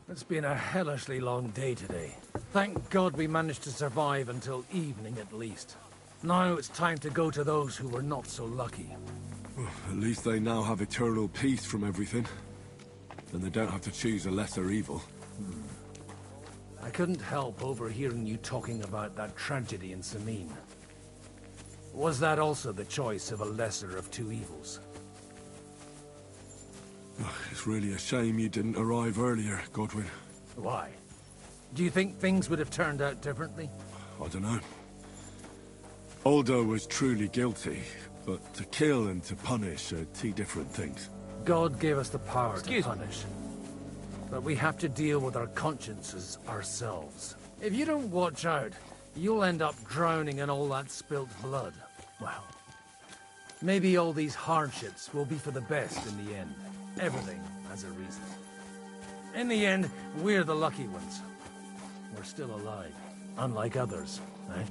It's been a hellishly long day today. Thank God we managed to survive until evening at least. Now it's time to go to those who were not so lucky. At least they now have eternal peace from everything. And they don't have to choose a lesser evil. I couldn't help overhearing you talking about that tragedy in Samine. Was that also the choice of a lesser of two evils? It's really a shame you didn't arrive earlier, Godwin. Why? Do you think things would have turned out differently? I don't know. Aldo was truly guilty, but to kill and to punish are two different things. God gave us the power to punish. But we have to deal with our consciences ourselves. If you don't watch out, you'll end up drowning in all that spilt blood. Well, maybe all these hardships will be for the best in the end. Everything has a reason. In the end, we're the lucky ones. We're still alive, unlike others, eh?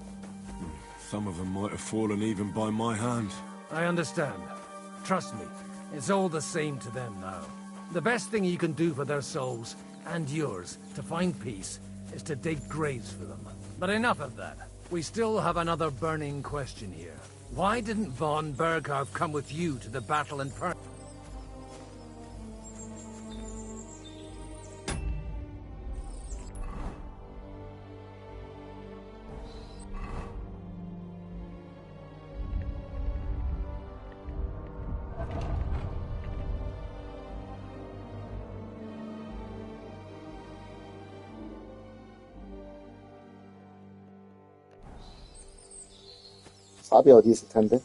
Some of them might have fallen even by my hand. I understand. Trust me, it's all the same to them now. The best thing you can do for their souls, and yours, to find peace, is to dig graves for them. But enough of that. We still have another burning question here. Why didn't von Berghoff come with you to the battle in Perth? 삽이 어디 있을 텐데?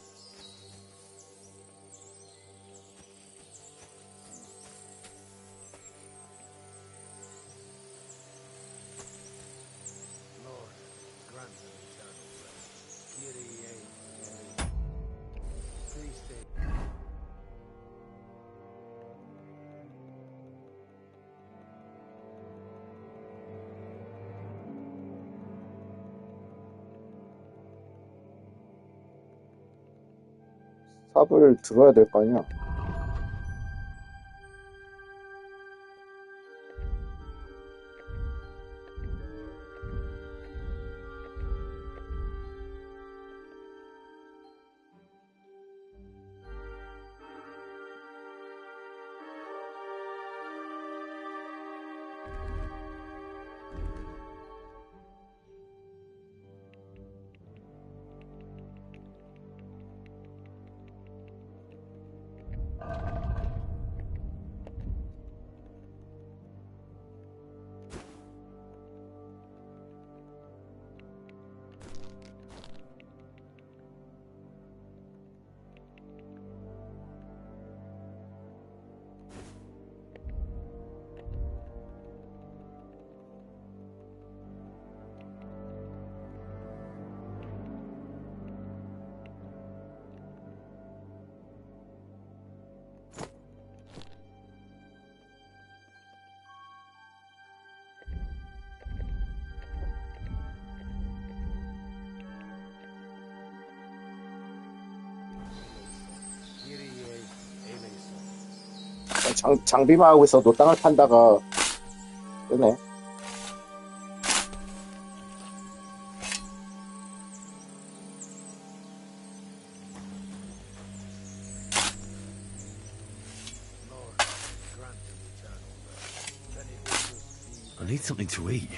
삽을 들어야 될 거 아니야? 장비만 하고 있어도 땅을 판다가 뜨네. I need something to eat.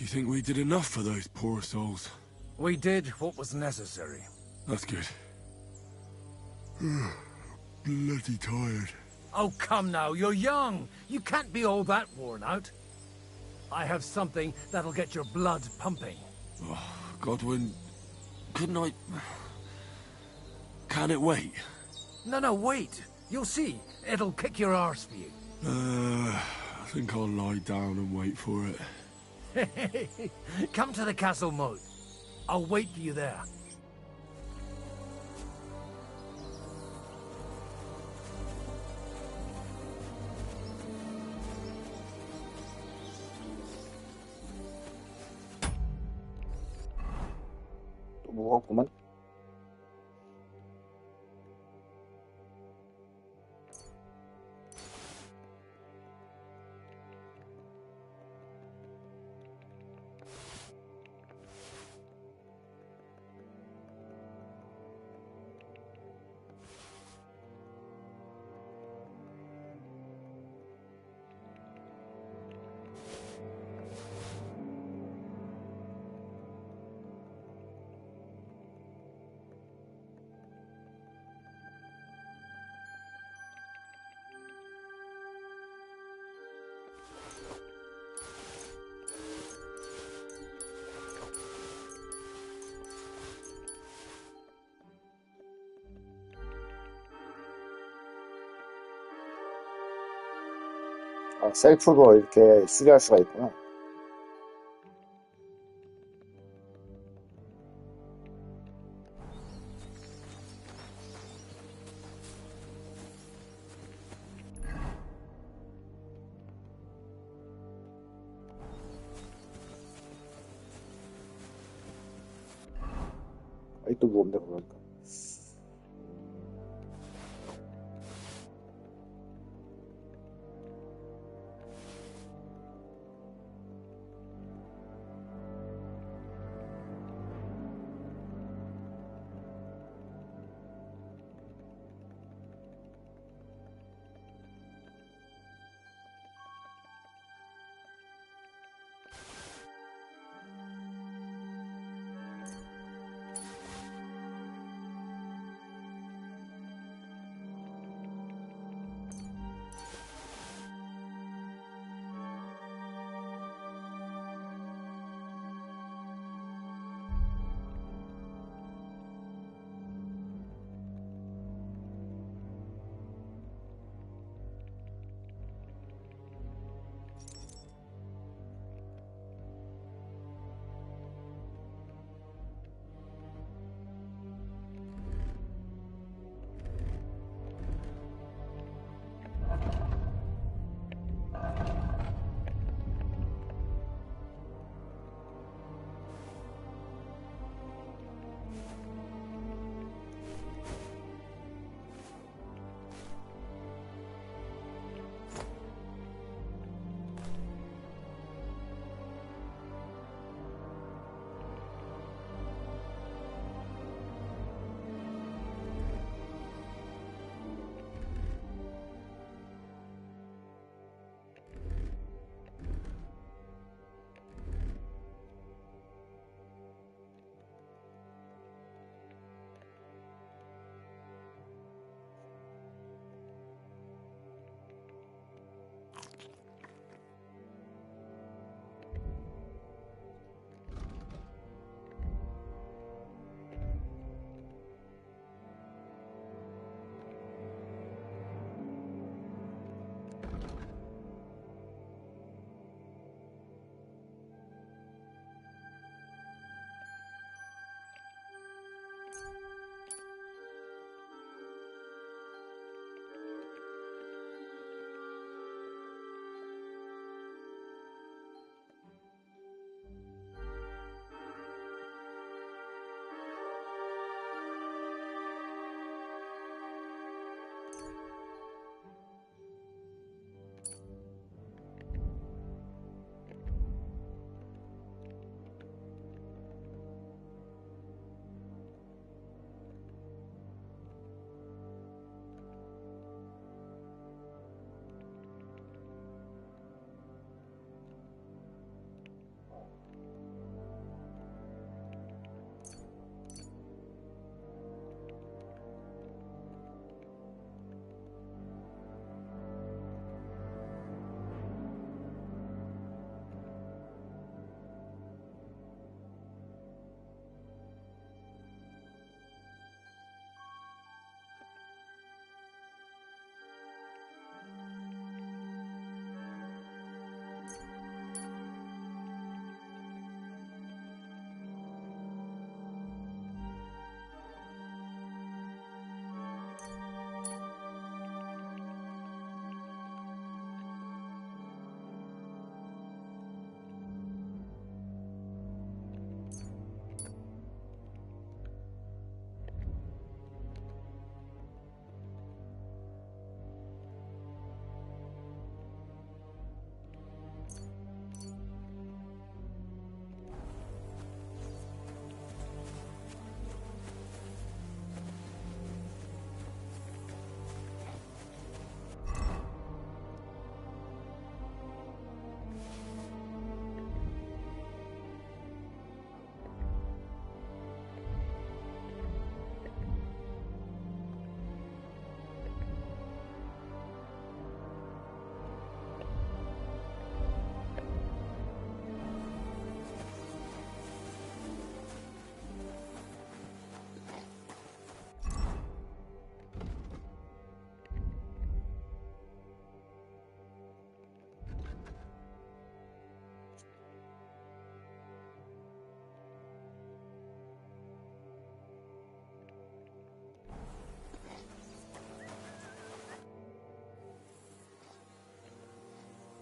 Do you think we did enough for those poor souls? We did what was necessary. That's good. Bloody tired. Oh, come now, you're young. You can't be all that worn out. I have something that'll get your blood pumping. Oh, Godwin, couldn't I... Can it wait? No, wait. You'll see. It'll kick your arse for you. I think I'll lie down and wait for it. Come to the castle moat. I'll wait for you there. 또 무겁구만. 아, 셀프로 이렇게 수리할 수가 있구나. 아직도 무겁네, 그러니까.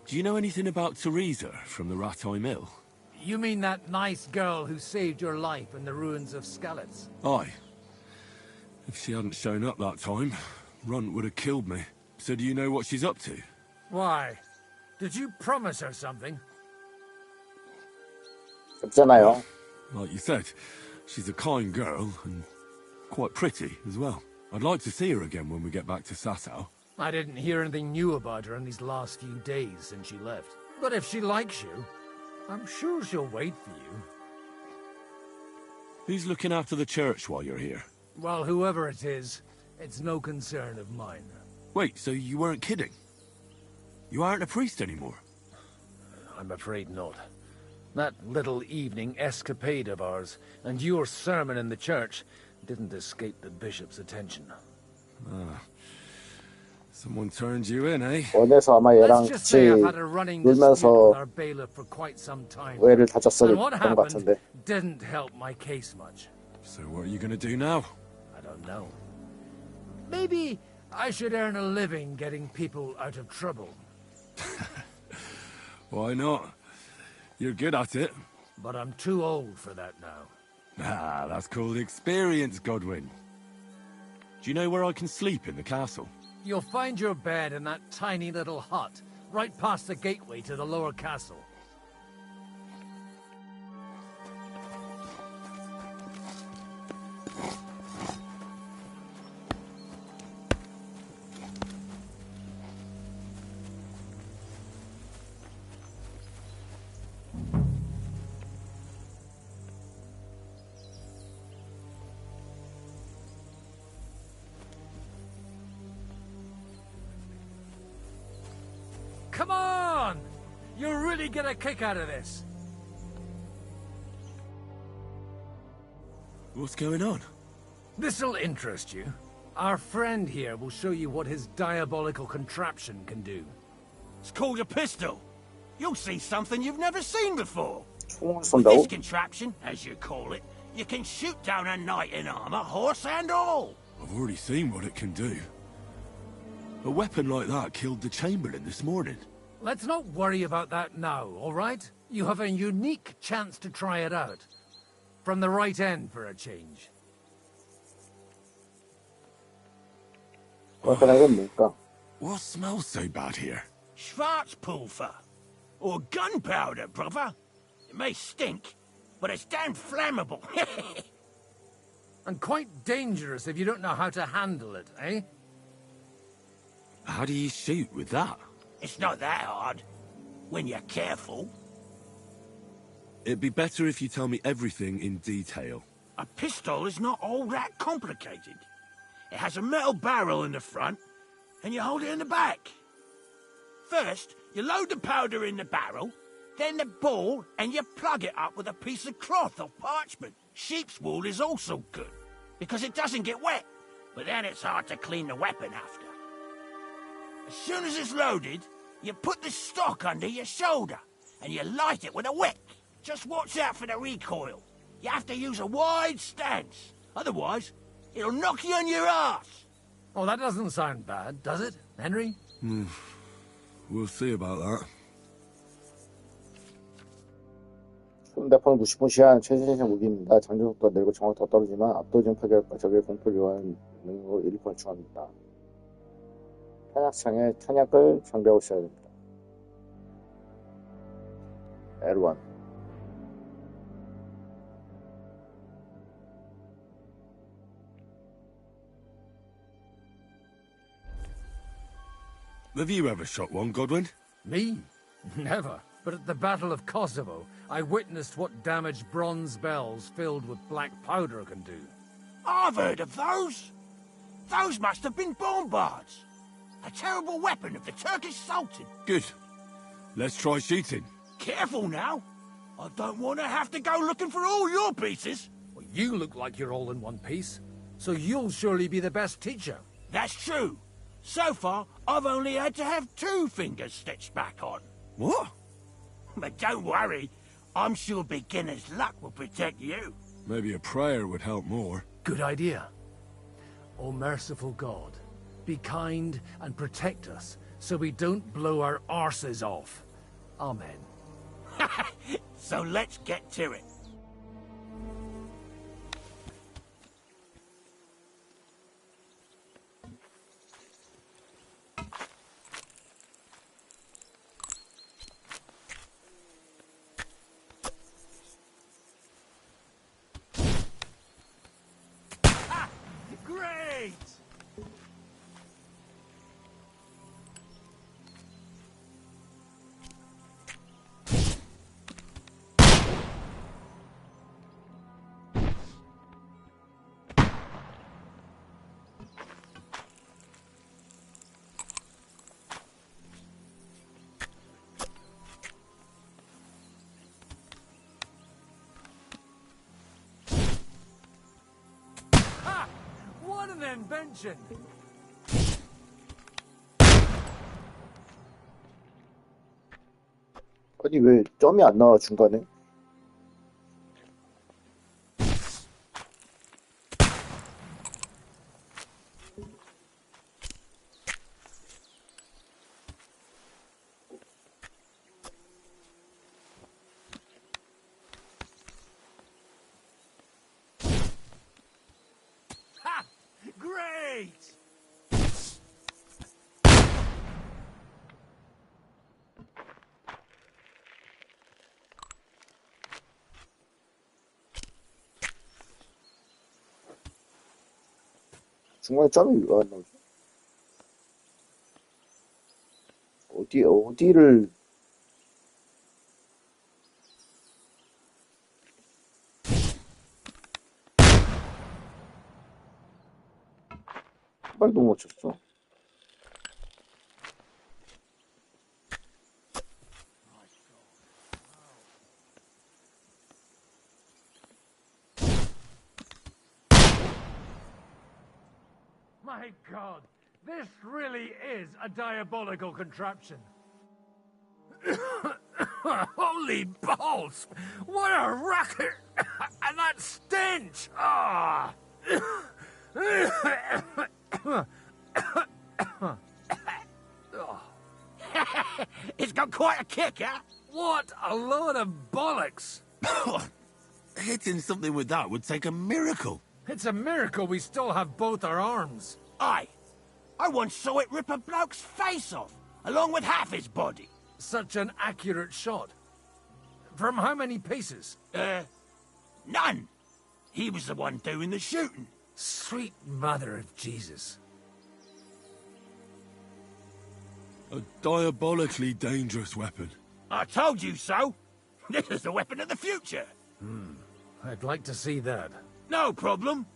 Do you know anything about Teresa from the Rattay Mill? You mean that nice girl who saved your life in the ruins of Skalitz? Aye. If she hadn't shown up that time, Runt would have killed me. So do you know what she's up to? Why? Did you promise her something? 없잖아요. Like you said, she's a kind girl and quite pretty as well. I'd like to see her again when we get back to Sasau. I didn't hear anything new about her in these last few days since she left. But if she likes you, I'm sure she'll wait for you. Who's looking after the church while you're here? Well, whoever it is, it's no concern of mine. Wait, so you weren't kidding? You aren't a priest anymore? I'm afraid not. That little evening escapade of ours, and your sermon in the church, didn't escape the bishop's attention. Someone turned you in, eh? 원에서 아마 얘랑 Let's just say 같이 I've had a running dispute with 놀면서 our bailiff for quite some time. 뇌를 다쳤었던 And what 것 happened 같은데. didn't help my case much. So what are you gonna do now? I don't know. Maybe I should earn a living getting people out of trouble. Why not? You're good at it. But I'm too old for that now. Ah, that's called experience, Godwin. Do you know where I can sleep in the castle? You'll find your bed in that tiny little hut, right past the gateway to the lower castle. Come on! You'll really get a kick out of this. What's going on? This'll interest you. Our friend here will show you what his diabolical contraption can do. It's called a pistol. You'll see something you've never seen before. 총을 With 쏜다고? this contraption, as you call it, you can shoot down a knight in armor, horse and all. I've already seen what it can do. A weapon like that killed the Chamberlain this morning. Let's not worry about that now, all right? You have a unique chance to try it out. From the right end for a change. weapon 건 뭘까? What smells so bad here? Schwarzpulver. Or gunpowder, brother. It may stink, but it's damn flammable. And quite dangerous if you don't know how to handle it, eh? How do you shoot with that? It's not that hard, when you're careful. It'd be better if you tell me everything in detail. A pistol is not all that complicated. It has a metal barrel in the front, and you hold it in the back. First, you load the powder in the barrel, then the ball, and you plug it up with a piece of cloth or parchment. Sheep's wool is also good, because it doesn't get wet, but then it's hard to clean the weapon after. As soon as it's loaded, you put the stock under your shoulder, and you light it with a wick. Just watch out for the recoil. You have to use a wide stance, otherwise it'll knock you on your ass. Oh, that doesn't sound bad, does it, Henry? We'll see about that. 휴대폰을 무시무시한 최신식 무기입니다. 장전 속도가 내리고 정확도가 떨어지지만 압도적인 파괴력과 적의 공포를 요하는 능력으로 1% 추가합니다. 탄약창에 탄약을 장비하고 있어야 됩니다. L1. Have you ever shot one, Godwin? Me? Never. But at the Battle of Kosovo, I witnessed what damage bronze bells filled with black powder can do. I've heard of those. Those must have been bombards. A terrible weapon of the Turkish Sultan. Good. Let's try shooting. Careful now. I don't want to have to go looking for all your pieces. Well, you look like you're all in one piece, so you'll surely be the best teacher. That's true. So far, I've only had to have 2 fingers stitched back on. What? But don't worry. I'm sure beginner's luck will protect you. Maybe a prayer would help more. Good idea. O merciful God, be kind and protect us, so we don't blow our arses off. Amen. So let's get to it. Great! What an invention! 아니 왜 점이 안 나와 중간에? Ha! Great! 중간에 점이 왜 안 나오지? 어디를 한 발도 못 쳤어. My God, this really is a diabolical contraption. Holy balls! What a racket! And that stench! Ah! It's got quite a kick, huh? What a load of bollocks! Hitting something with that would take a miracle. It's a miracle we still have both our arms. Aye. I once saw it rip a bloke's face off, along with half his body. Such an accurate shot. From how many paces? None. He was the one doing the shooting. Sweet mother of Jesus. A diabolically dangerous weapon. I told you so. This is the weapon of the future. I'd like to see that. No problem.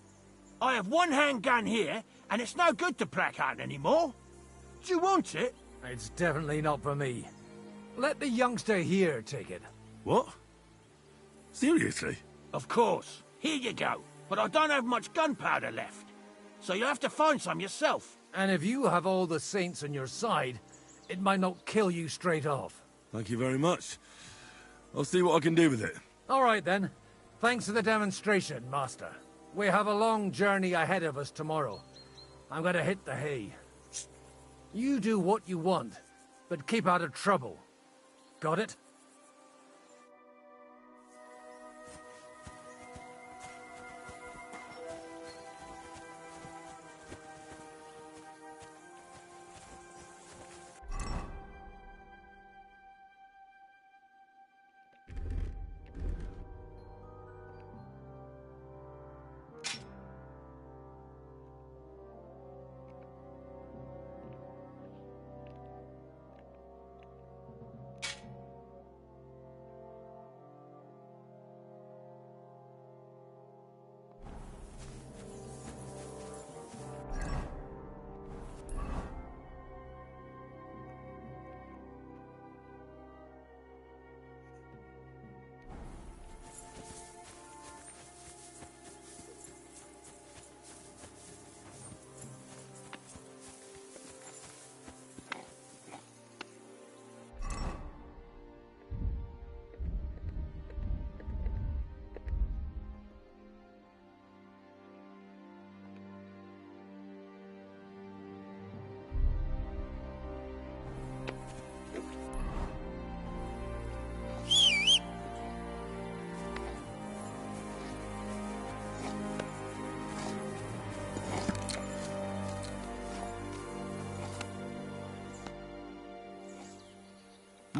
I have one handgun here, and it's no good to placard anymore. Do you want it? It's definitely not for me. Let the youngster here take it. What? Seriously? Of course. Here you go. But I don't have much gunpowder left. So you'll have to find some yourself. And if you have all the saints on your side, it might not kill you straight off. Thank you very much. I'll see what I can do with it. All right, then. Thanks for the demonstration, Master. We have a long journey ahead of us tomorrow. I'm gonna hit the hay. You do what you want, but keep out of trouble. Got it?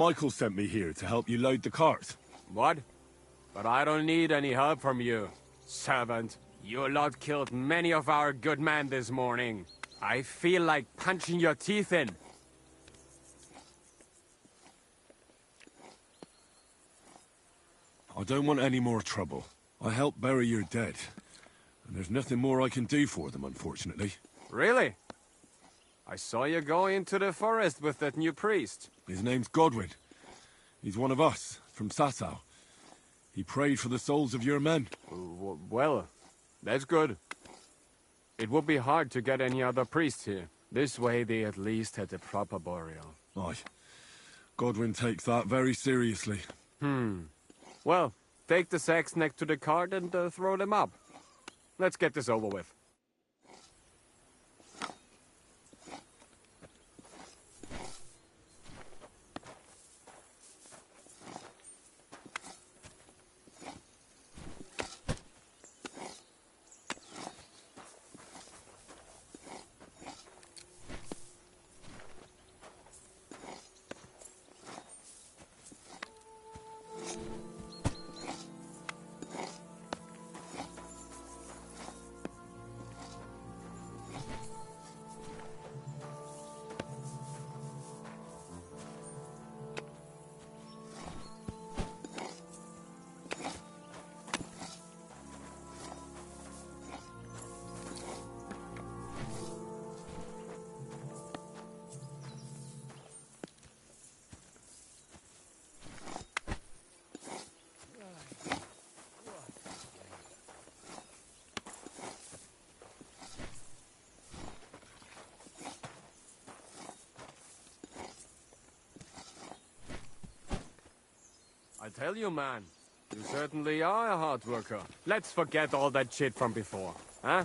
Michael sent me here to help you load the cart. What? But I don't need any help from you, servant. Your lot killed many of our good men this morning. I feel like punching your teeth in. I don't want any more trouble. I helped bury your dead, and there's nothing more I can do for them, unfortunately. Really? I saw you go into the forest with that new priest. His name's Godwin. He's one of us, from Sasau. He prayed for the souls of your men. Well, that's good. It would be hard to get any other priest here. This way they at least had a proper burial. Aye. Godwin takes that very seriously. Well, take the sacks next to the cart and throw them up. Let's get this over with. I tell you, man, you certainly are a hard worker. Let's forget all that shit from before, huh?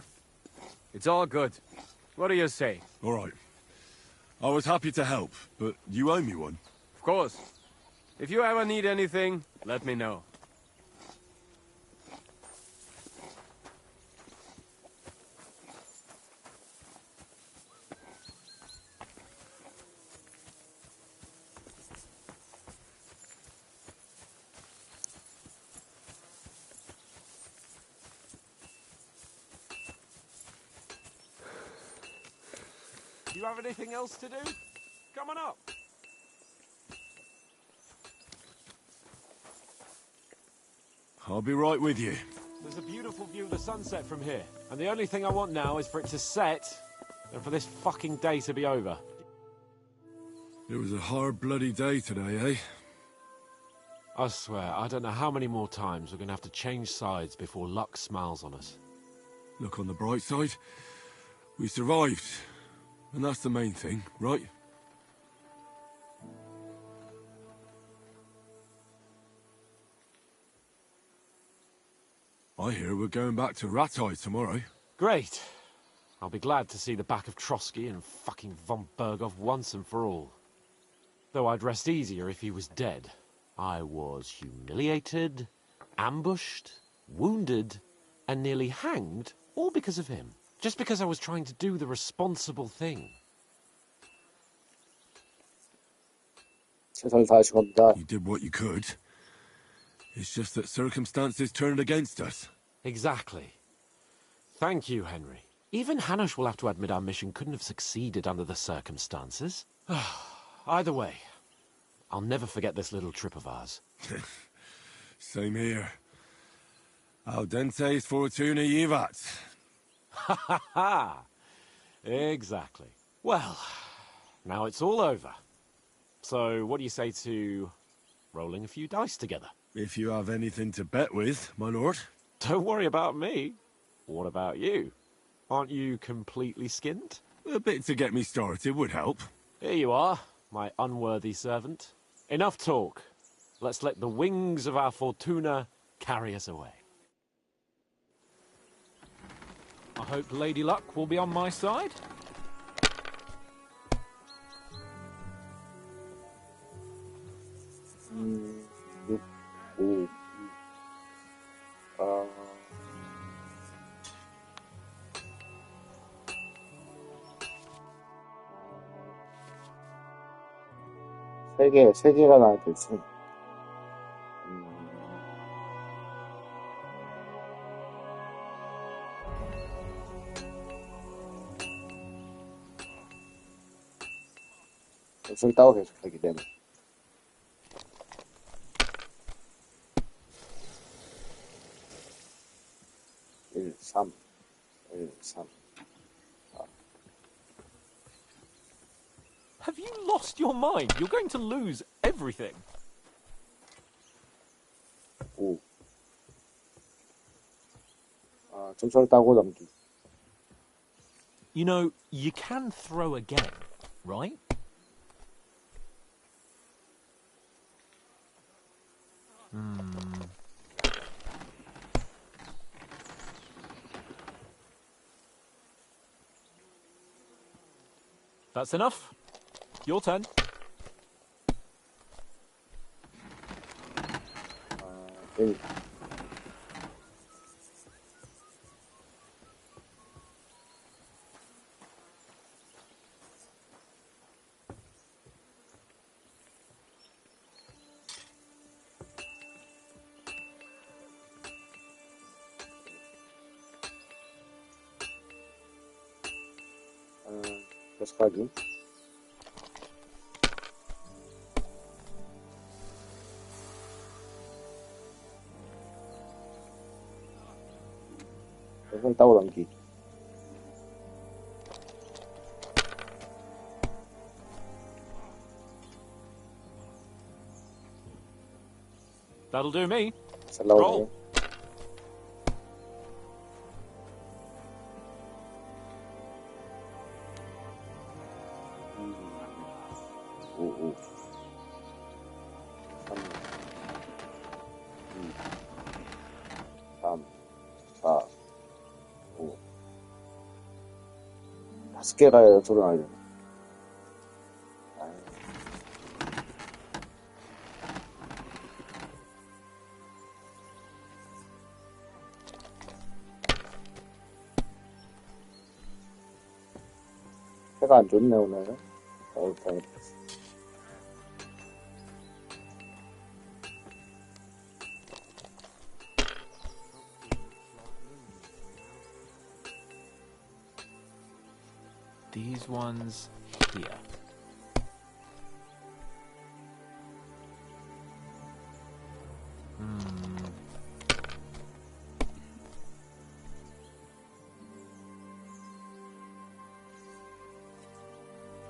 It's all good. What do you say? All right. I was happy to help, but you owe me one. Of course. If you ever need anything, let me know. Do you have anything else to do? Come on up. I'll be right with you. There's a beautiful view of the sunset from here. And the only thing I want now is for it to set and for this fucking day to be over. It was a hard bloody day today, eh? I swear, I don't know how many more times we're going to have to change sides before luck smiles on us. Look on the bright side. We survived. And that's the main thing, right? I hear we're going back to Rattay tomorrow. Great. I'll be glad to see the back of Trotsky and fucking von Berghoff once and for all. Though I'd rest easier if he was dead. I was humiliated, ambushed, wounded, and nearly hanged, all because of him. Just because I was trying to do the responsible thing. 최선을 다하신 겁니다. You did what you could. It's just that circumstances turned against us. Exactly. Thank you, Henry. Even Hanush will have to admit our mission couldn't have succeeded under the circumstances. Either way, I'll never forget this little trip of ours. Same here. Audentes fortuna jivat. Ha ha ha! Exactly. Well, now it's all over. So, what do you say to rolling a few dice together? If you have anything to bet with, my lord. Don't worry about me. What about you? Aren't you completely skinned? A bit to get me started would help. Here you are, my unworthy servant. Enough talk. Let's let the wings of our fortuna carry us away. I hope Lady Luck will be on my side. 세 개가 나한테 있어. 목소리 따고 계속 하기 때문에. 1, 3, 1, 3. Have you lost your mind? You're going to lose everything. 5. 점수를 따고 넘기. You know, you can throw again, right? That's enough. Your turn. 1. 계속 하기. 손 따고 넘기. That'll do me. 잘 나오네. Roll. 오. 3, 4, 5. 5개가 연속으로 나와요. 해가 안 좋네, 오늘. 다행이다. These ones here.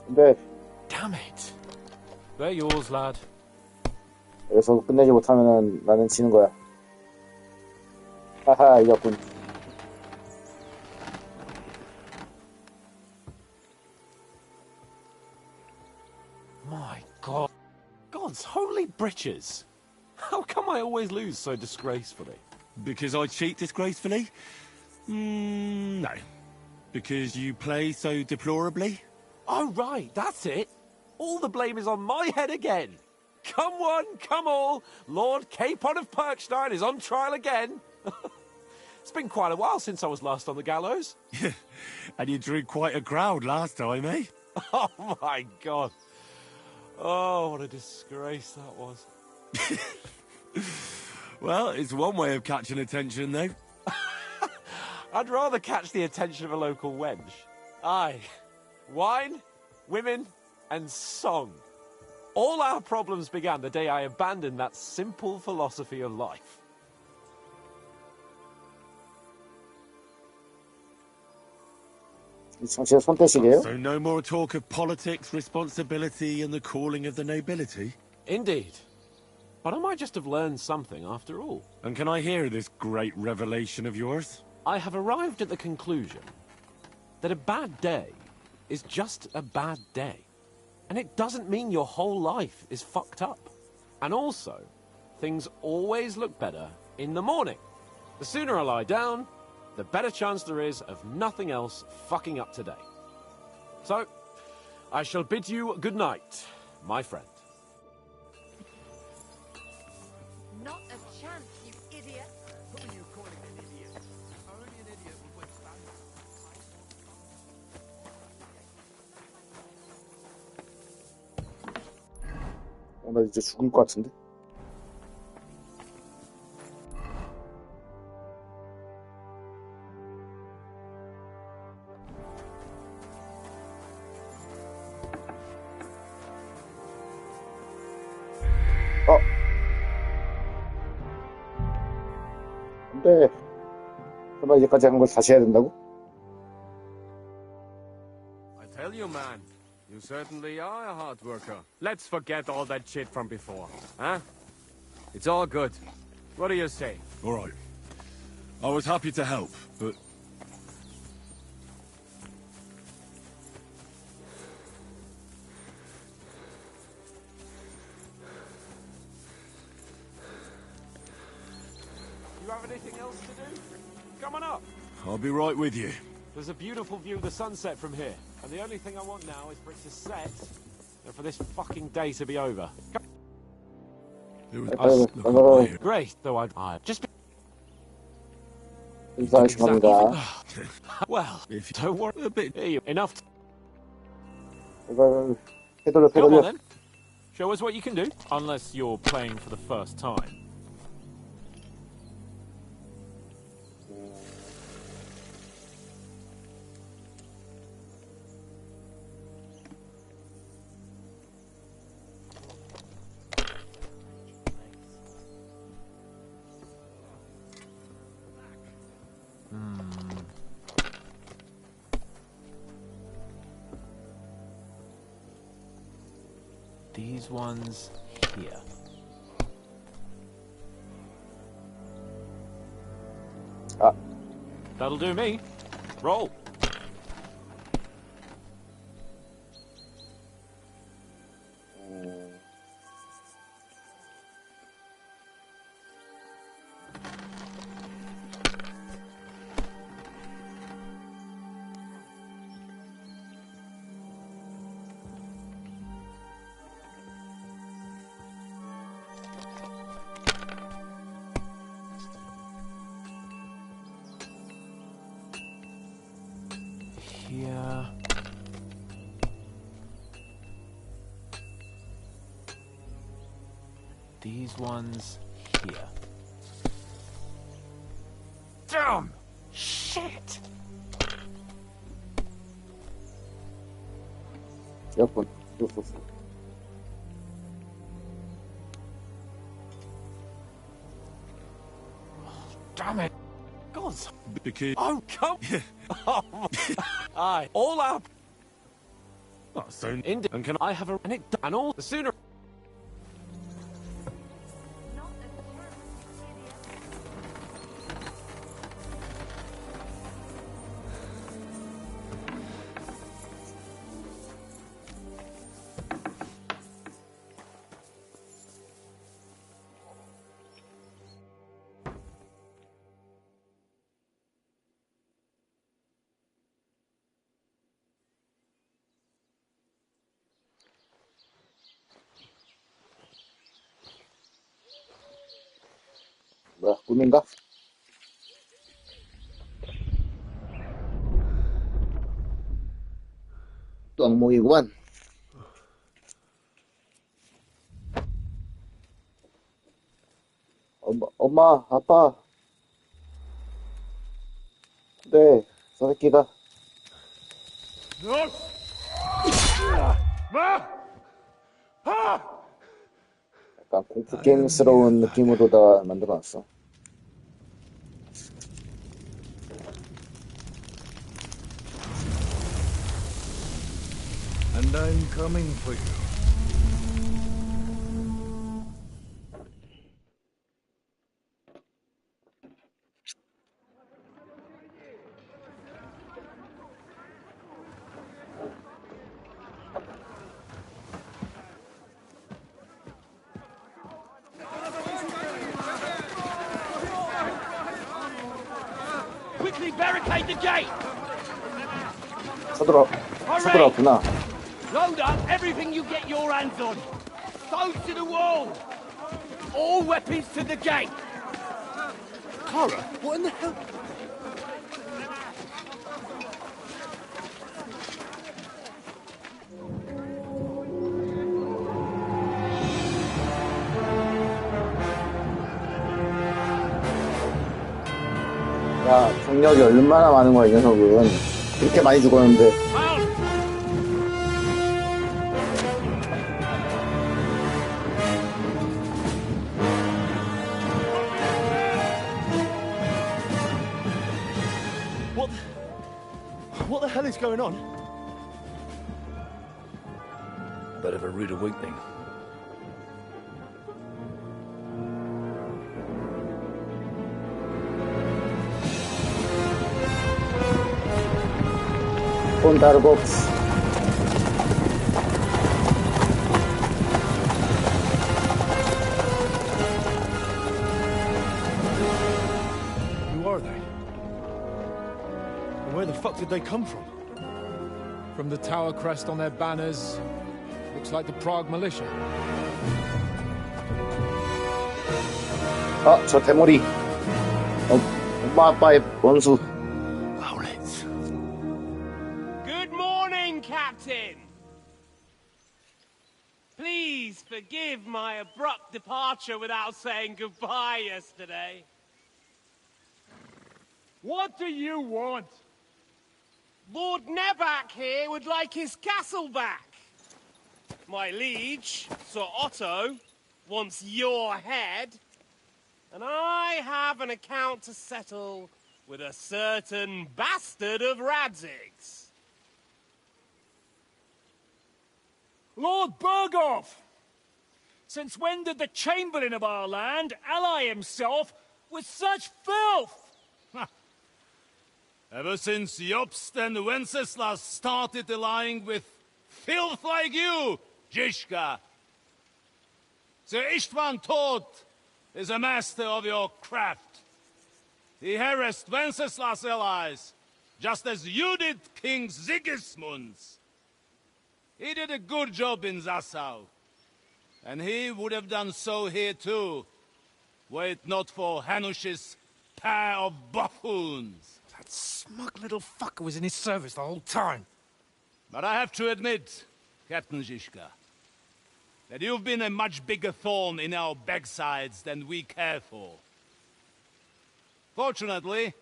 근데 Damn it. They're yours, lad. 여기서 끝내지 못하면 나는 지는 거야. 하하, 이겼군. My God. God's holy britches. How come I always lose so disgracefully? Because I cheat disgracefully? No. Because you play so deplorably? Oh, right, that's it. All the blame is on my head again. Come one, come all. Lord Capon of Perkstein is on trial again. It's been quite a while since I was last on the gallows. And you drew quite a crowd last time, eh? Oh, my God. Oh, what a disgrace that was. Well, it's one way of catching attention, though. I'd rather catch the attention of a local wench. Aye. Wine, women, and song. All our problems began the day I abandoned that simple philosophy of life. 정치에 손대시게요? So no more talk of politics, responsibility, and the calling of the nobility? Indeed. But I might just have learned something after all. And can I hear this great revelation of yours? I have arrived at the conclusion that a bad day is just a bad day. And it doesn't mean your whole life is fucked up. And also, things always look better in the morning. The sooner I lie down, the better chance there is of nothing else fucking up today. So, I shall bid you good night, my friend. Not a chance, you idiot. What are you calling an idiot? Only an idiot would withstand. 나 이제 죽을 것 같은데? 근데 설마 이제까지 한 걸 다시 해야 된다고? I tell you, man, you certainly are a hard worker. Let's forget all that shit from before, huh? It's all good. What do you say? All right. I was happy to help, but You have anything else to do? Come on up. I'll be right with you. There's a beautiful view of the sunset from here, and the only thing I want now is for it to set, and for this fucking day to be over. It was us looking away. Great, though I'd just be... 인사하십니다. Well, If you don't worry. a bit. Here you enough. 이걸 해돌려 Come on 해돌려. then. Show us what you can do. Unless you're playing for the first time. These ones here. 아, That'll do me. Roll. Here. These ones here. Damn! Shit! 에어컨. Damn it! God! Because Oh, come! Oh, aye, all up. soon. And can I have a... And it... And all... The sooner... Not a chance, idiot. 뭐야, 꿈인가? 또 악몽이구만. 엄마, 아빠. 네, 저 새끼가. 약간 공포 게임스러운 느낌으로다 만들어놨어. And I'm coming for you. Quickly barricade the gate! 쳐들어왔구나. Load up everything you get your hands on. Foes to the wall. All weapons to the gate. Clara, what in the hell? 야, 경력이 얼마나 많은 거야, 이 녀석은. 그렇게 많이 죽었는데. What the hell is going on? Bit of a rude awakening. 본다르복스. Who are they? And where the fuck did they come from? From the tower crest on their banners, looks like the Prague militia. 아, 저 대머리. 엄마 아빠의 원수. Good morning, Captain. Please forgive my abrupt departure without saying goodbye yesterday. What do you want? Lord Nebak here would like his castle back. My liege, Sir Otto, wants your head. And I have an account to settle with a certain bastard of Radzig's. Lord Berghoff! Since when did the Chamberlain of our land ally himself with such filth? Ever since Jobst and Wenceslas started allying with filth like you, Zizka. Sir Istvan Tod is a master of your craft. He harassed Wenceslas' allies, just as you did King Sigismund's. He did a good job in Zassau, and he would have done so here too, were it not for Hanush's pair of buffoons. That smug little fucker was in his service the whole time. But I have to admit, Captain Zizka, that you've been a much bigger thorn in our backsides than we care for. Fortunately,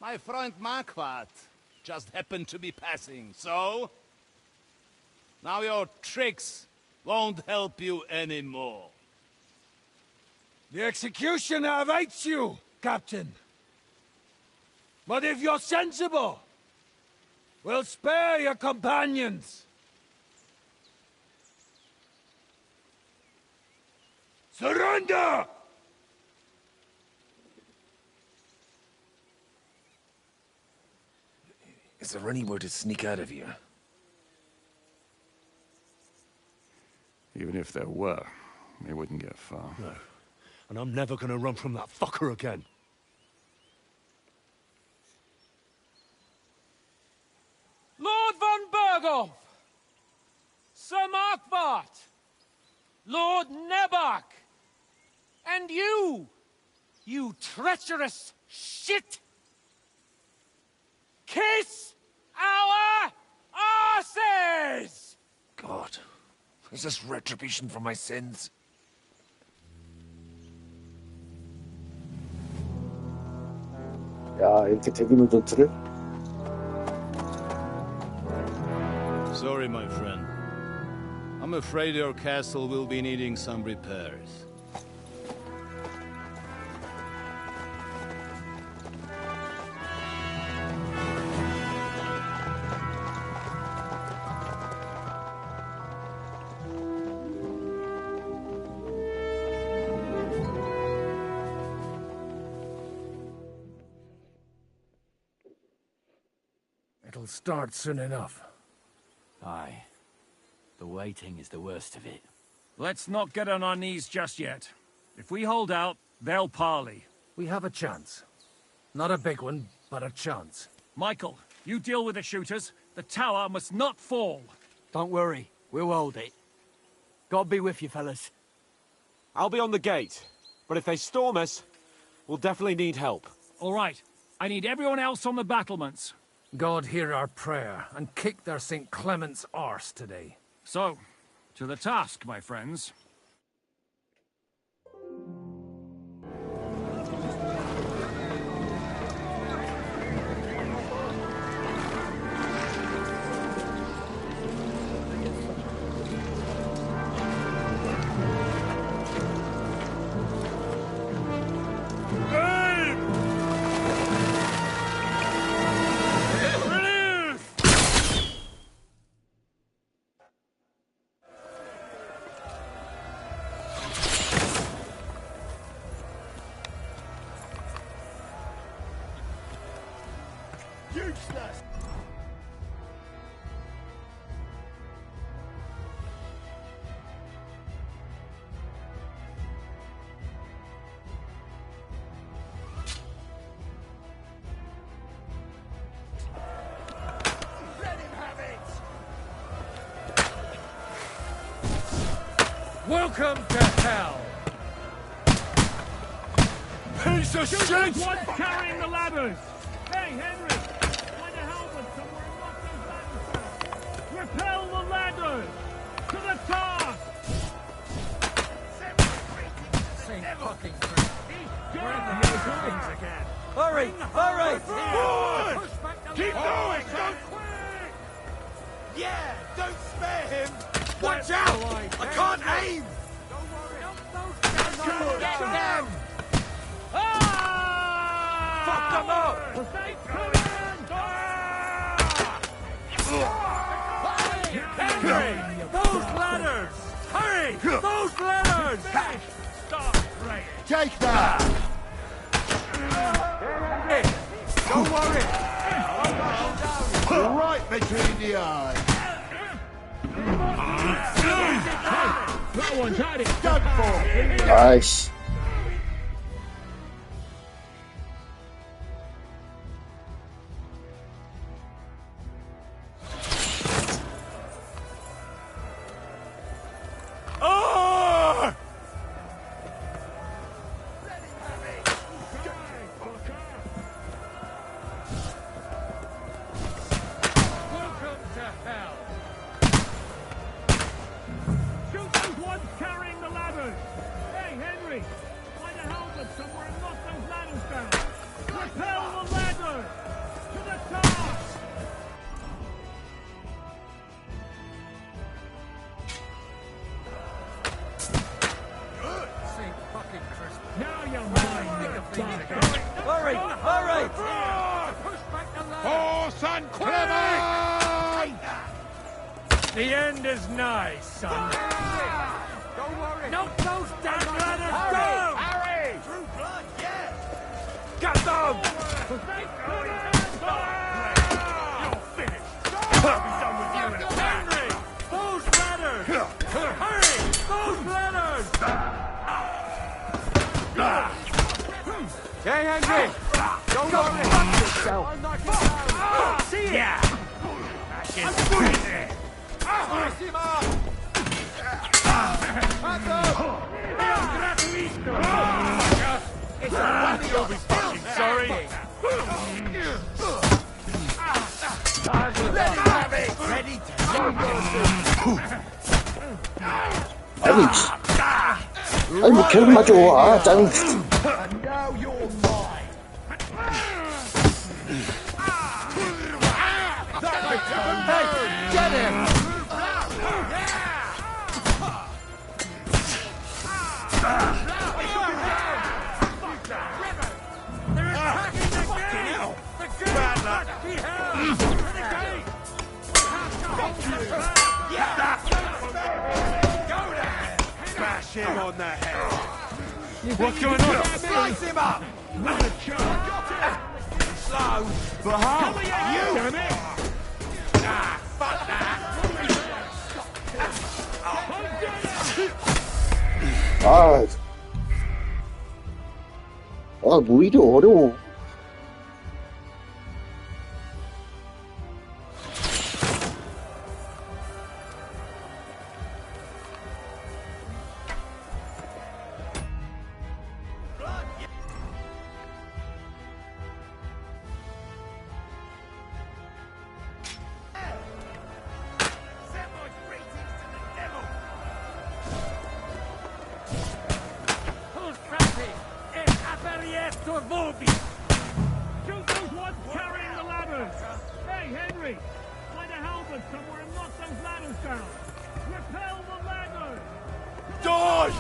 my friend Marquardt just happened to be passing, so now your tricks won't help you anymore. The executioner awaits you, Captain. But if you're sensible, we'll spare your companions. Surrender! Is there anywhere to sneak out of here? Even if there were, we wouldn't get far. No. And I'm never gonna run from that fucker again. Lord von Berghoff! Sir Marquardt! Lord Nebak! And you treacherous shit! Kiss our arses! God, is this retribution for my sins? 야, 이렇게 대규모 전투를? Sorry, my friend. I'm afraid your castle will be needing some repairs. It'll start soon enough. Aye. The waiting is the worst of it. Let's not get on our knees just yet. If we hold out, they'll parley. We have a chance. Not a big one, but a chance. Michael, you deal with the shooters. The tower must not fall. Don't worry. We'll hold it. God be with you, fellas. I'll be on the gate, but if they storm us, we'll definitely need help. All right. I need everyone else on the battlements. God hear our prayer, and kick their St. Clement's arse today. So, to the task, my friends. Useless! Welcome to hell! Piece of shit! What's carrying the ladders? Hey, Henry! Find a helmet somewhere and lock those ladders down. Repel the ladders! To the top! Same fucking thing. We're in the middle of things again. Hurry! Hurry! Forward! Keep going! Don't quit! Yeah! Don't spare him! Watch out! I can't aim! Get them! Fuck them up! Henry! Those ladders! Hurry! Those ladders! Stop right. Take that! Hey, don't worry! Right between the eyes! That one's had it. Done for! 아이씨. Welcome to hell! Shoot those ones carrying the ladders! Hey, Henry! Find a helmet somewhere and knock those ladders down! Repel the ladders! To the top! St. fucking Christmas. Now you're mine, you bastard! Hurry! Hurry! Push back the ladder! Horse and Clement! The end is nigh, son. Don't worry! Knock those damn ladders down! Harry! True blood, yes! Get them! You're finished! I'll be done with you in a minute. Henry! Those ladders! Hurry! Those ladders! Hey, Henry! Don't worry! I'll knock you down! See ya! I'm doing it! Slice him up! It's a wonder you'll be fucking sorry! Let him have it! Ready to 아니 뭐 계속 맞아. 아 짜증. And now you're mine! Hey, get him! Bash him on the head! What's going on? Slice him up! Slow! But how? Damn it! Ah, fuck that! 뭐 이리 어려워. Shoot those ones carrying the ladders! Hey, Henry! Find a helmet somewhere and knock those ladders down! Repel the ladders! Die!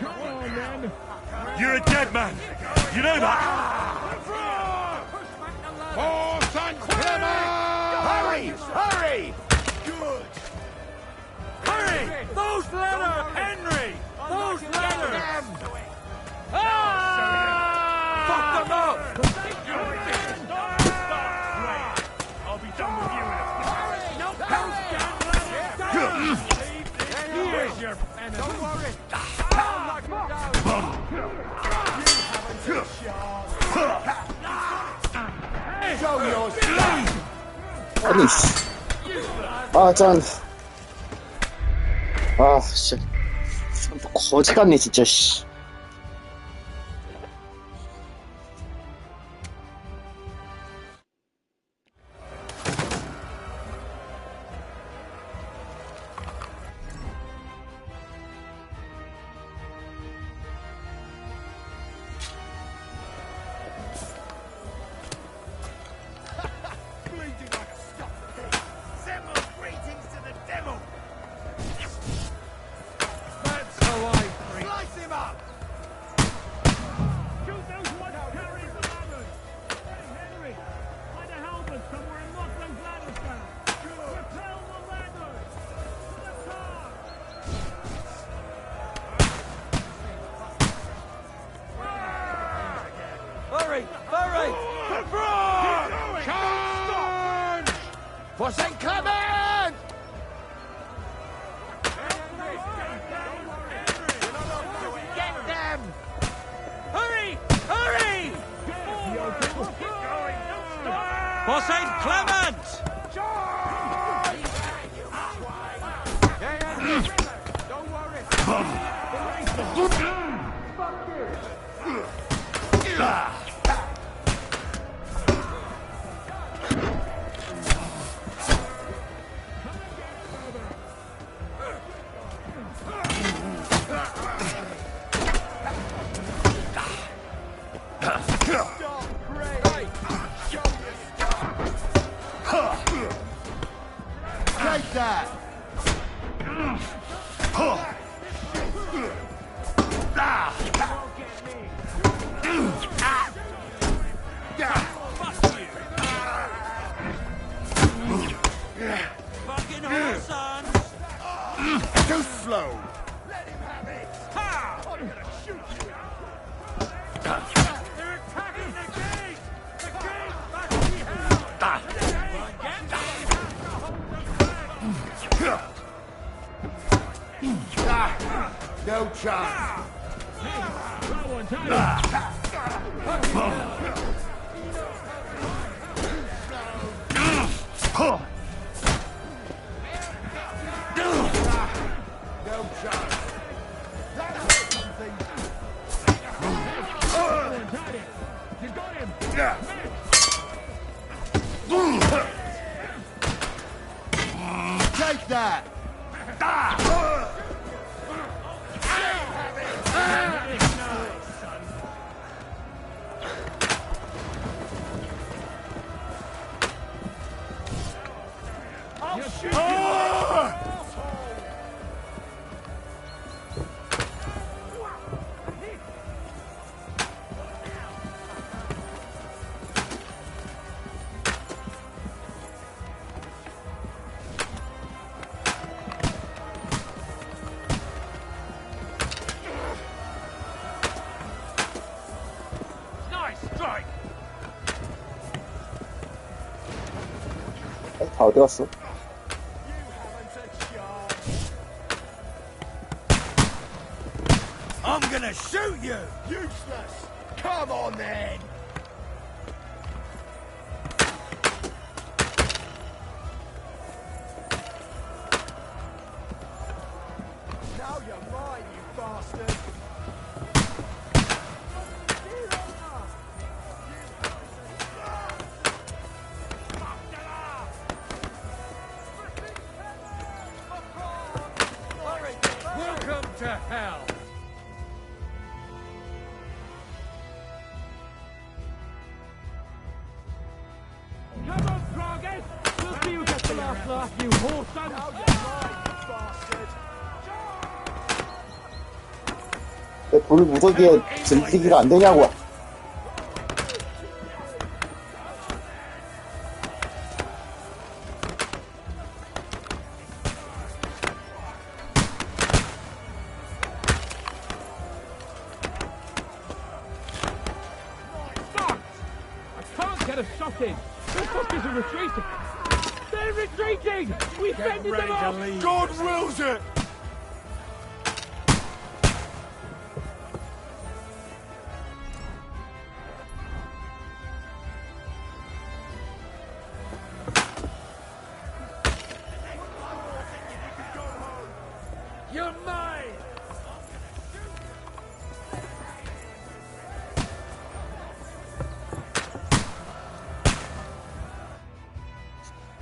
Come on, then! You're a dead man! You know that? Horse and Clement! Hurry! Hurry! Good! Hurry! Those ladders! Henry! Those ladders! Fuck them up! Don't worry. Show your stuff. 아니, 씨. 아, 짠. 아, 진짜. 또 거지 같네, 진짜, 씨. Hurry! Hurry! Confront! Charge! For St. Clement! Get them! Hurry! Hurry! For St. Clement! Don't worry. Take that! Fucking horse, son! Too slow! Let him have it! Ha! I'm gonna shoot you! They're attacking the gate! The gate must be held! No chance! No chance! You got him! Take that! I'll shoot you! 다 어디 갔어? I'm gonna shoot you! Useless! Come on then! Now you're mine, you bastard! Welcome to hell! Come on, Dragon! We'll see who gets the last laugh, you whoreson! Now you're mine, you bastard! 왜 불 무더기에 들키기가 안 되냐고. Get a shot in! The fuckers are retreating! They're retreating! We fended them off! God wills it!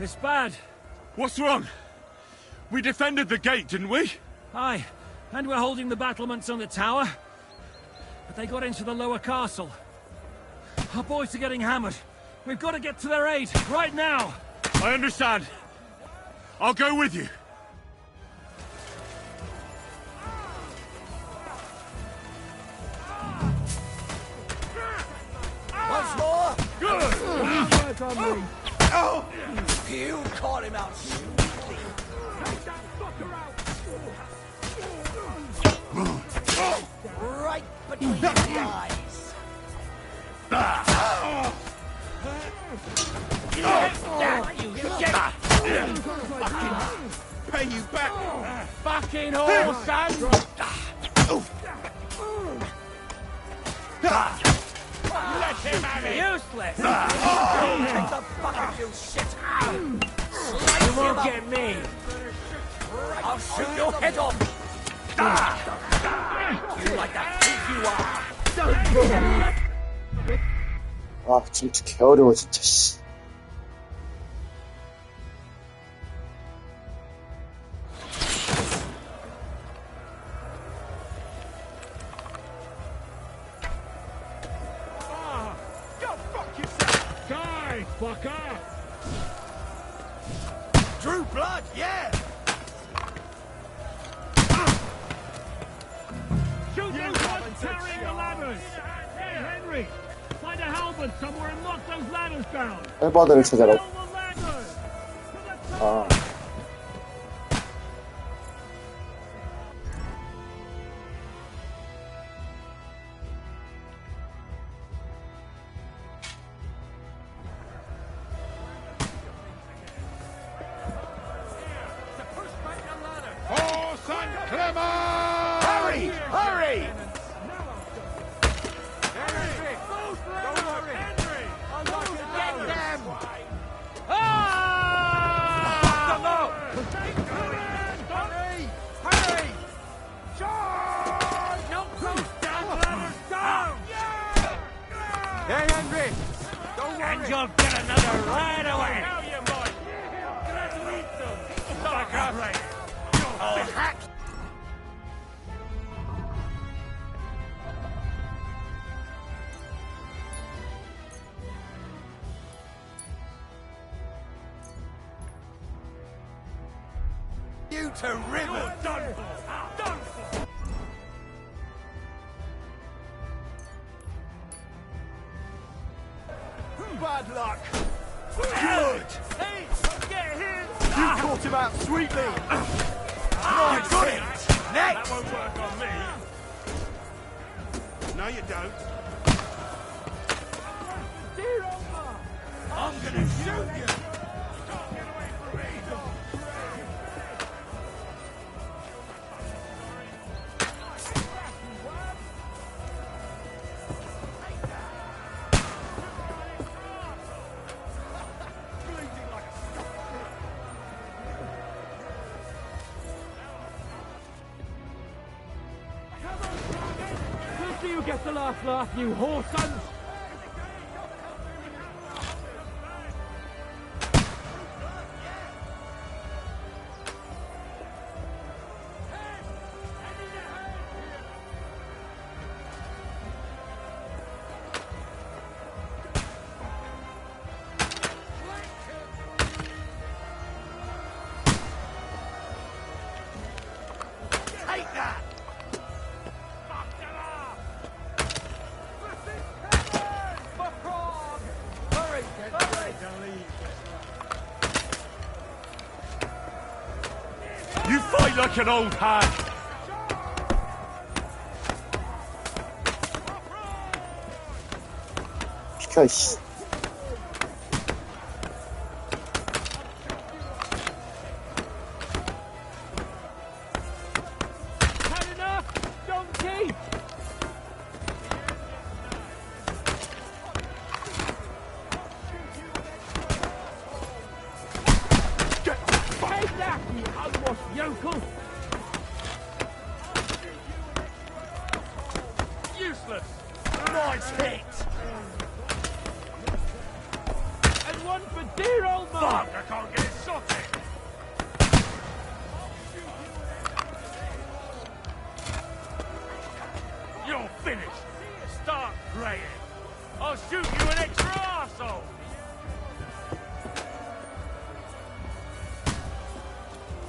It's bad. What's wrong? We defended the gate, didn't we? Aye, and we're holding the battlements on the tower. But they got into the lower castle. Our boys are getting hammered. We've got to get to their aid, right now! I understand. I'll go with you. Once more. Good! Work on me. Oh! You caught him out sweetly. Take that fucker out! Right between the eyes. Get that, you get Pay you back. Fucking horse, son! Let him have it. Useless! Take the fucking you shit. You won't get me! I'll shoot your head off. You like that pig you are. 아, 진짜 개어려워, 진짜, 씨. Die, fucker! Drew blood, yeah. Shoot those ones carrying the ladders! Hey, Henry! Find a halberd somewhere and knock those ladders down! 헬버드를 찾아라. Kill the ladders! To the top! 아. Horse and Clemmer! Hurry, hurry. Hey, Henry! Don't worry! And you'll get another right away! Now you might. Fuck up! Oh, hack. You to ribbon. Done for! Done for! Bad luck. Good. Hey, get him! You caught him out sweetly. You got it. That Next. won't work on me! No, you don't. I'm gonna shoot you. You get the last laugh, you whore sons! Take that. You fight like an old hag. 비켜, 씨. Had enough, donkey! Take that, you unwashed yokel! Useless. Nice hit. And one for dear old Mark! I can't I'll shoot you an extra arsehole!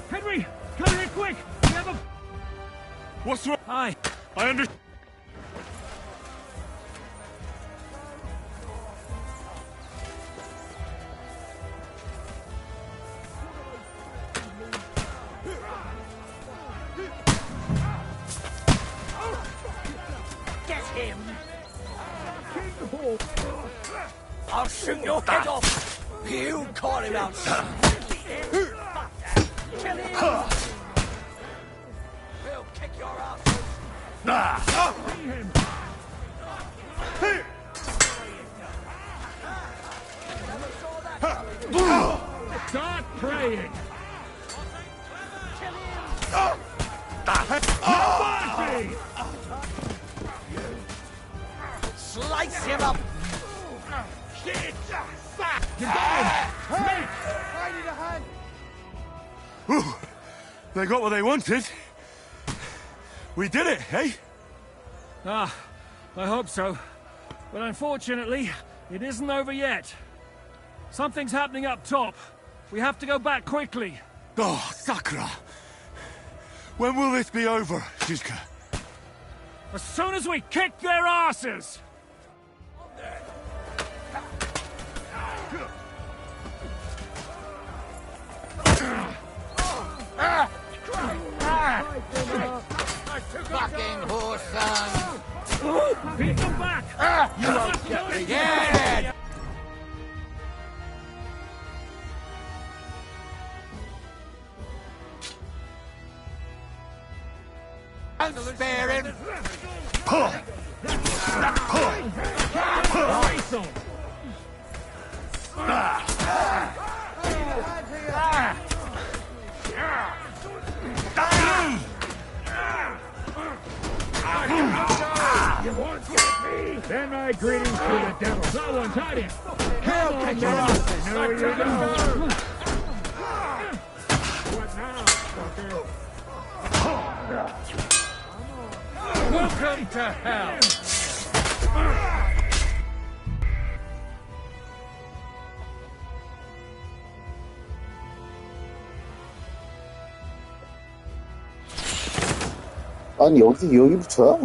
Henry, come here quick! We have a... What's wrong? Hi. I understand. Get him! I'll shoot your head off! You call him out! Kill him! We'll kick your ass! Start praying! Kill him! Mercy! Slice him up! Shit! You got him! Quick! I need a hand! Whew. They got what they wanted. We did it, eh? Ah, I hope so. But unfortunately, it isn't over yet. Something's happening up top. We have to go back quickly. Oh, Sakura. When will this be over, Shizka? As soon as we kick their asses! Fucking horse son! Beat them back! You won't get me! Yeah! Don't spare him! You won't get me! Send my greetings to the devil. Someone tied him! Come on, man! No, you don't! What now, fucker? Welcome to hell! 아니 여기 붙여?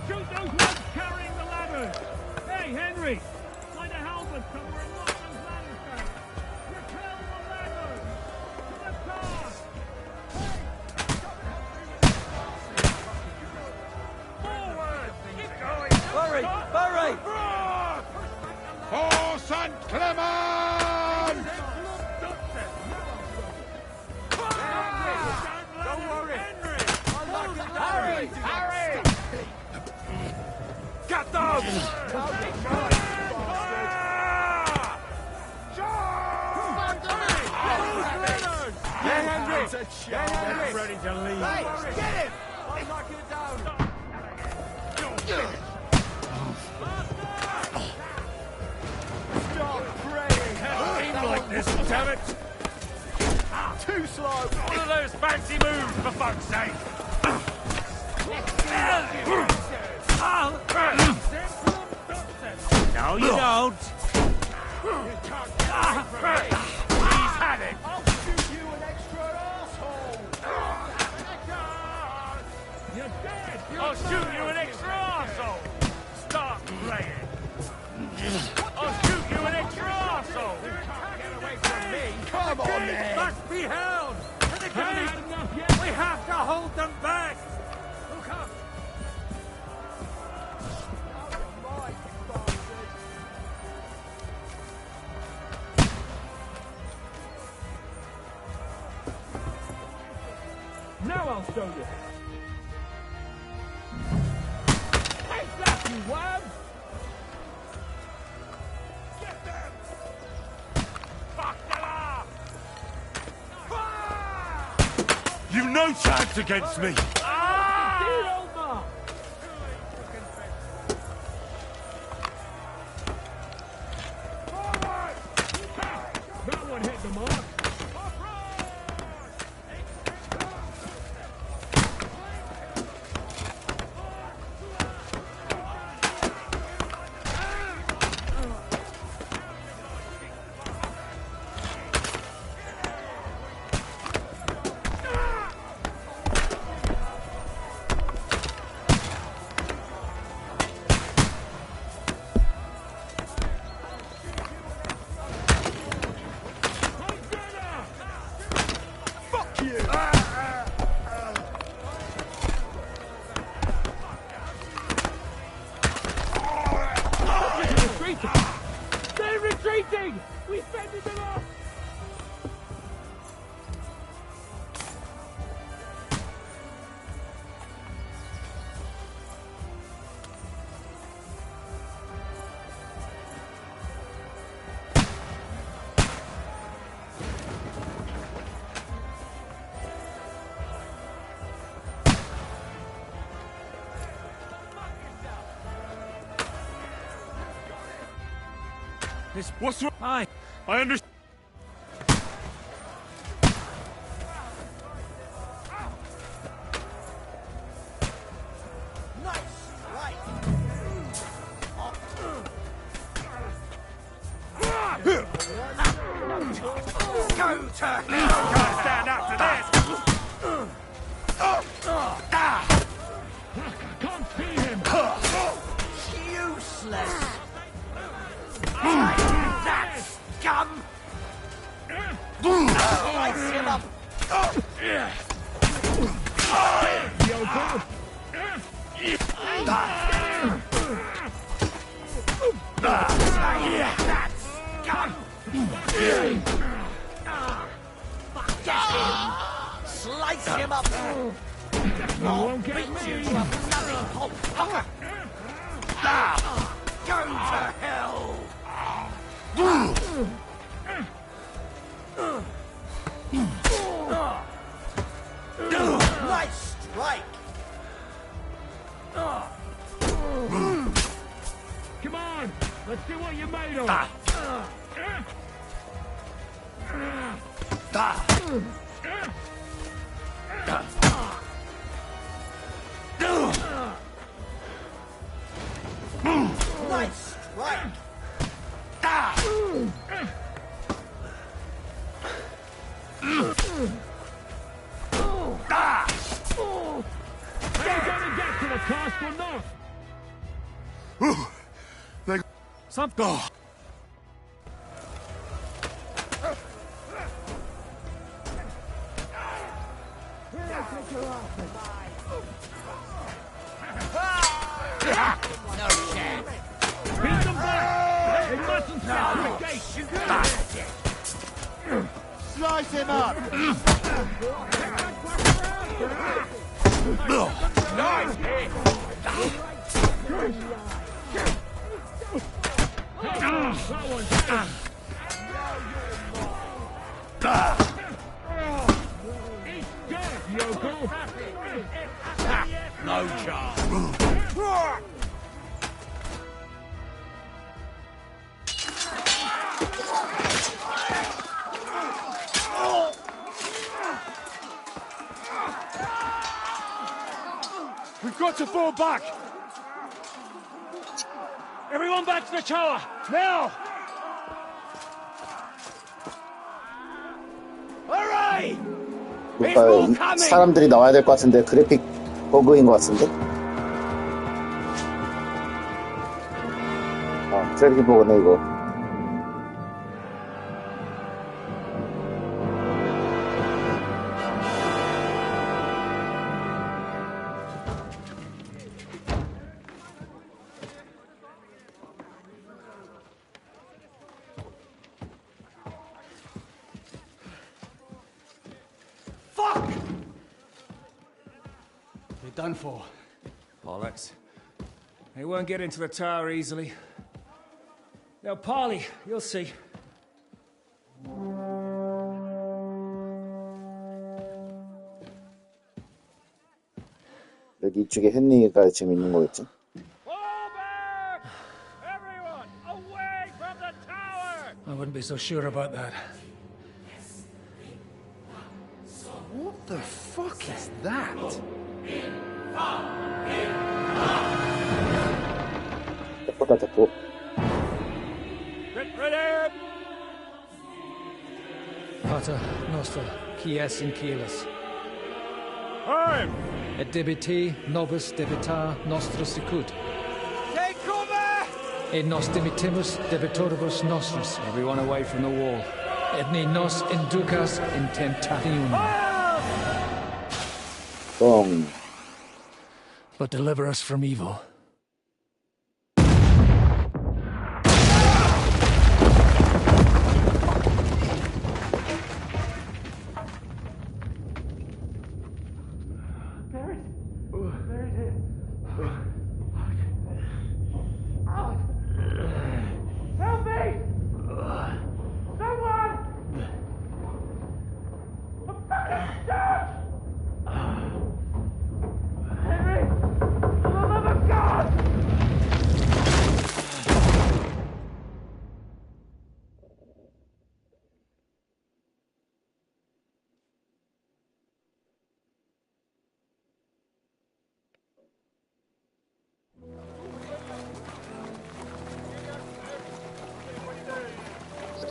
Shoot those ones carrying the ladders! Hey, Henry! Find a halberd somewhere and knock those ladders down! Repel the ladders! To the top! Forward! Keep going! Hurry! Hurry! For St. Clement! Don't worry! Hurry! Hurry! Got them! Henry! Ready to leave. Hey, get him! I'm knocking it down! Stop praying! Aim like this, damn it! Too slow! One of those fancy moves, for fuck's sake! No, you don't! He's had it! I'll shoot you an extra asshole! You're dead! I'll shoot you an extra arsehole! Start praying! I'll shoot you an extra arsehole! Get away from me! Come on, then! Must be held! To the Haven't gate! had enough yet! We have to hold them back! Look up! Now I'll show you! Take that, you wab! Get them! Fuck them up! You've no chance against me! Ah! What's wrong? Aye. I understand. Stand up to this! Can't see him. Useless! That scum! Slice him up! That scum! Get him! Slice him up! I'll beat you to a bloody pulp! Go to hell! Nice strike! Come on, let's see what you're made of. Nice strike! Are you going to get to the cask or not? Something. No chance! Beat them back! They mustn't get to the gate! Slice him up! Nice hit! No chance! We've got to fall back! Everyone back to the tower! Now! Hurry! 뭔가 사람들이 나와야 될 것 같은데 그래픽 버그인 것 같은데? 아, 그래픽 버그네 이거. Fuck! You're done for. Bollocks. They won't get into the tower easily. Now, Parley, you'll see. 여기 이쪽에 헨리가 지금 있는 거겠지? Everyone, away from the tower! I wouldn't be so sure about that. What the fuck is that? 됐다 됐고. Ready! Pater Noster, qui es in Kielis. Time! Et debiti nobis debitar nostra sicut. Take cover! Et nos dimitimus debitoribus nostris. Everyone away from the wall. Et ne nos inducas in tentationem. 뻥. But deliver us from evil. Help me! Someone! I'm fucking stuck! Henry! For the love of God!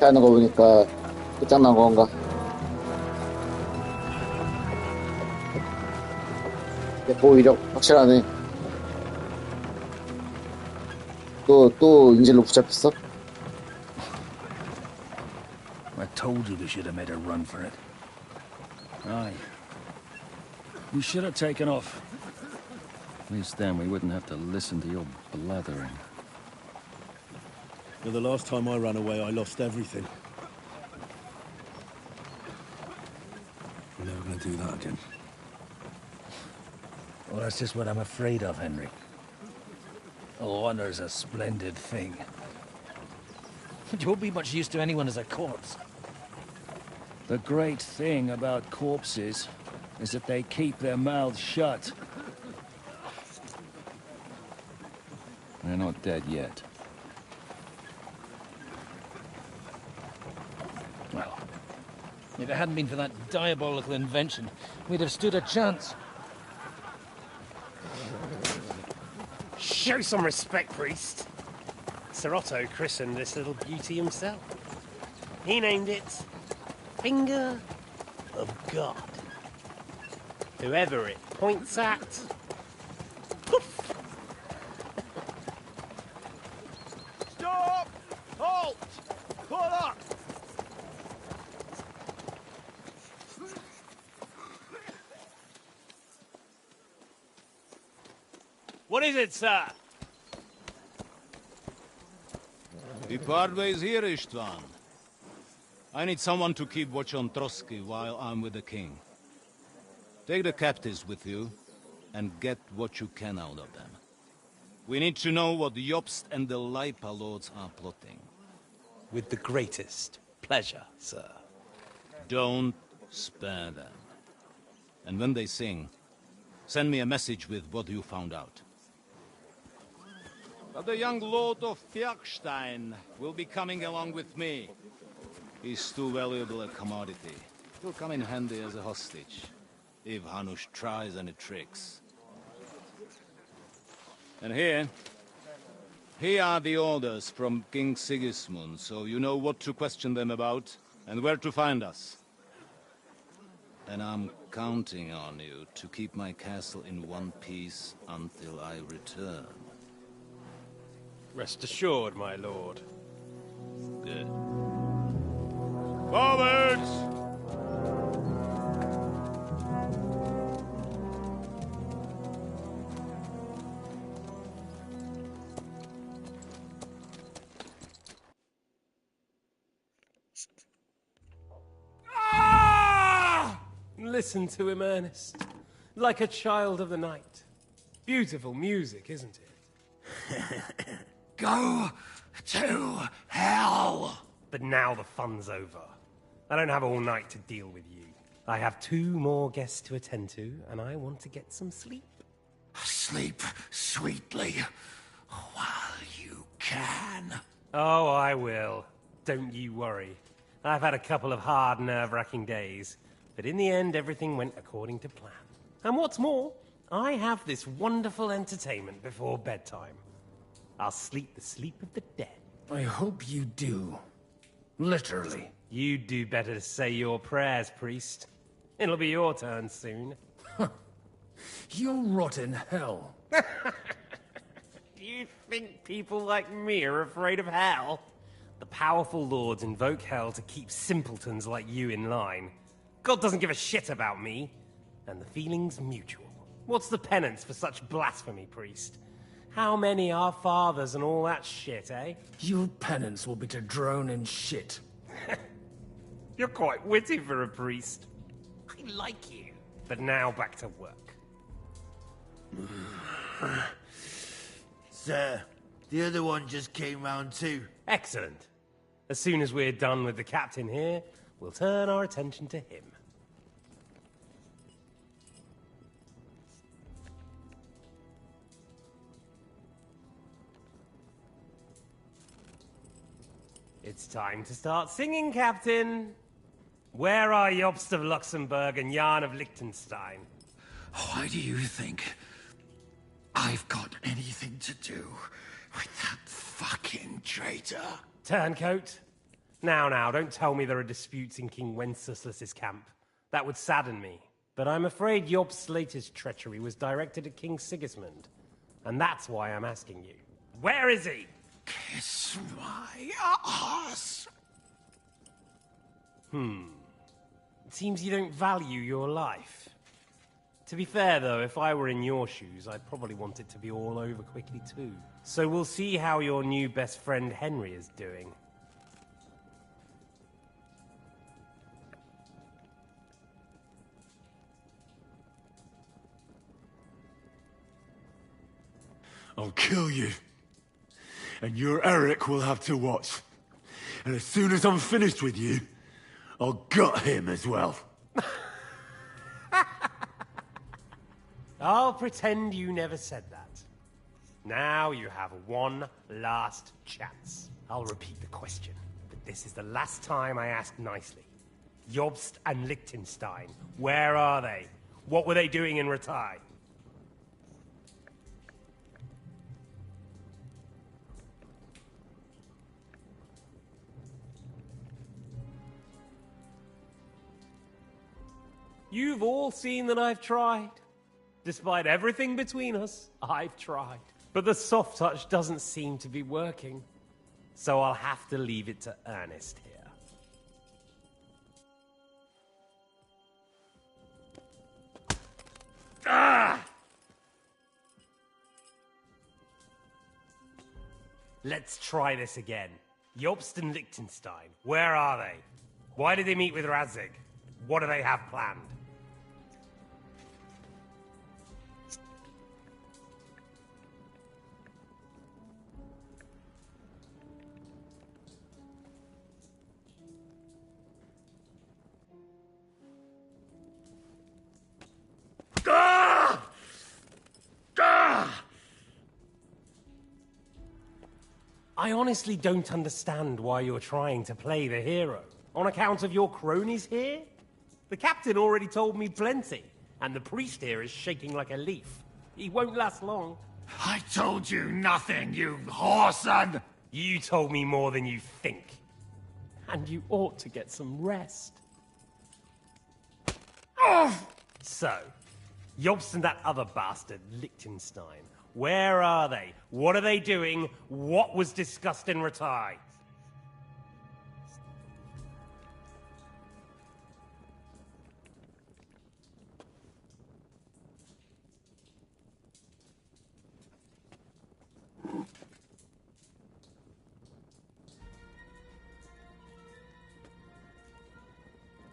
하는 거 보니까 끝장난 건가? 보호이력 확실하네. 또 인질로 붙잡혔어? I told you they should have made a run for it. Aye. We should have taken off. At least then we wouldn't have to listen to your blathering. Well, the last time I ran away, I lost everything. I'm never gonna do that again. Well, that's just what I'm afraid of, Henry. Honor's a splendid thing. But you won't be much use to anyone as a corpse. The great thing about corpses is that they keep their mouths shut. They're not dead yet. Well, if it hadn't been for that diabolical invention, we'd have stood a chance. Show some respect, priest. Sir Otto christened this little beauty himself. He named it Finger of God. Whoever it points at, poof. Stop! Halt! Pull up! What is it, sir? We part ways here, Istvan. I need someone to keep watch on Trotsky while I'm with the king. Take the captives with you, and get what you can out of them. We need to know what Jobst and the Leipa lords are plotting. With the greatest pleasure, sir. Don't spare them. And when they sing, send me a message with what you found out. But the young lord of Fjarkstein will be coming along with me. He's too valuable a commodity. He'll come in handy as a hostage, if Hanush tries any tricks. And here are the orders from King Sigismund, so you know what to question them about, and where to find us. And I'm counting on you to keep my castle in one piece until I return. Rest assured, my lord. Good. Forwards! Listen to him, Ernest. Like a child of the night. Beautiful music, isn't it? Go to hell! But now the fun's over. I don't have all night to deal with you. I have 2 more guests to attend to, and I want to get some sleep. Sleep sweetly while you can. Oh, I will. Don't you worry. I've had a couple of hard, nerve-wracking days, but in the end, everything went according to plan. And what's more, I have this wonderful entertainment before bedtime. I'll sleep the sleep of the dead. I hope you do. Literally. You'd do better to say your prayers, priest. It'll be your turn soon. You'll rot in hell. You think people like me are afraid of hell? The powerful lords invoke hell to keep simpletons like you in line. God doesn't give a shit about me, and the feeling's mutual. What's the penance for such blasphemy, priest? How many are fathers and all that shit, eh? Your penance will be to drown in shit. You're quite witty for a priest. I like you. But now back to work. Sir, the other one just came round too. Excellent. As soon as we're done with the captain here, we'll turn our attention to him. It's time to start singing, Captain. Where are Jobst of Luxembourg and Jan of Liechtenstein? Why do you think I've got anything to do with that fucking traitor? Turncoat. Now, don't tell me there are disputes in King Wenceslas's camp. That would sadden me. But I'm afraid Jobst's latest treachery was directed at King Sigismund. And that's why I'm asking you. Where is he? Kiss my ass. It seems you don't value your life. To be fair, though, if I were in your shoes, I'd probably want it to be all over quickly, too. So we'll see how your new best friend Henry is doing. I'll kill you. And your Eric will have to watch. And as soon as I'm finished with you, I'll gut him as well. I'll pretend you never said that. Now you have one last chance. I'll repeat the question, but this is the last time I ask nicely. Jobst and Liechtenstein, where are they? What were they doing in Ratai? You've all seen that I've tried. Despite everything between us, I've tried. But the soft touch doesn't seem to be working. So I'll have to leave it to Ernest here. Ah! Let's try this again. Jobst and Liechtenstein, where are they? Why did they meet with Radzig? What do they have planned? I honestly don't understand why you're trying to play the hero. On account of your cronies here? The captain already told me plenty, and the priest here is shaking like a leaf. He won't last long. I told you nothing, you whoreson! You told me more than you think. And you ought to get some rest. So, Jobst and that other bastard, Liechtenstein, where are they? What are they doing? What was discussed in Ratai?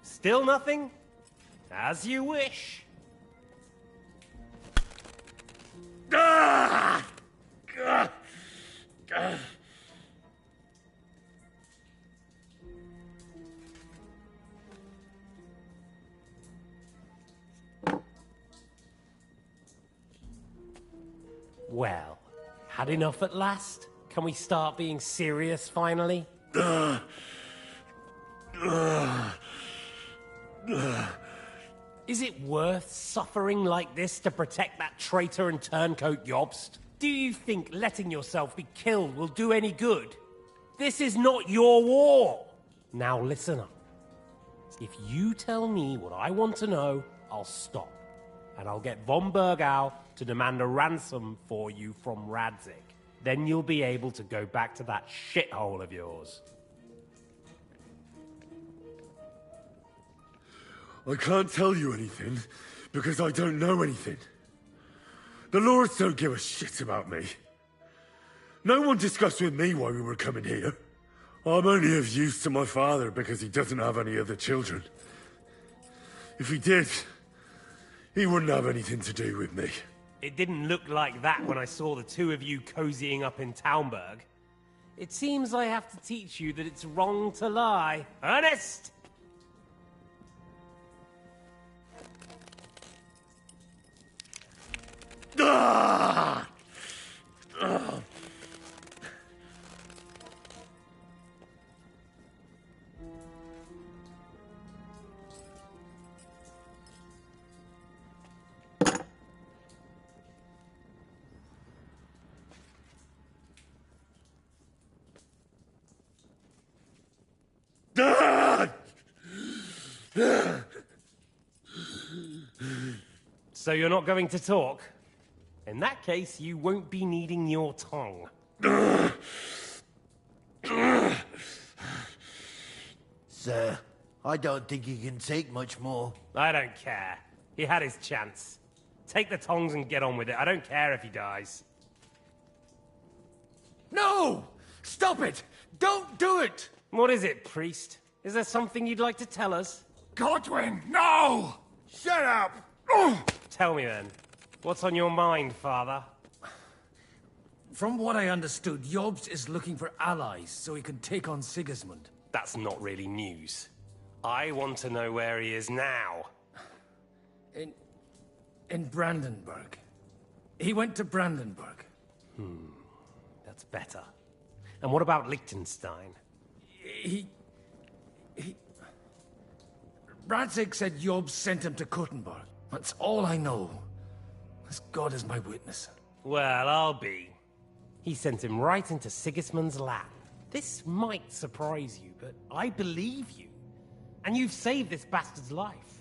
Still nothing? As you wish. Well, had enough at last? Can we start being serious finally? Is it worth suffering like this to protect that traitor and turncoat Jobst? Do you think letting yourself be killed will do any good? This is not your war! Now listen up. If you tell me what I want to know, I'll stop. And I'll get von Bergau to demand a ransom for you from Radzig. Then you'll be able to go back to that shithole of yours. I can't tell you anything, because I don't know anything. The lords don't give a shit about me. No one discussed with me why we were coming here. I'm only of use to my father because he doesn't have any other children. If he did, he wouldn't have anything to do with me. It didn't look like that when I saw the two of you cozying up in Taumberg. It seems I have to teach you that it's wrong to lie. Ernest! Ah! Ah! So you're not going to talk? In that case, you won't be needing your tongue. Sir, I don't think he can take much more. I don't care. He had his chance. Take the tongs and get on with it. I don't care if he dies. No! Stop it! Don't do it! What is it, priest? Is there something you'd like to tell us? Godwin, no! Shut up! Tell me then. What's on your mind, father? From what I understood, Jobst is looking for allies so he can take on Sigismund. That's not really news. I want to know where he is now. In Brandenburg. He went to Brandenburg. That's better. And what about Liechtenstein? Radzig said Jobst sent him to Kuttenberg. That's all I know. As God is my witness. Well, I'll be. He sent him right into Sigismund's lap. This might surprise you, but I believe you. And you've saved this bastard's life.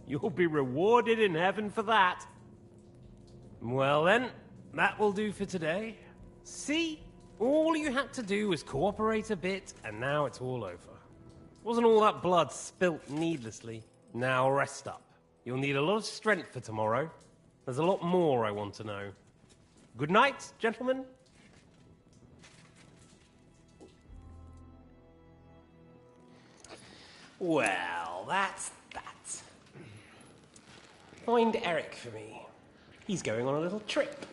You'll be rewarded in heaven for that. Well then, that will do for today. See? All you had to do was cooperate a bit, and now it's all over. Wasn't all that blood spilt needlessly. Now rest up. You'll need a lot of strength for tomorrow. There's a lot more I want to know. Good night, gentlemen. Well, that's that. Find Eric for me. He's going on a little trip.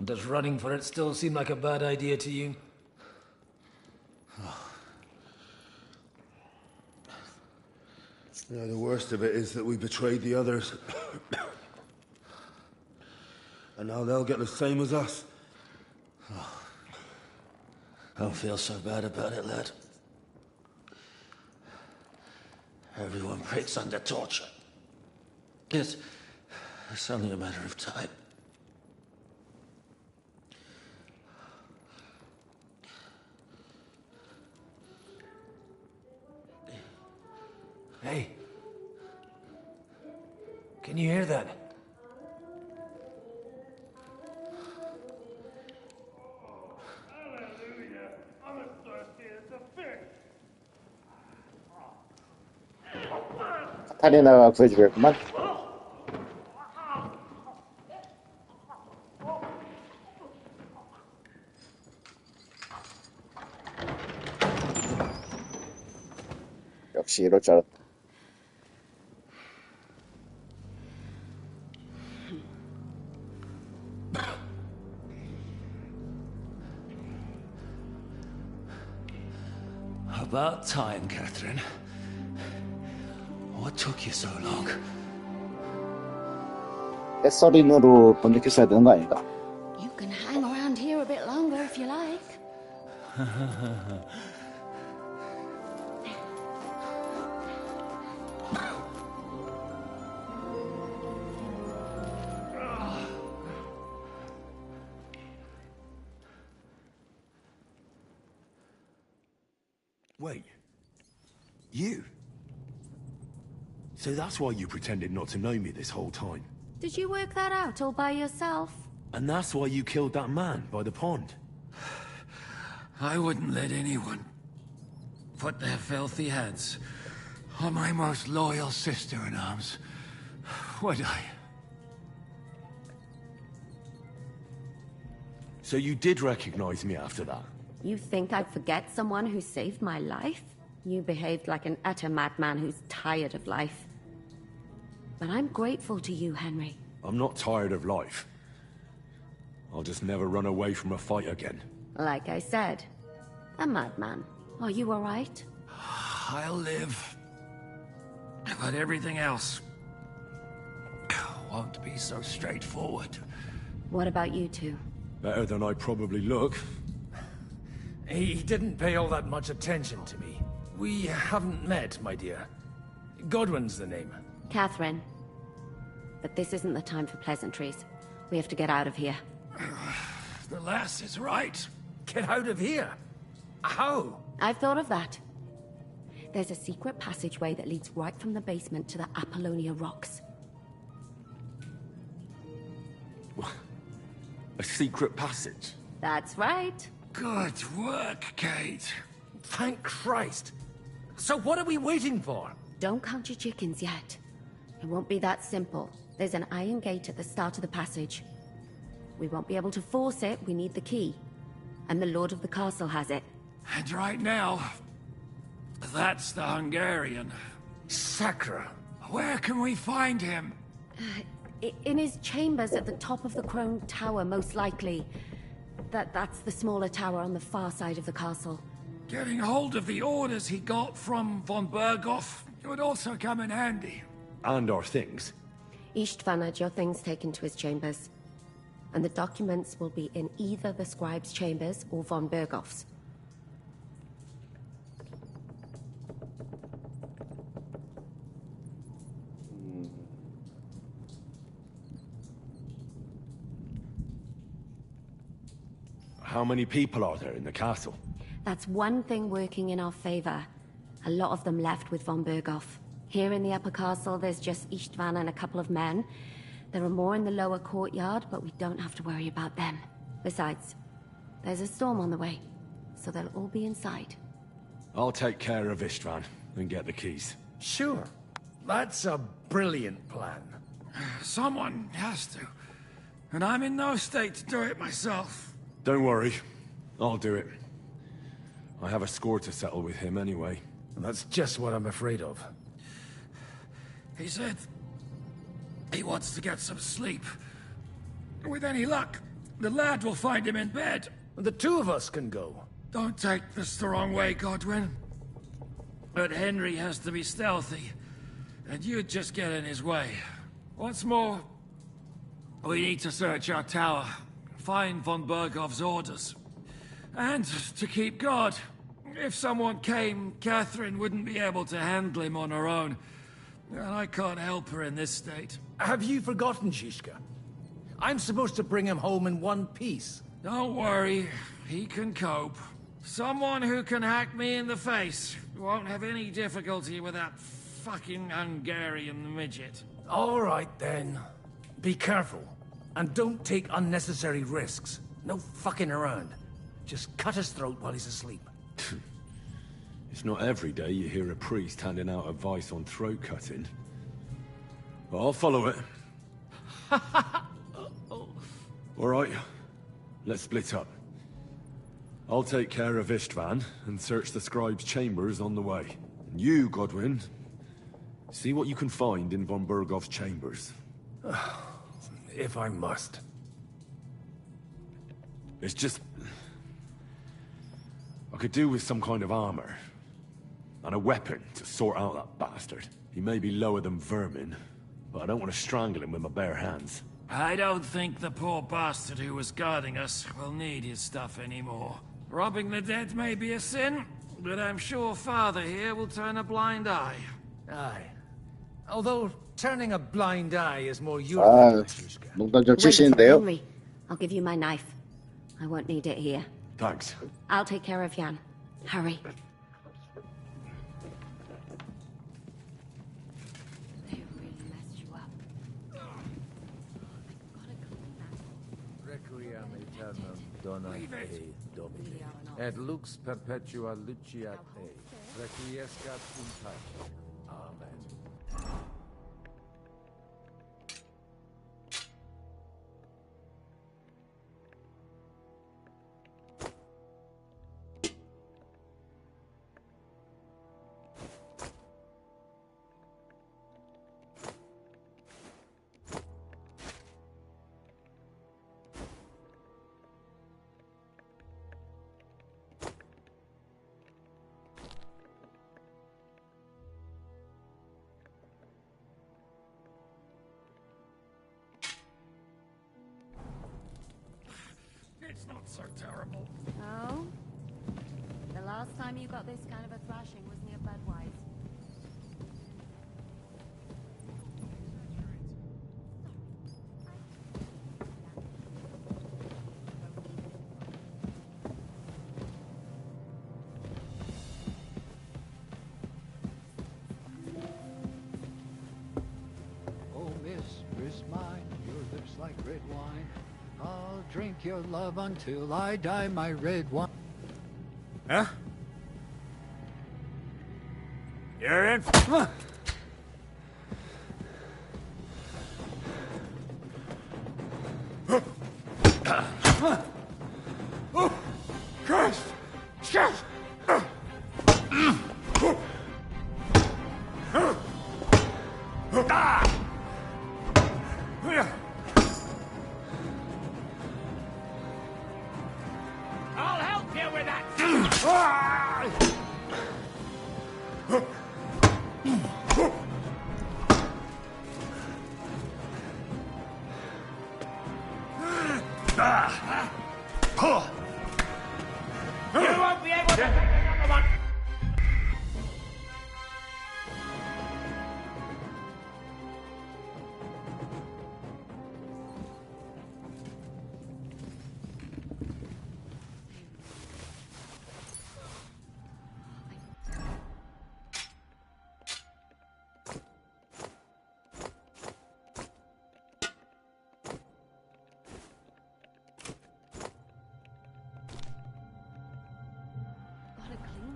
Does running for it still seem like a bad idea to you? Yeah, the worst of it is that we betrayed the others. And now they'll get the same as us. Don't feel so bad about it, lad. Everyone breaks under torture. It's only a matter of time. Hey. Can you hear that? 카타리나가 구해주겠구만. 역시 이럴 줄 알았다. About time, Catherine. What took you so long? 햇서린으로 번역했어야 되는 거 아닌가? You can hang around here a bit longer if you like. Wait. You? So that's why you pretended not to know me this whole time? Did you work that out all by yourself? And that's why you killed that man by the pond? I wouldn't let anyone put their filthy hands on my most loyal sister-in-arms, would I? So you did recognize me after that? You think I'd forget someone who saved my life? You behaved like an utter madman who's tired of life. But I'm grateful to you, Henry. I'm not tired of life. I'll just never run away from a fight again. Like I said, a madman. Are you all right? I'll live. But everything else won't be so straightforward. What about you two? Better than I probably look. He didn't pay all that much attention to me. We haven't met, my dear. Godwin's the name. Catherine. But this isn't the time for pleasantries. We have to get out of here. The lass is right. Get out of here? How? I've thought of that. There's a secret passageway that leads right from the basement to the Apollonia Rocks. A secret passage? That's right. Good work, Kate. Thank Christ. So what are we waiting for? Don't count your chickens yet. It won't be that simple. There's an iron gate at the start of the passage. We won't be able to force it, we need the key. And the Lord of the Castle has it. And right now, that's the Hungarian. Sacra. Where can we find him? In his chambers at the top of the Crone Tower, most likely. That's the smaller tower on the far side of the castle. Getting hold of the orders he got from von Berghoff would also come in handy. And our things. Istvan had your things taken to his chambers. And the documents will be in either the scribe's chambers or von Berghoff's. How many people are there in the castle? That's one thing working in our favor. A lot of them left with von Berghoff. Here in the upper castle, there's just Istvan and a couple of men. There are more in the lower courtyard, but we don't have to worry about them. Besides, there's a storm on the way, so they'll all be inside. I'll take care of Istvan and get the keys. Sure. That's a brilliant plan. Someone has to. And I'm in no state to do it myself. Don't worry. I'll do it. I have a score to settle with him anyway. That's just what I'm afraid of. He said he wants to get some sleep. With any luck, the lad will find him in bed. The two of us can go. Don't take this the wrong way, Godwin. But Henry has to be stealthy, and you'd just get in his way. What's more, we need to search our tower, find von Berghoff's orders, and to keep guard. If someone came, Catherine wouldn't be able to handle him on her own. And I can't help her in this state. Have you forgotten, Zizka? I'm supposed to bring him home in one piece. Don't worry, he can cope. Someone who can hack me in the face won't have any difficulty with that fucking Hungarian midget. All right, then. Be careful. And don't take unnecessary risks. No fucking around. Just cut his throat while he's asleep. It's not every day you hear a priest handing out advice on throat cutting. But I'll follow it. All right, let's split up. I'll take care of Istvan and search the scribe's chambers on the way. And you, Godwin, see what you can find in von Berghoff's chambers. If I must. It's just... I could do with some kind of armor. And a weapon to sort out that bastard. He may be lower than vermin, but I don't want to strangle him with my bare hands. I don't think the poor bastard who was guarding us will need his stuff anymore. Robbing the dead may be a sin, but I'm sure Father here will turn a blind eye. Aye. Although, turning a blind eye is more your 농담 치시는데요. Henry, I'll give you my knife. I won't need it here. Thanks. I'll take care of Jan. Hurry. They really messed you up. Requiem aeternam dona e Domine, et lux perpetua luciat e, requiescat in pace. Amen. It's not so terrible. Oh? The last time you got this kind of a thrashing was near Budweiser. is mine, your lips like red wine. I'll drink your love until I die, my red wine. Huh? You're in. Oh, Christ! Chef! I'll help you with that. You won't be able to take another one.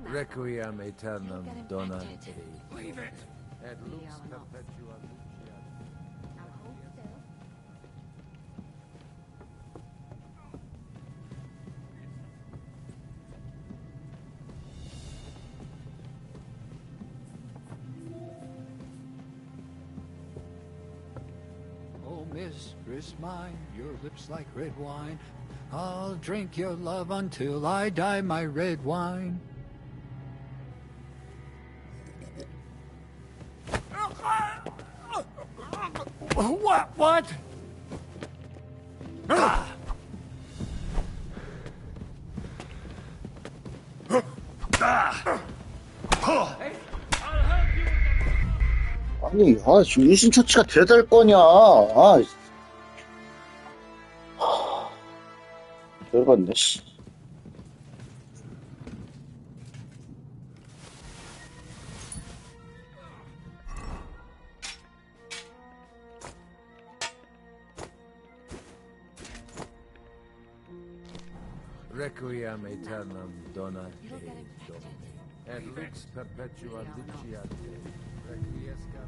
Requiem aeternam dona te. Leave it. Et lux perpetua lucia. Oh, mistress mine, your lips like red wine. I'll drink your love until I die, my red wine. What? 아니, 지금 인신 처치가 돼야 될 거냐. 열받네, 씨. Requiem aeternam dona te. Et lux perpetua lucia te. Requiescat.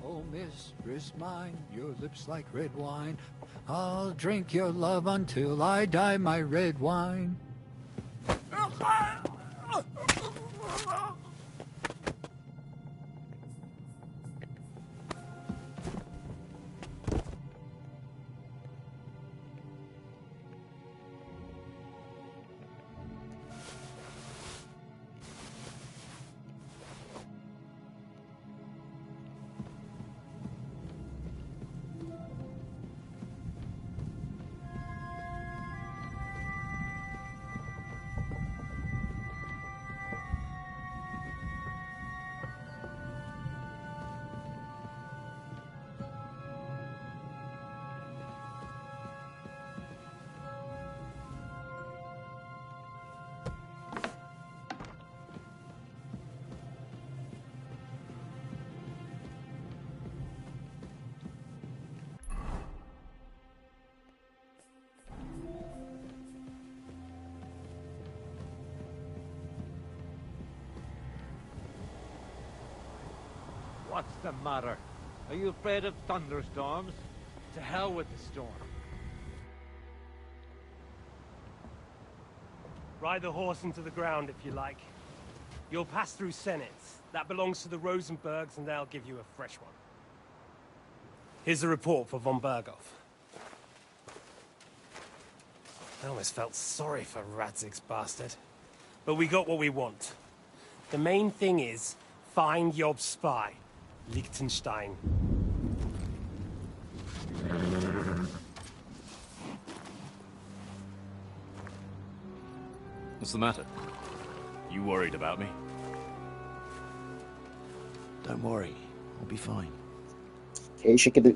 Oh, mistress mine, your lips like red wine. I'll drink your love until I die, my red wine. What's the matter? Are you afraid of thunderstorms? To hell with the storm. Ride the horse into the ground if you like. You'll pass through Senate. That belongs to the Rosenbergs, and they'll give you a fresh one. Here's the report for von Berghoff. I almost felt sorry for Radzig's bastard. But we got what we want. The main thing is, find Job's spy, Liechtenstein. What's the matter? You worried about me? Don't worry, I'll be fine. 개새끼들.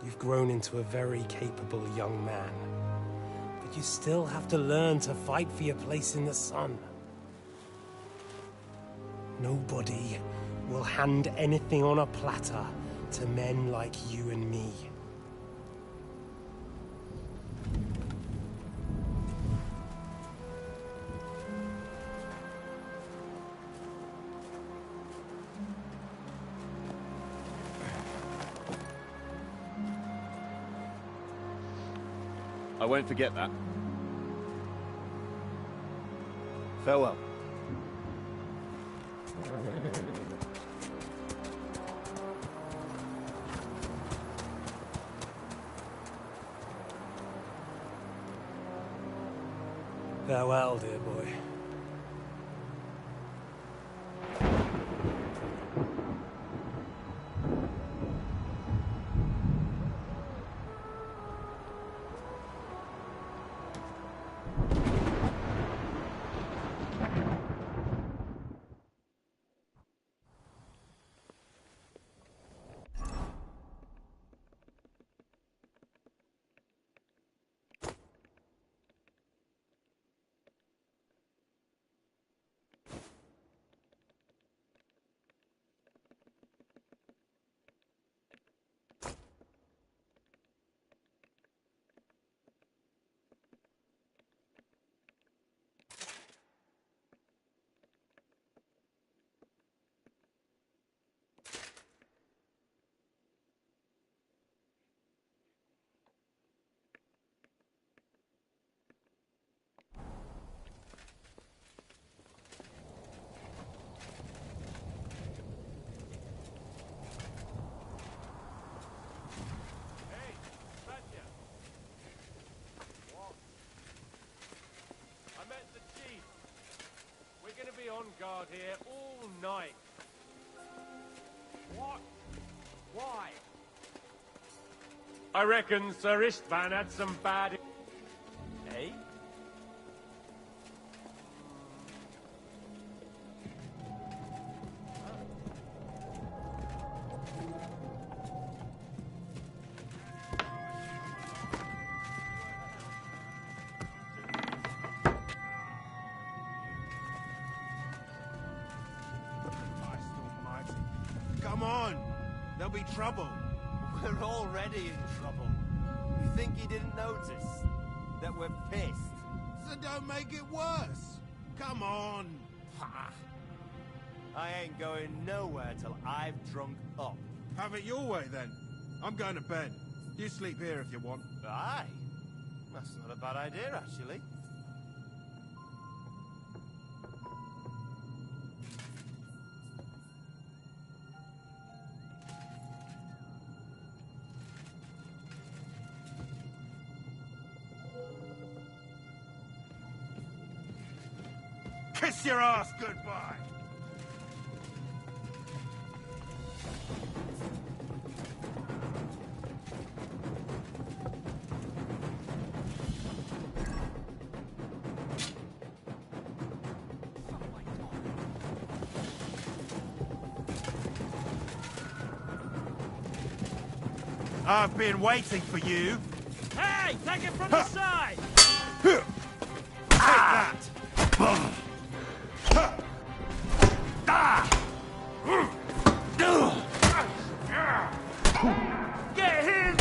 You've grown into a very capable young man. But you still have to learn to fight for your place in the sun. Nobody will hand anything on a platter to men like you and me. I won't forget that. Farewell. Farewell, dear boy. On guard here all night. What? Why? I reckon Sir Istvan had some bad... Eh? Come on! There'll be trouble. We're already in trouble. You think he didn't notice that we're pissed? So don't make it worse. Come on. I ain't going nowhere till I've drunk up. Have it your way then. I'm going to bed. You sleep here if you want. Aye. That's not a bad idea, actually. Kiss your ass goodbye! I've been waiting for you. Hey! Take it from the side! Take that! Get him!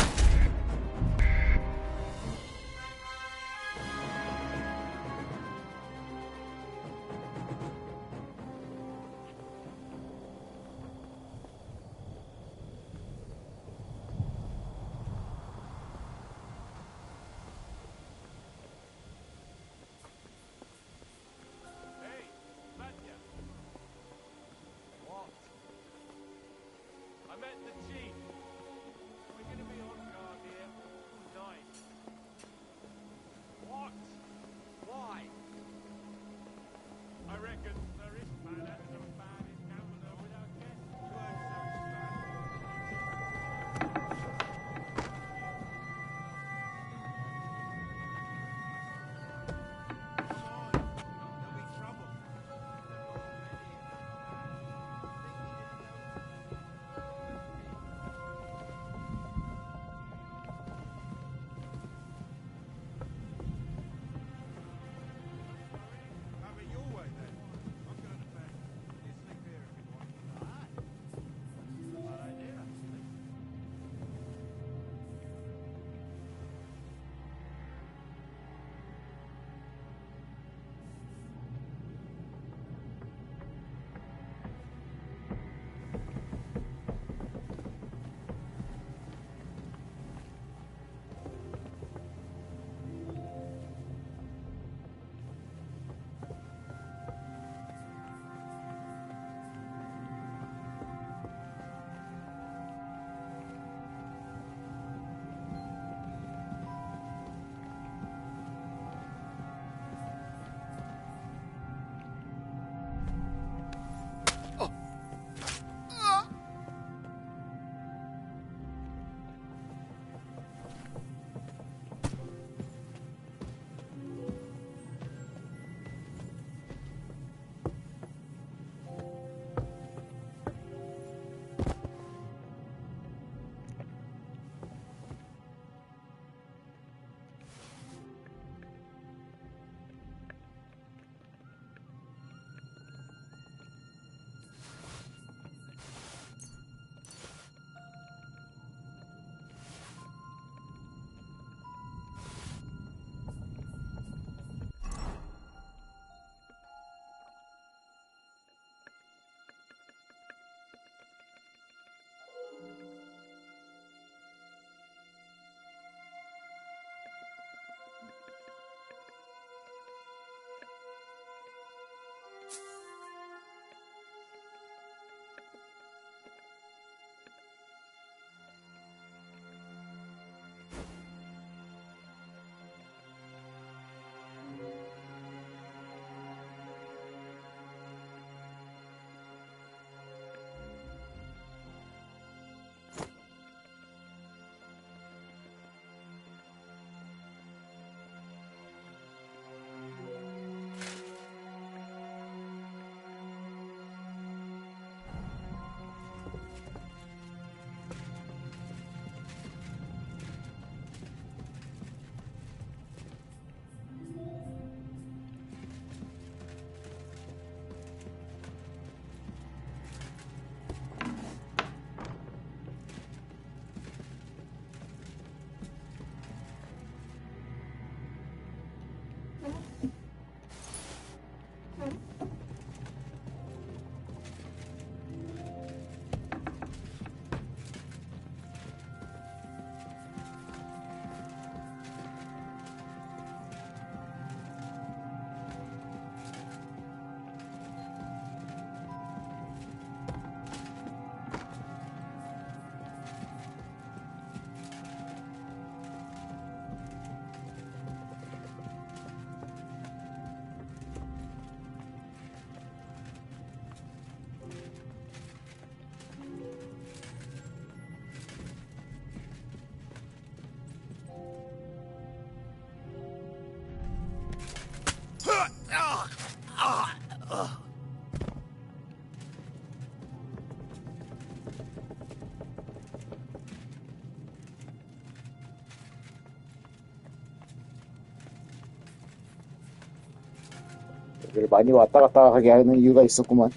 여기를 많이 왔다 갔다 하게 하는 이유가 있었구만.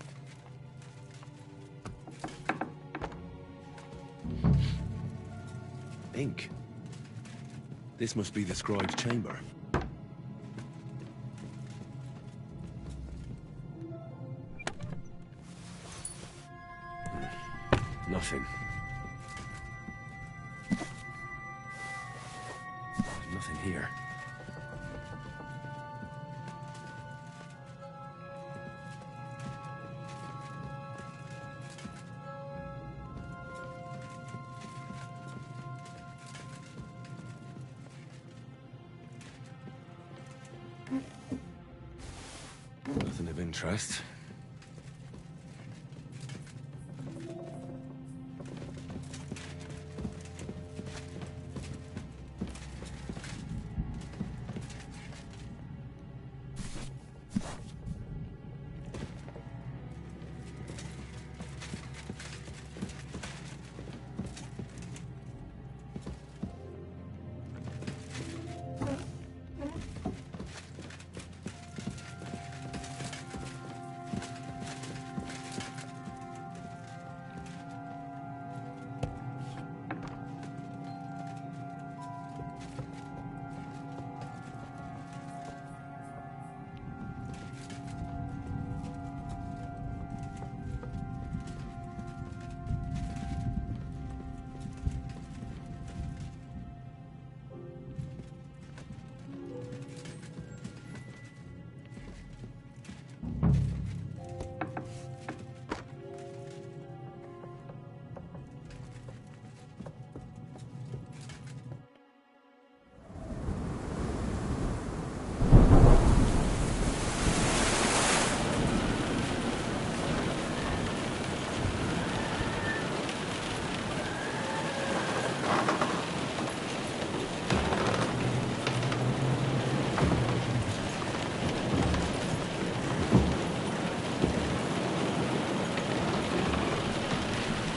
Ink. This must be the scribe's chamber. Nothing. Nothing here. Nothing of interest.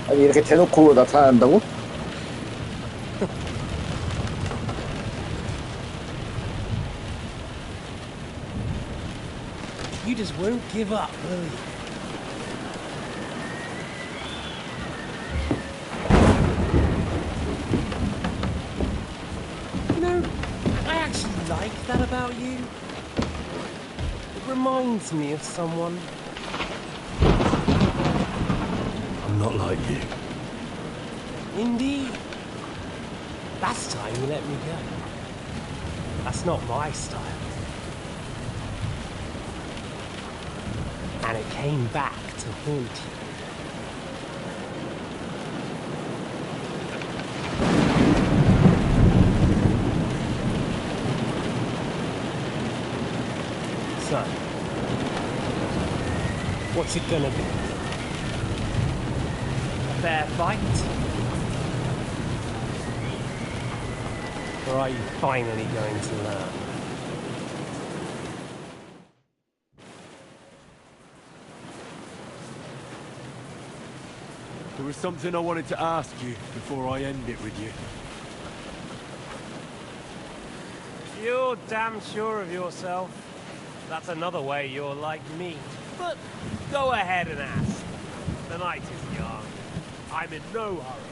아니 이렇게 대놓고 나타난다고? You just won't give up, will you? You know, I actually like that about you. It reminds me of someone. I'm not like you. Indeed. Last time you let me go. That's not my style. And it came back to haunt you. So, what's it gonna be? A fair fight? Or are you finally going to learn? There was something I wanted to ask you before I end it with you. You're damn sure of yourself. That's another way you're like me. But go ahead and ask. The night is young. I'm in no hurry.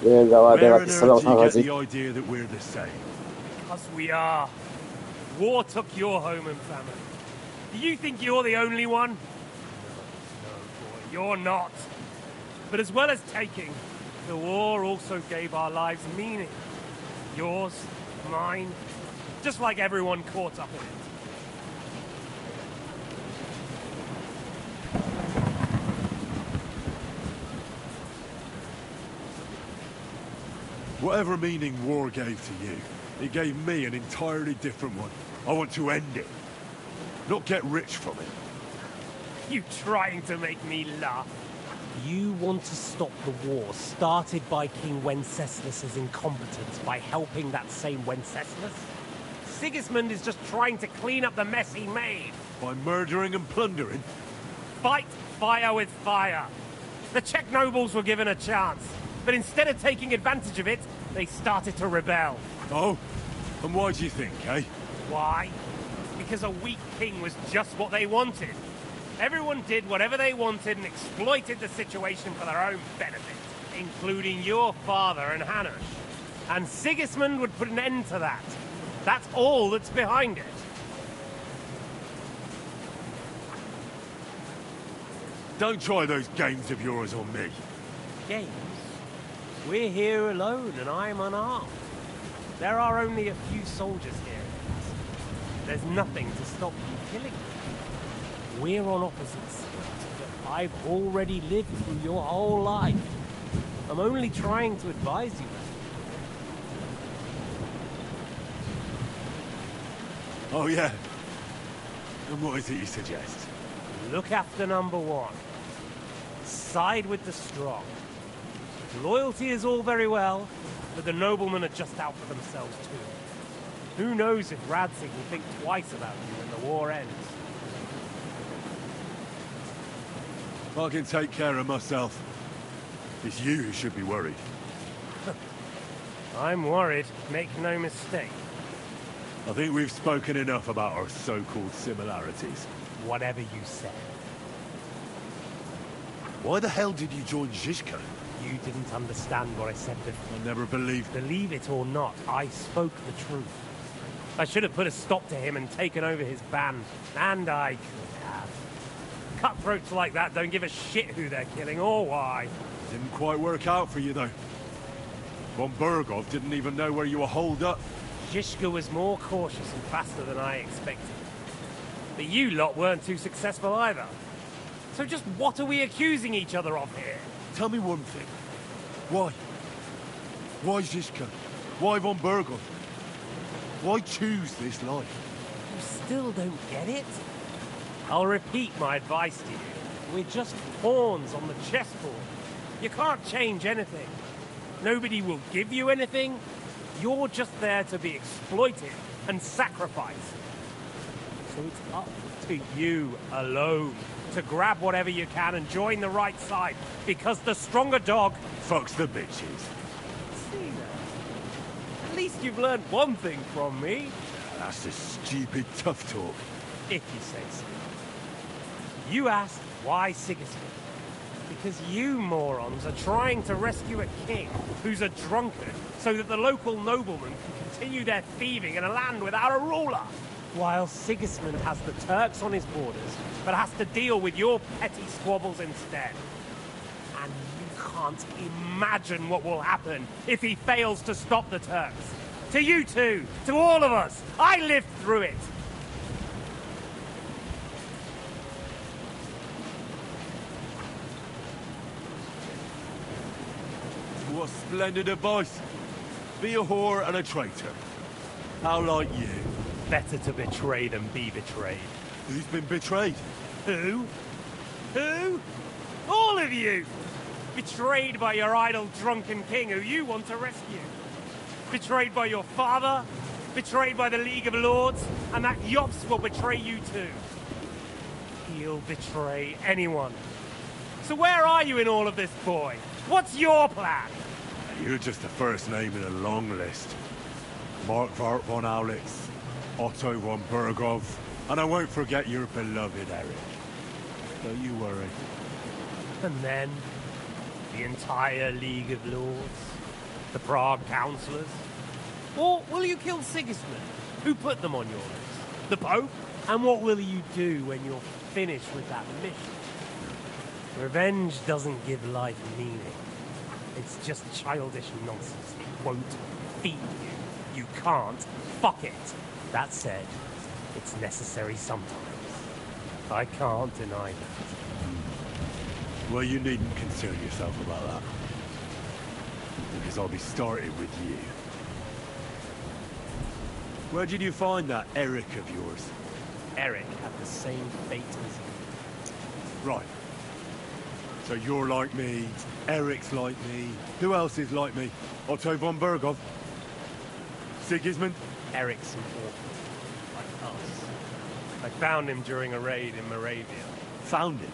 얘가 내가 Where on 비슷하다고 earth do you get 생각하지. the idea that we're the same? Because we are. War took your home and family. Do you think you're the only one? No, boy, you're not. But as well as taking, the war also gave our lives meaning. Yours, mine, just like everyone caught up in it. Whatever meaning war gave to you, it gave me an entirely different one. I want to end it, not get rich from it. You trying to make me laugh? You want to stop the war started by King Wenceslas's incompetence by helping that same Wenceslas? Sigismund is just trying to clean up the mess he made. By murdering and plundering? Fight fire with fire. The Czech nobles were given a chance. But instead of taking advantage of it, they started to rebel. Oh? And why do you think, eh? Why? Because a weak king was just what they wanted. Everyone did whatever they wanted and exploited the situation for their own benefit, including your father and Hanush. And Sigismund would put an end to that. That's all that's behind it. Don't try those games of yours on me. Games? We're here alone and I'm unarmed. There are only a few soldiers here. There's nothing to stop you killing them. We're on opposite sides, but I've already lived through your whole life. I'm only trying to advise you. Oh, yeah? And what is it you suggest? Look after number one. Side with the strong. Loyalty is all very well, but the noblemen are just out for themselves too. Who knows if Radzig will think twice about you when the war ends. I can take care of myself. It's you who should be worried. I'm worried, make no mistake. I think we've spoken enough about our so-called similarities. Whatever you said. Why the hell did you join Zizka? You didn't understand what I said before. I never believed. Believe it or not, I spoke the truth. I should have put a stop to him and taken over his band. And I could have. Cutthroats like that don't give a shit who they're killing or why. Didn't quite work out for you, though. Von Burgov didn't even know where you were holed up. Zizka was more cautious and faster than I expected. But you lot weren't too successful either. So just what are we accusing each other of here? Tell me one thing. Why? Why Zizka? Why Von Burgov? Why choose this life? You still don't get it? I'll repeat my advice to you. We're just pawns on the chessboard. You can't change anything. Nobody will give you anything. You're just there to be exploited and sacrificed. So it's up to you alone to grab whatever you can and join the right side, because the stronger dog fucks the bitches. See that? At least you've learned one thing from me. That's just stupid tough talk. If you say so. You asked why Sigismund. Because you morons are trying to rescue a king who's a drunkard so that the local noblemen can continue their thieving in a land without a ruler. While Sigismund has the Turks on his borders, but has to deal with your petty squabbles instead. And you can't imagine what will happen if he fails to stop the Turks. To you two, to all of us, I lived through it. What splendid advice. Be a whore and a traitor. How like you? Better to betray than be betrayed. Who's been betrayed? Who? Who? All of you! Betrayed by your idle drunken king who you want to rescue. Betrayed by your father, betrayed by the League of Lords, and that Yops will betray you too. He'll betray anyone. So where are you in all of this, boy? What's your plan? You're just the first name in a long list. Mark Vart von Aulitz, Otto von Burgov, and I won't forget your beloved Eric. Don't you worry. And then, the entire League of Lords? The Prague Councillors? Or will you kill Sigismund? Who put them on your list? The Pope? And what will you do when you're finished with that mission? Revenge doesn't give life meaning. It's just childish nonsense. It won't feed you. You can't fuck it. That said, it's necessary sometimes. I can't deny that. Well, you needn't concern yourself about that. Because I'll be starting with you. Where did you find that Eric of yours? Eric had the same fate as you. Right. So you're like me, Eric's like me. Who else is like me? Otto von Burgov? Sigismund? Eric's important. Like us. I found him during a raid in Moravia. Found him?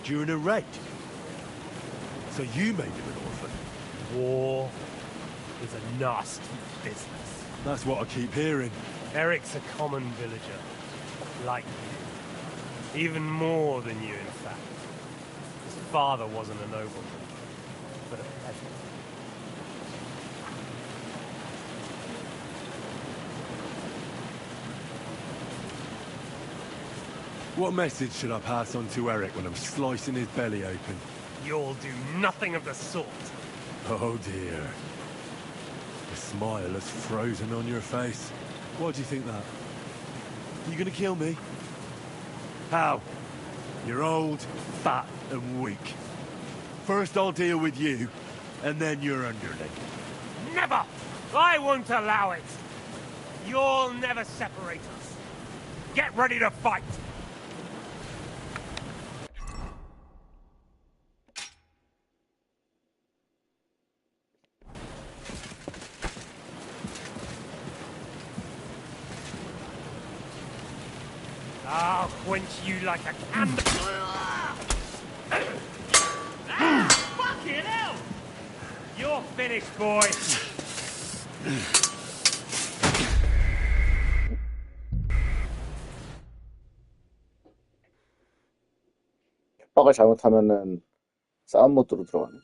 During a raid? So you made him an orphan? War is a nasty business. That's what I keep hearing. Eric's a common villager, like you. Even more than you, in fact. His father wasn't a nobleman, but a peasant. What message should I pass on to Eric when I'm slicing his belly open? You'll do nothing of the sort. Oh dear. The smile has frozen on your face. Why do you think that? You gonna kill me? How? You're old, fat, and weak. First I'll deal with you, and then your underling. Never! I won't allow it! You'll never separate us. Get ready to fight! I'll quench you like a candle. Fucking hell! You're finished, boy. 협박을 잘못하면은 싸움 모드로 들어가네.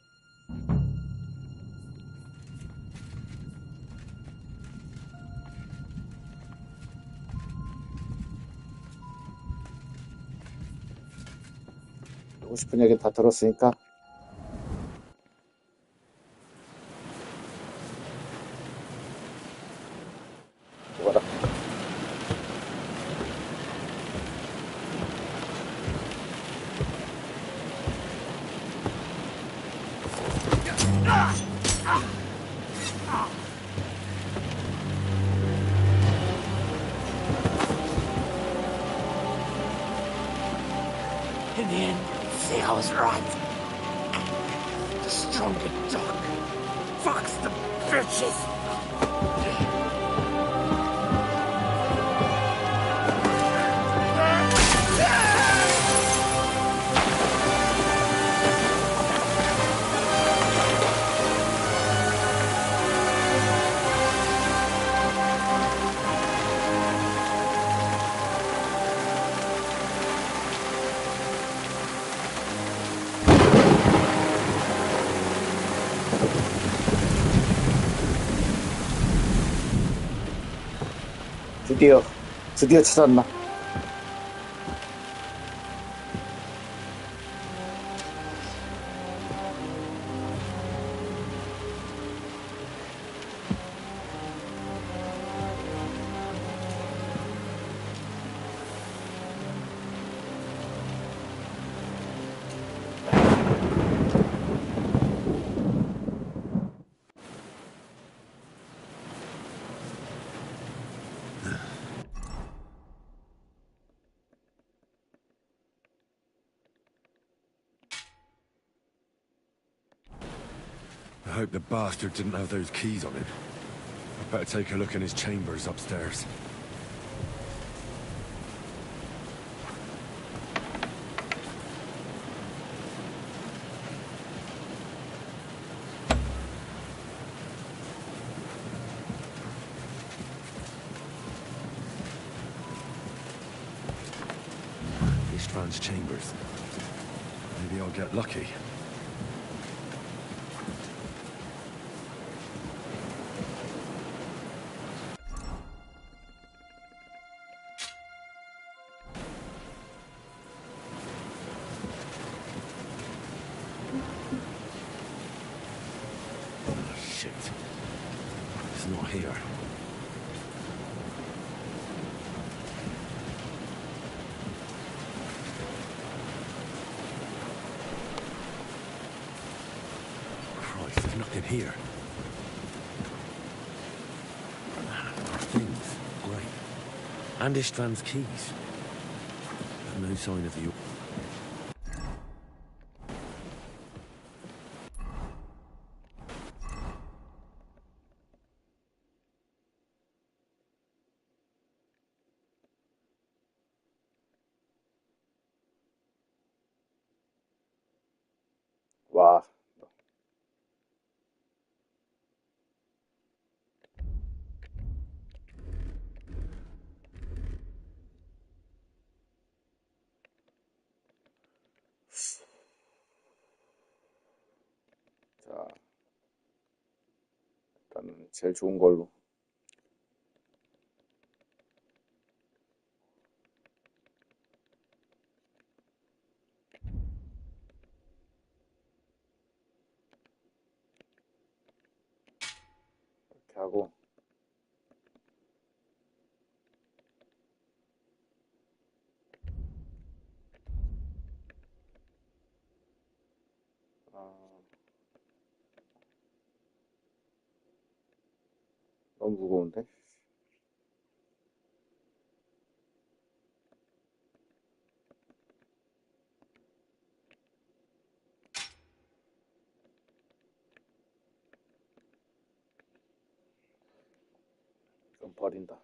하고 싶은 얘기 다 들었으니까 뭐가라. In the end, see, I was right. The stronger dog fucks the bitches. 드디어 찾았나? I hope the bastard didn't have those keys on him. I'd better take a look in his chambers upstairs. Istvan's chambers. Maybe I'll get lucky. It's not here. Christ, there's nothing here. Things. Great. And Istvan's keys. No sign of you. 와. 자, 일단은 제일 좋은 걸로. 이렇게 하고. 너무 무거운데? 좀 버린다.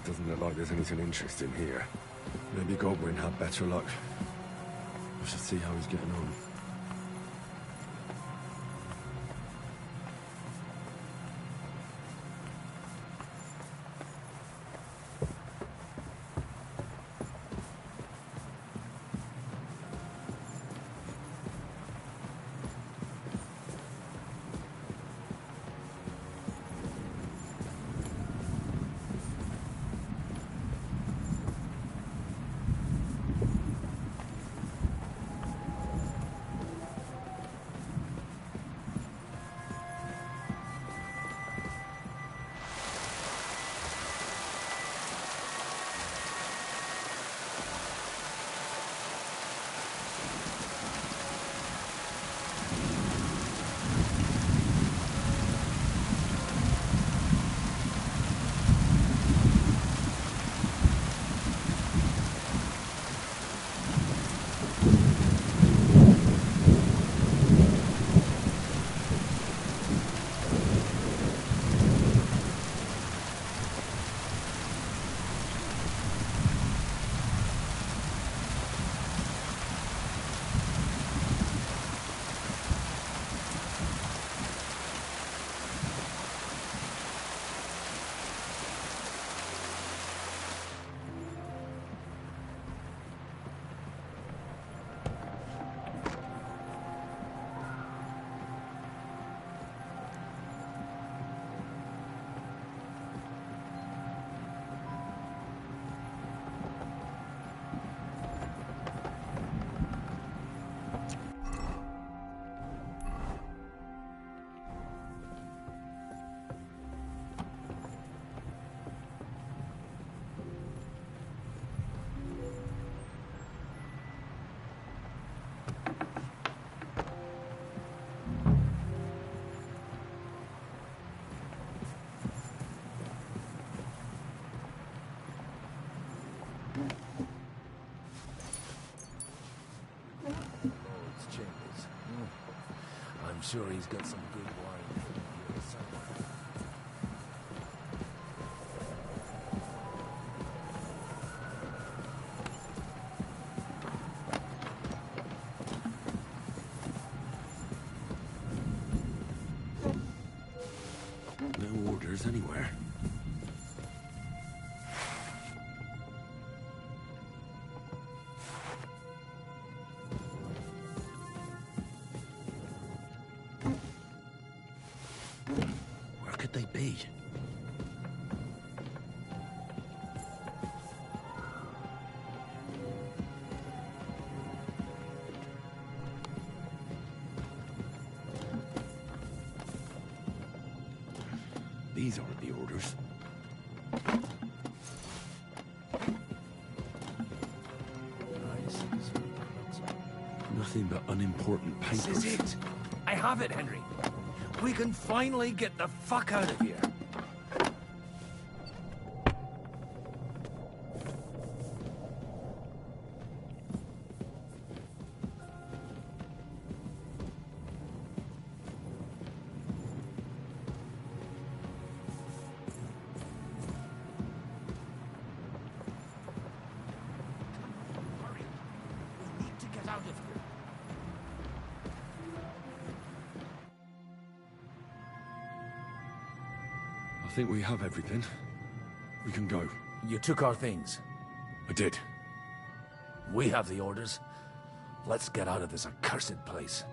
Doesn't look like there's anything interesting here. Maybe Godwin had better luck. We should see how he's getting on. sure he's got some good wine for you somewhere. No orders anywhere. Where could they be? These aren't the orders. Nothing but unimportant papers. This is it. I have it, Henry. We can finally get the fuck out of here. Hurry. We need to get out of here. I think we have everything. We can go. You took our things. I did. We have the orders. Let's get out of this accursed place.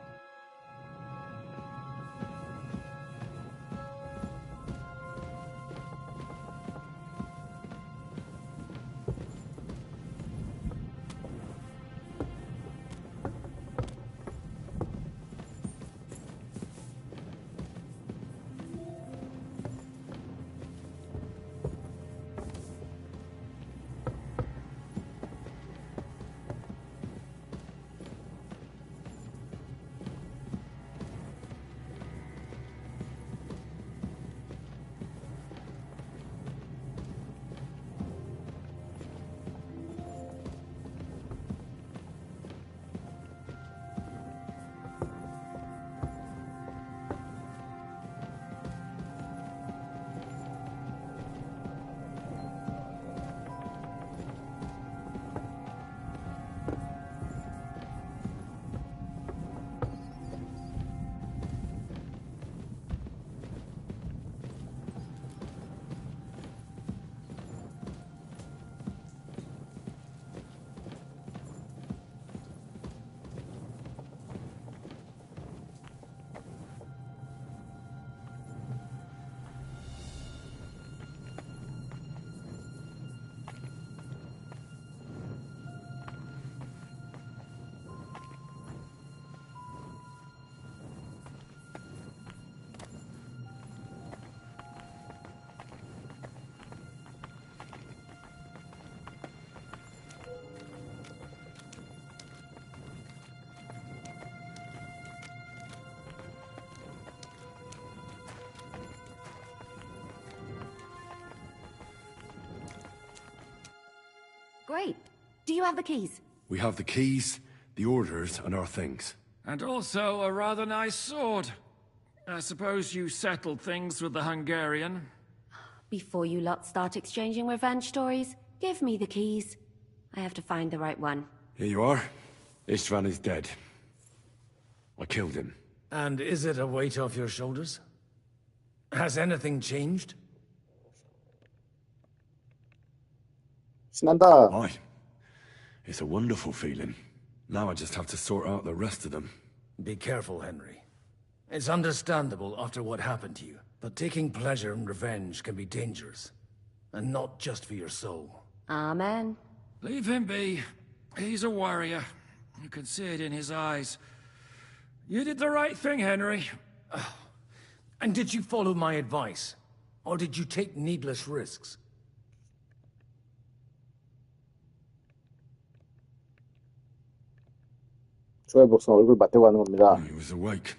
Great. Do you have the keys? We have the keys, the orders, and our things. And also a rather nice sword. I suppose you settled things with the Hungarian. Before you lot start exchanging revenge stories, give me the keys. I have to find the right one. Here you are. Istvan is dead. I killed him. And is it a weight off your shoulders? Has anything changed? 신난다. Aye. It's a wonderful feeling. Now I just have to sort out the rest of them. Be careful, Henry. It's understandable after what happened to you, but taking pleasure in revenge can be dangerous. And not just for your soul. Amen. Leave him be. He's a warrior. You can see it in his eyes. You did the right thing, Henry. And did you follow my advice? Or did you take needless risks? 조의 복숭아 얼굴 맞대고 하는 겁니다. He was awake.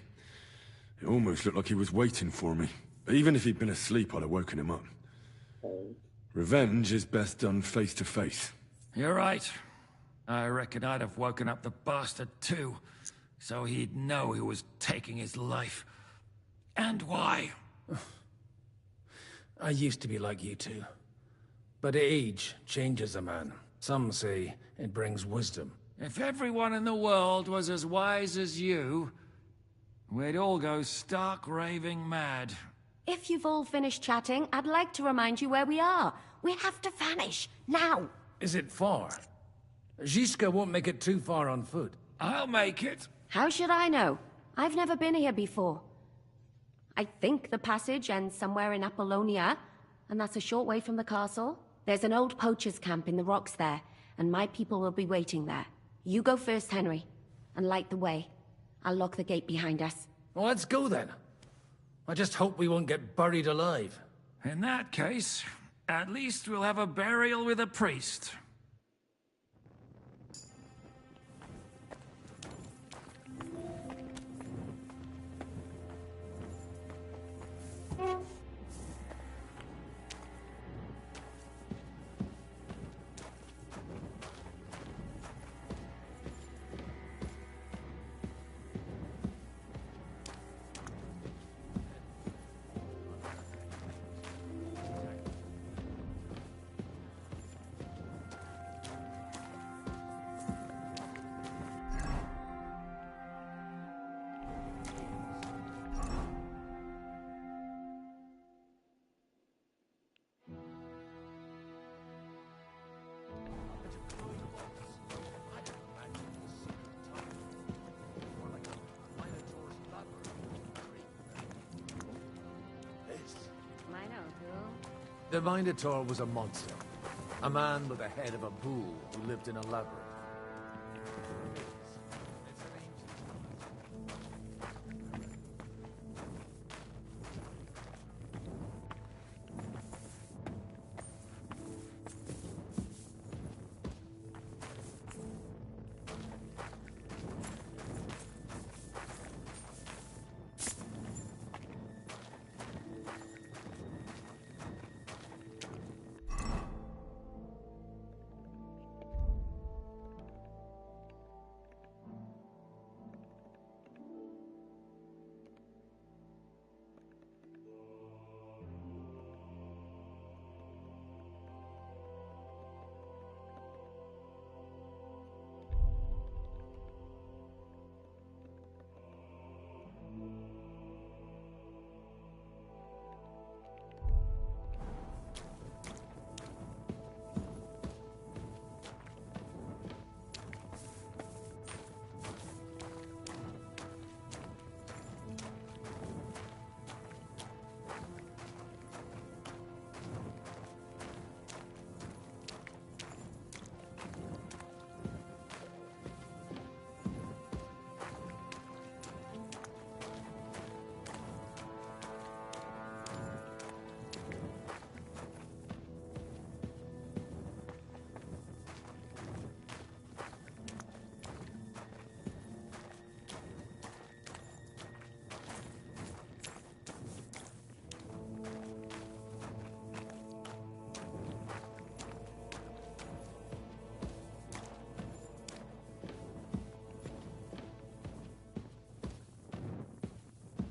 It almost looked like he was waiting for me. Even if he'd been asleep, I'd have woken him up. Revenge is best done face to face. You're right. I reckon I'd have woken up the bastard too. so he'd know who was taking his life. And why. I used to be like you two. But age changes a man. Some say it brings wisdom. If everyone in the world was as wise as you, we'd all go stark raving mad. If you've all finished chatting, I'd like to remind you where we are. We have to vanish, now! Is it far? Zizka won't make it too far on foot. I'll make it. How should I know? I've never been here before. I think the passage ends somewhere in Apollonia, and that's a short way from the castle. There's an old poacher's camp in the rocks there, and my people will be waiting there. You go first, Henry, and light the way. I'll lock the gate behind us. Well, let's go then. I just hope we won't get buried alive. In that case, at least we'll have a burial with a priest. The Minotaur was a monster. A man with the head of a bull who lived in a labyrinth.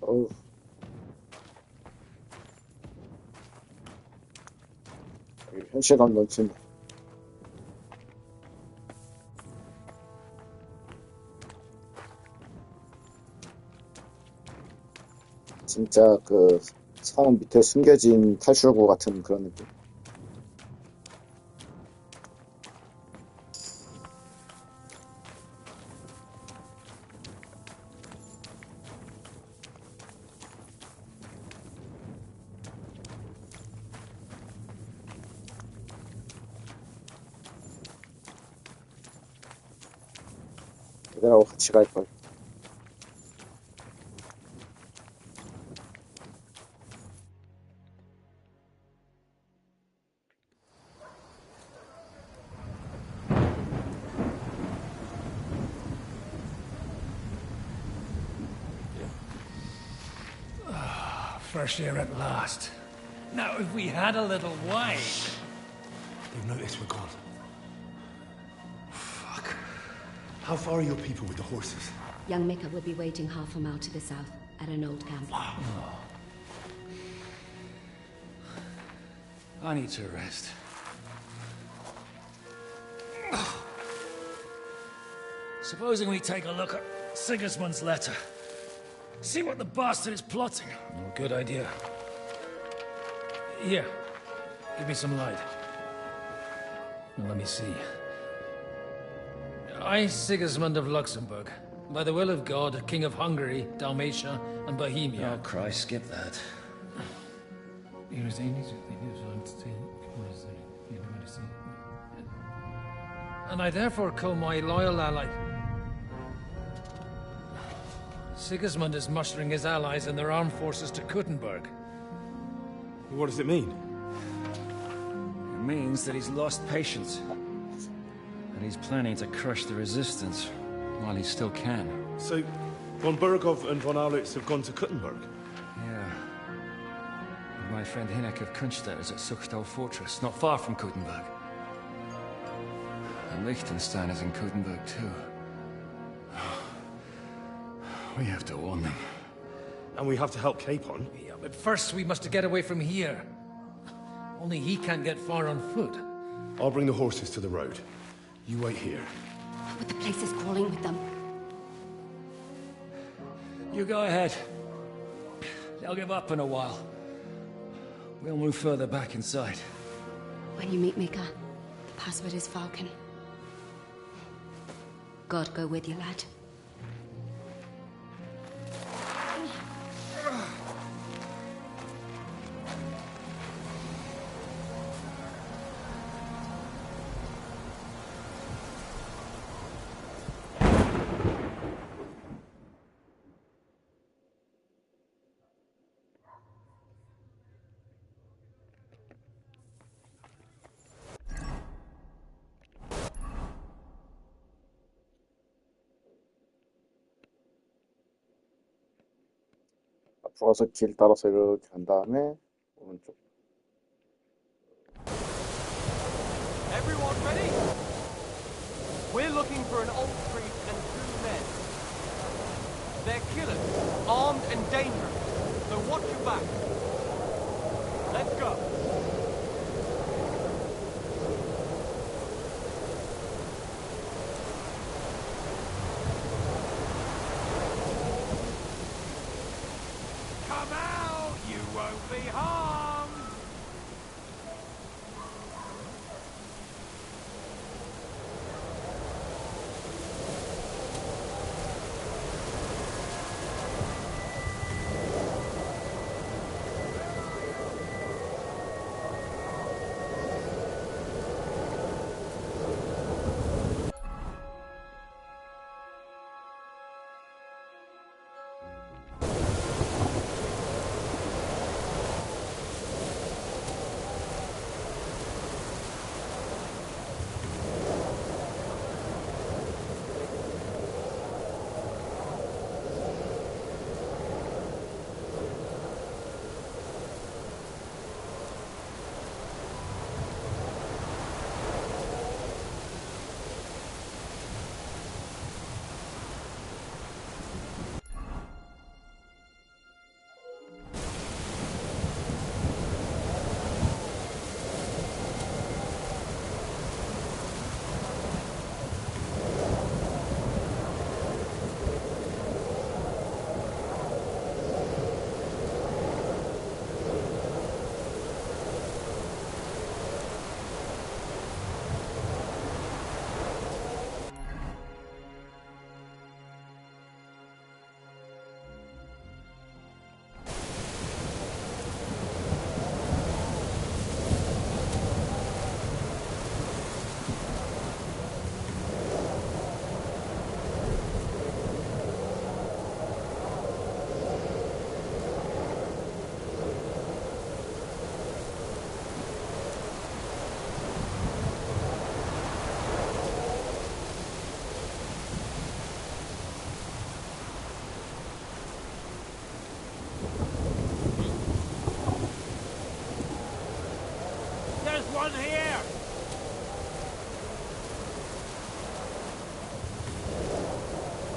어우. 현실감 넘친다. 진짜 그 성 밑에 숨겨진 탈출구 같은 그런 느낌. 얘들하고 같이 갈걸. Fresh air at last. Now, if we had a little wine... They've noticed we're gone. Fuck. How far are your people with the horses? Young Mika will be waiting half a mile to the south, at an old camp. I need to rest. Supposing we take a look at Sigismund's letter. See what the bastard is plotting. Oh, good idea. Here, give me some light. Now, let me see. I, Sigismund of Luxembourg, by the will of God, King of Hungary, Dalmatia, and Bohemia. Oh, Christ, skip that. And I therefore call my loyal ally... Sigismund is mustering his allies and their armed forces to Kuttenberg. What does it mean? It means that he's lost patience. And he's planning to crush the resistance while he still can. So, von Burgov and von Aulitz have gone to Kuttenberg? Yeah. And my friend Hinek of Kunstadt is at Suchtal Fortress, not far from Kuttenberg. And Liechtenstein is in Kuttenberg too. We have to warn them. And we have to help Capon? Yeah, but first we must get away from here. Only he can't get far on foot. I'll bring the horses to the road. You wait here. But the place is crawling with them. You go ahead. They'll give up in a while. We'll move further back inside. When you meet Mika, the password is Falcon. God go with you, lad. 앞으로 가서 길 따라서 이렇게 간 다음에 오른쪽. Everyone ready? We're looking for an old priest and 2 men. They're killers, armed and dangerous, so watch your back. Let's go. Come out! You won't be harmed! There's one here!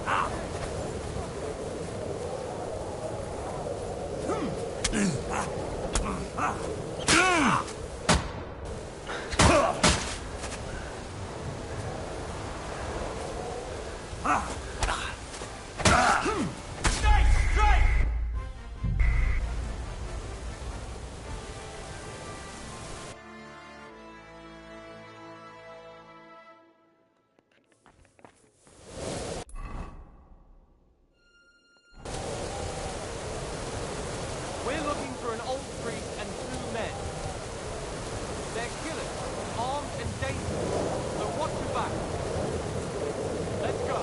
Ah! We're looking for an old priest and 2 men. They're killers, armed and dangerous, so watch your back. Let's go.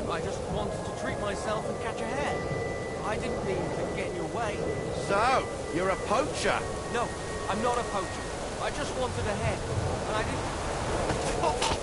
I just wanted to treat myself and catch a hare. I didn't mean to get in your way. So, you're a poacher? No, I'm not a poacher. I just wanted a hare, and I didn't...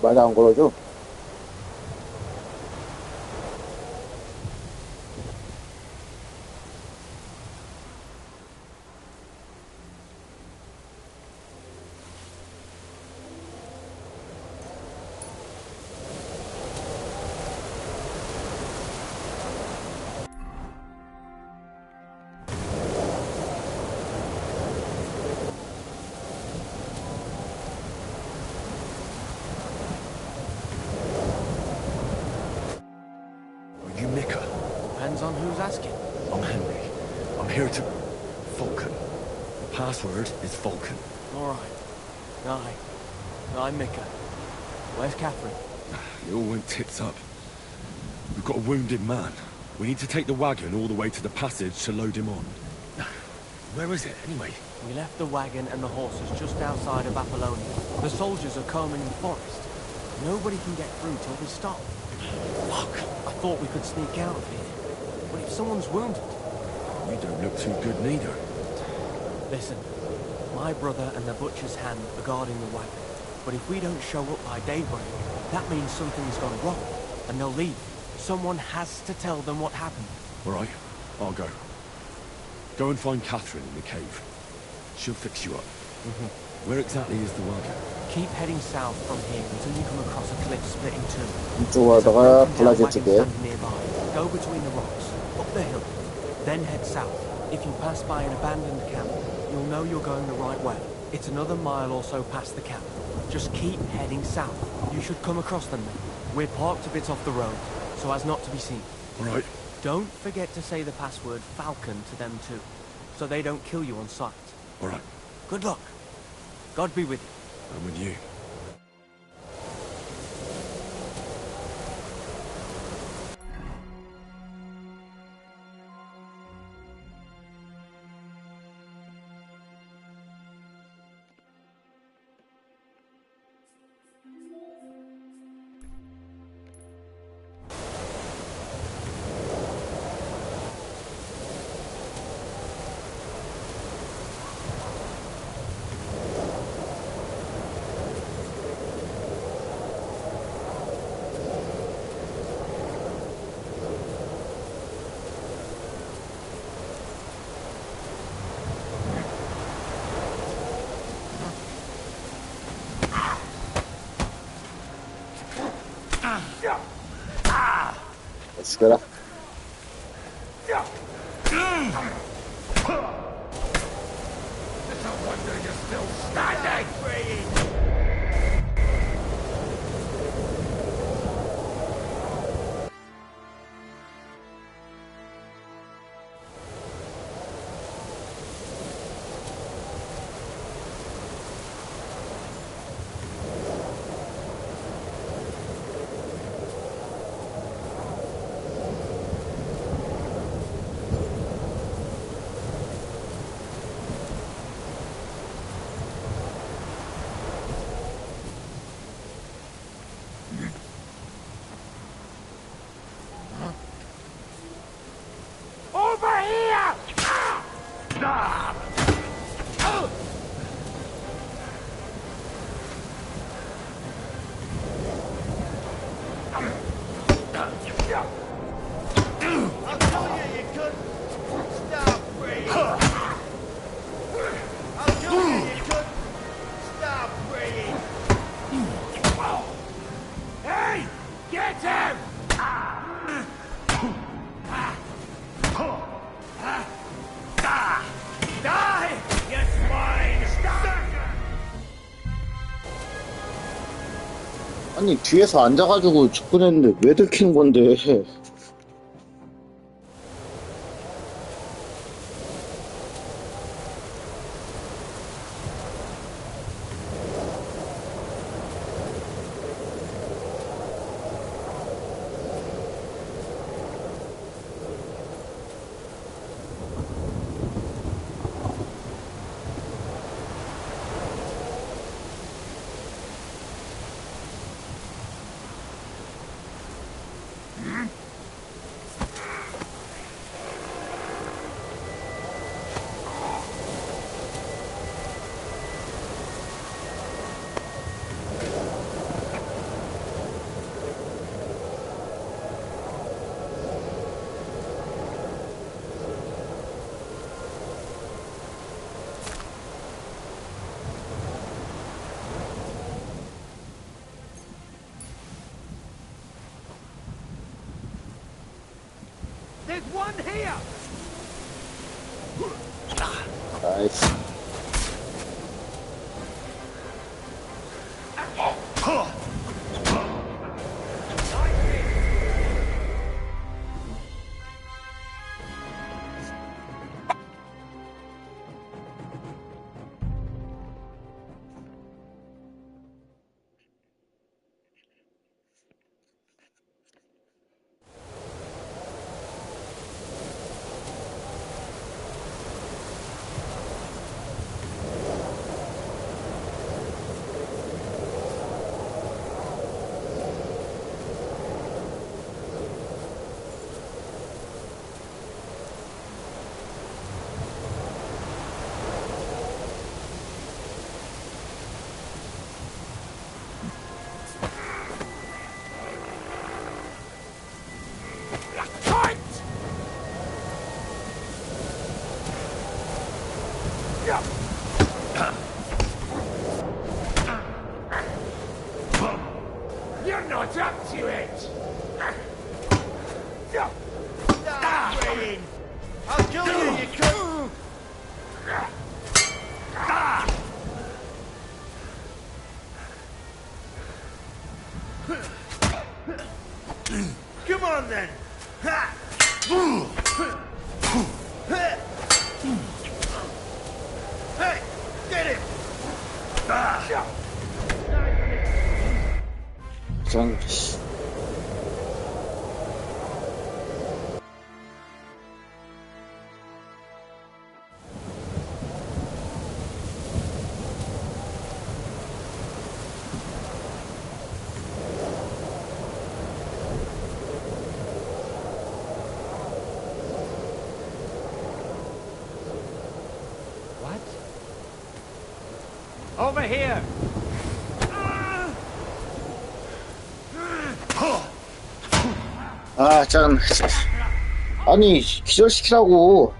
많이 안 걸어줘. Depends on who's asking. I'm Henry. I'm here to... Vulcan. The password is Vulcan. All right. I'm Mika. Where's Catherine? It all went tits up. We've got a wounded man. We need to take the wagon all the way to the passage to load him on. Where is it, anyway? We left the wagon and the horses just outside of Apollonia. The soldiers are combing in the forest. Nobody can get through till we stop. Fuck! I thought we could sneak out of here. But if someone's wounded... You don't look too good neither. Listen, my brother and the butcher's hand are guarding the wagon. But if we don't show up by daybreak, that means something's gone wrong, and they'll leave. Someone has to tell them what happened. All right, I'll go. Go and find Catherine in the cave. She'll fix you up. Where exactly is the wagon? Keep heading south from here until you come across a cliff split in two. 이쪽으로 가다가 블라제 쪽에. Nearby. Go between the rocks, up the hill, then head south. If you pass by an abandoned camp, you'll know you're going the right way. It's another mile or so past the camp. Just keep heading south. You should come across them then. We're parked a bit off the road, so as not to be seen. All right. Don't forget to say the password Falcon to them too, so they don't kill you on sight. All right. Good luck. God be with you. I'm with you. 죽여라. It's a wonder you're still standing! Over here! I'll tell you, you could stop praying. I'll tell you, you could stop praying. Hey! Get him! Die! You swine! 아니 뒤에서 앉아가지고 접근했는데 왜 들키는 건데? There's one here! 나이스. You're not up to it! I'll kill you, you cunt! Come on then! Hey, get it! 전 Over here! 아, 참. 아니, 기절시키라고.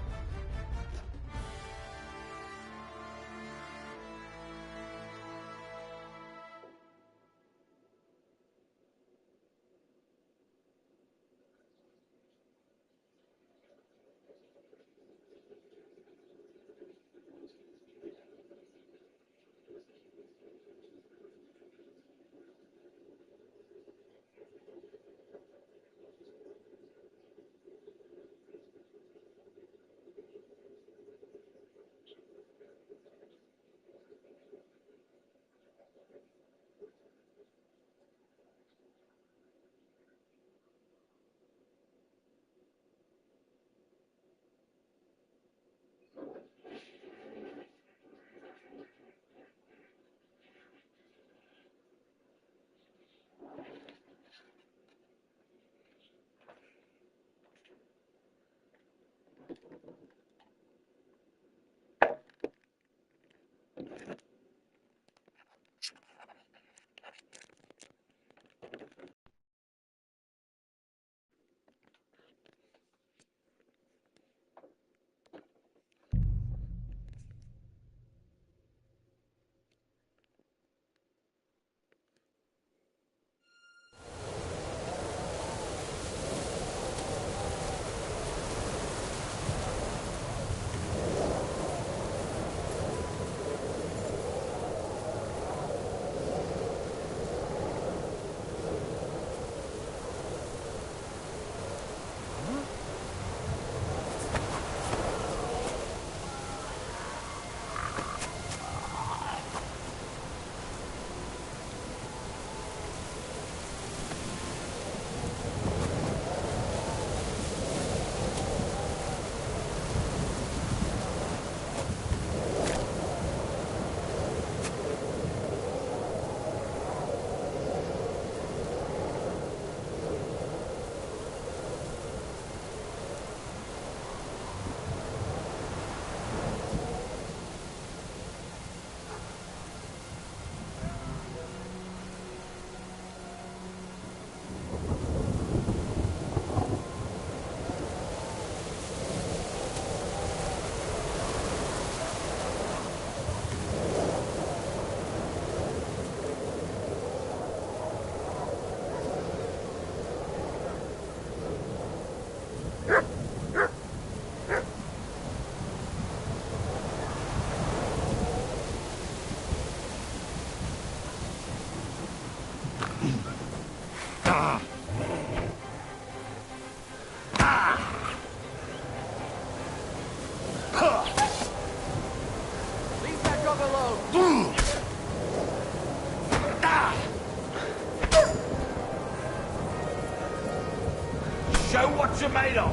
Show what you're made of.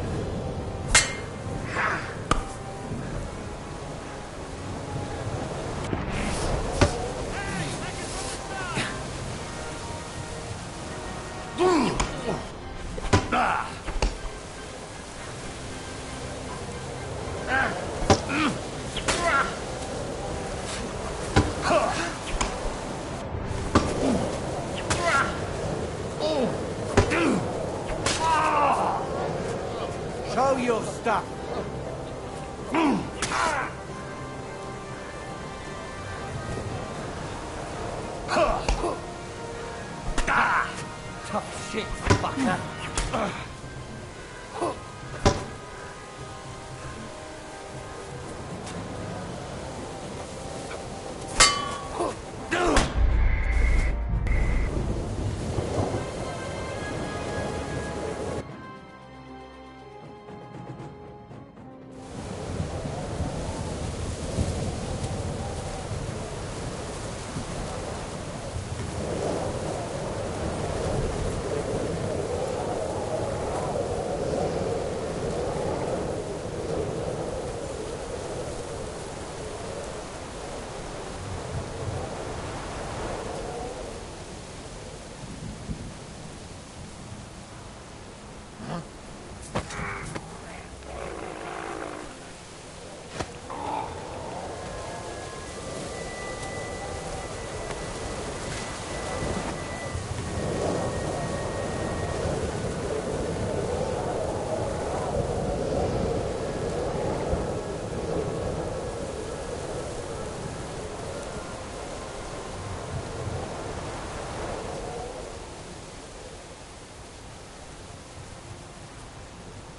Show your stuff. shit, fucker.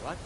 What?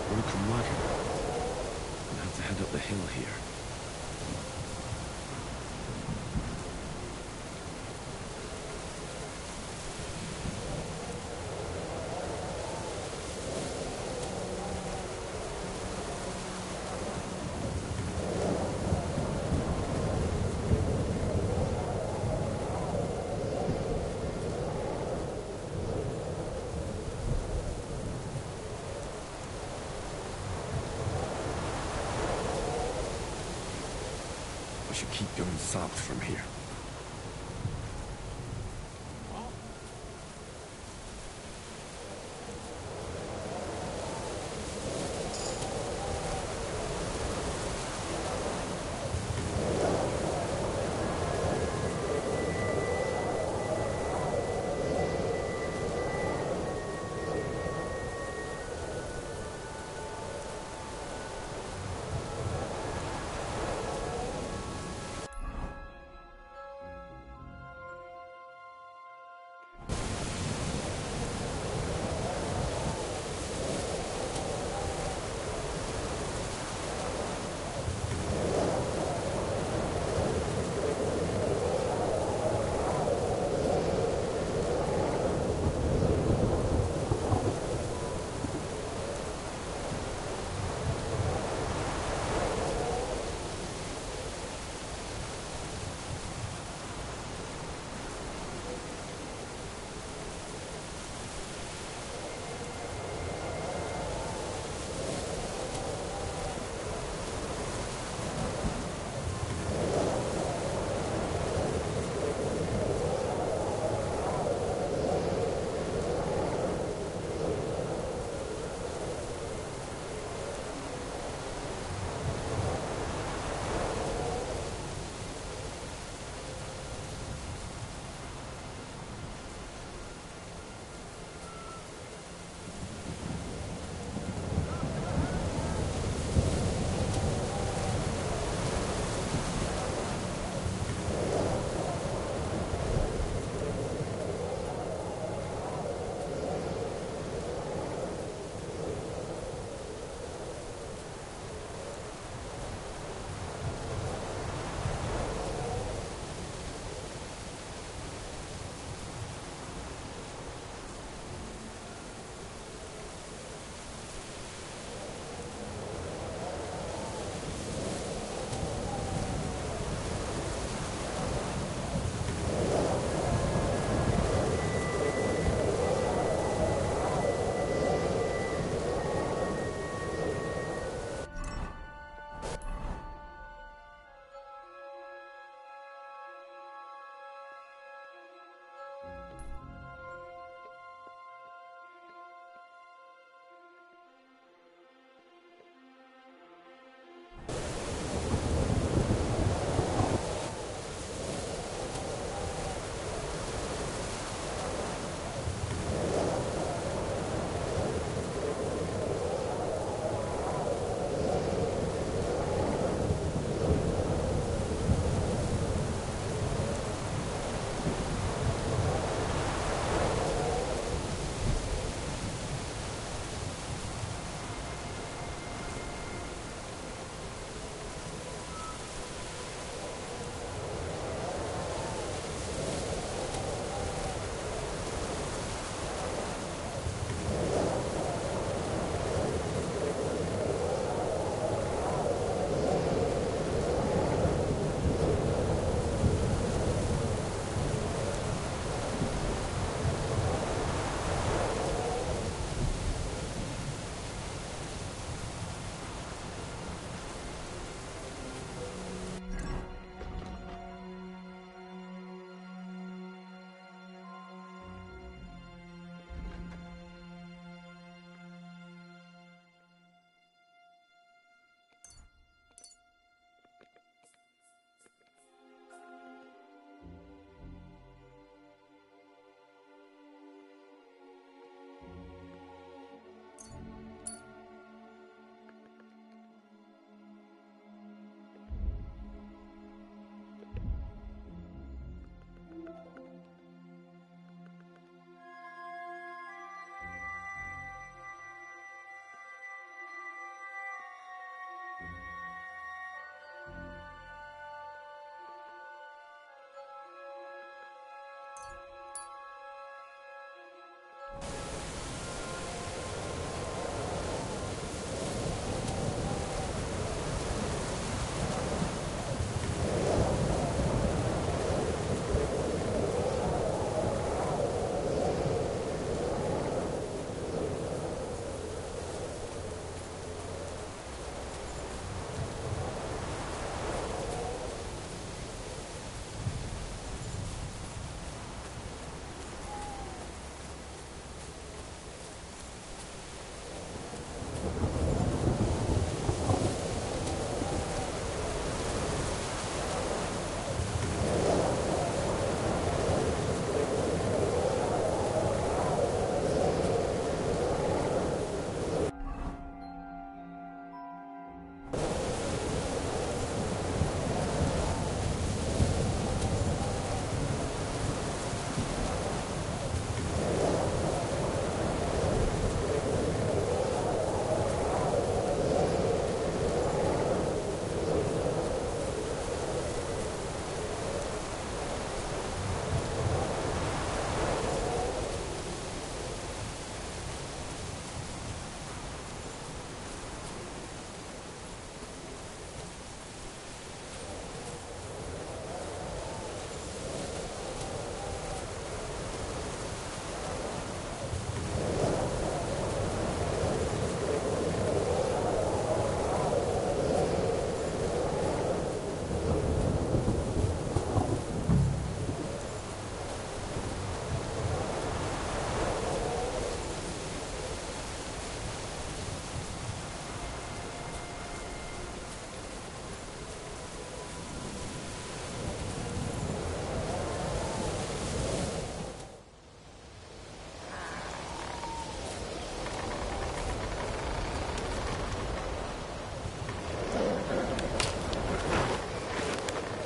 Broken wagon. We'll have to head up the hill here. We should keep going south from here.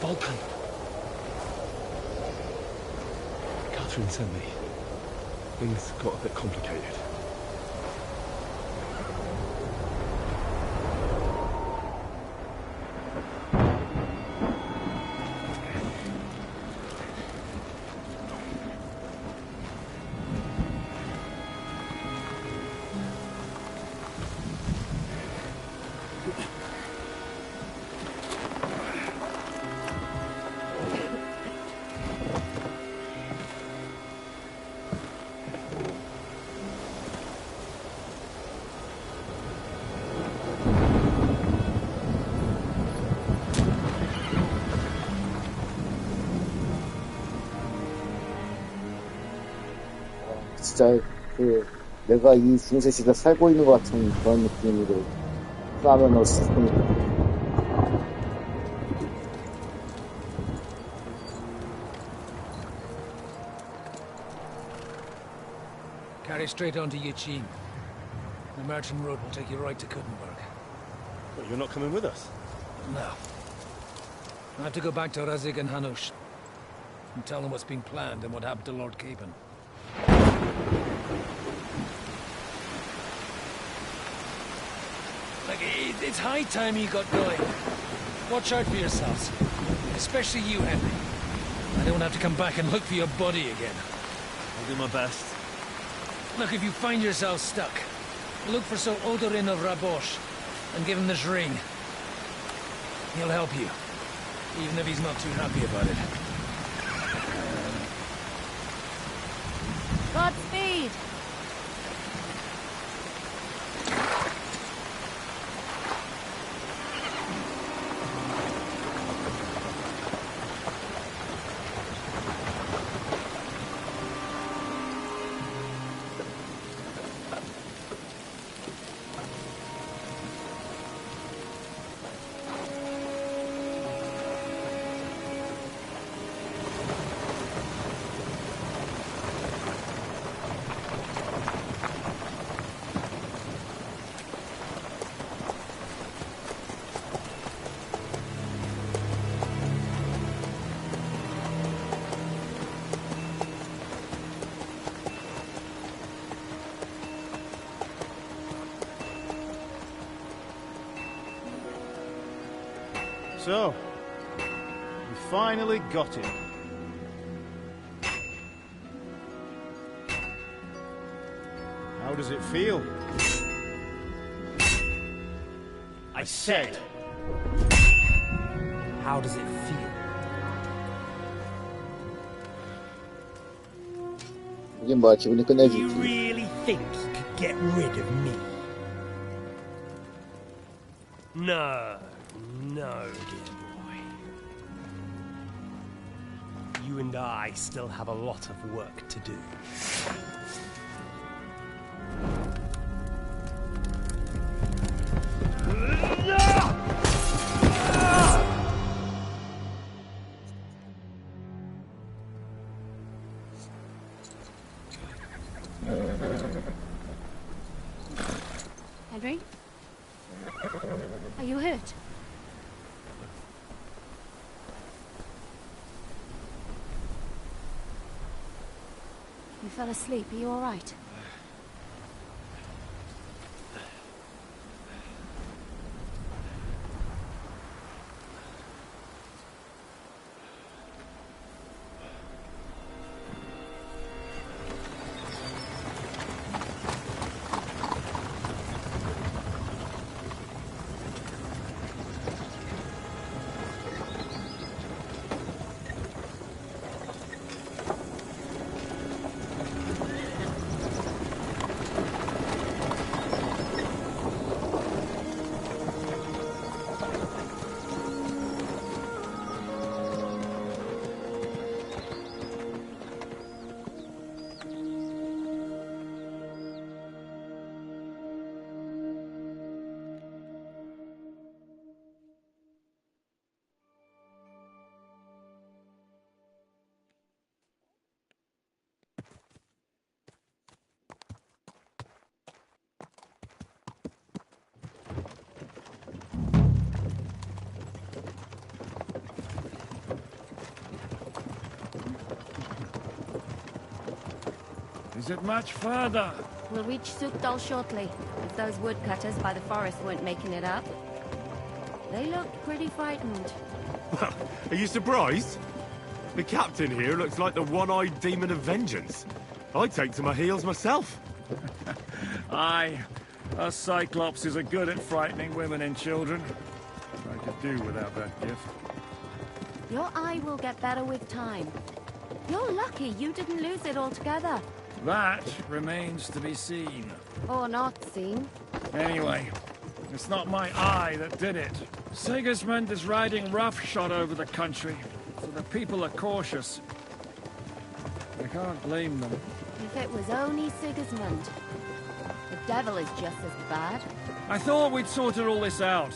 Balkan. Catherine sent me. Things got a bit complicated. 진짜 내가 이 중세 시대 살고 있는 것 같은 그런 느낌으로 싸면을 쓰고 Carry straight on to Yichin. The merchant road will take you right to Kuttenberg. But you're not coming with us? No. I have to go back to Razik and Hanush and tell them what's been planned and what happened to Lord Capon. Like, it's high time you got going. Watch out for yourselves. Especially you, Henry. I don't have to come back and look for your body again. I'll do my best. Look, if you find yourself stuck, look for Sir Odorin of Rabosh and give him this ring. He'll help you, even if he's not too happy about it. Godspeed! So, we finally got him. How does it feel? I said, how does it feel? 이게 뭐야, 기분이 You 끝내주지. really think you could get rid of me? No, no, dear boy. You and I still have a lot of work to do. Henry? Are you hurt? You fell asleep. Are you all right? Is it much further? We'll reach Sukdal shortly, if those woodcutters by the forest weren't making it up. They looked pretty frightened. Well, are you surprised? The captain here looks like the one-eyed demon of vengeance. I'd take to my heels myself. Aye. Us Cyclopses are good at frightening women and children. I could do without that gift. Your eye will get better with time. You're lucky you didn't lose it altogether. That remains to be seen. Or not seen. Anyway, it's not my eye that did it. Sigismund is riding roughshod over the country, so the people are cautious. I can't blame them. If it was only Sigismund. The devil is just as bad. I thought we'd sorted all this out.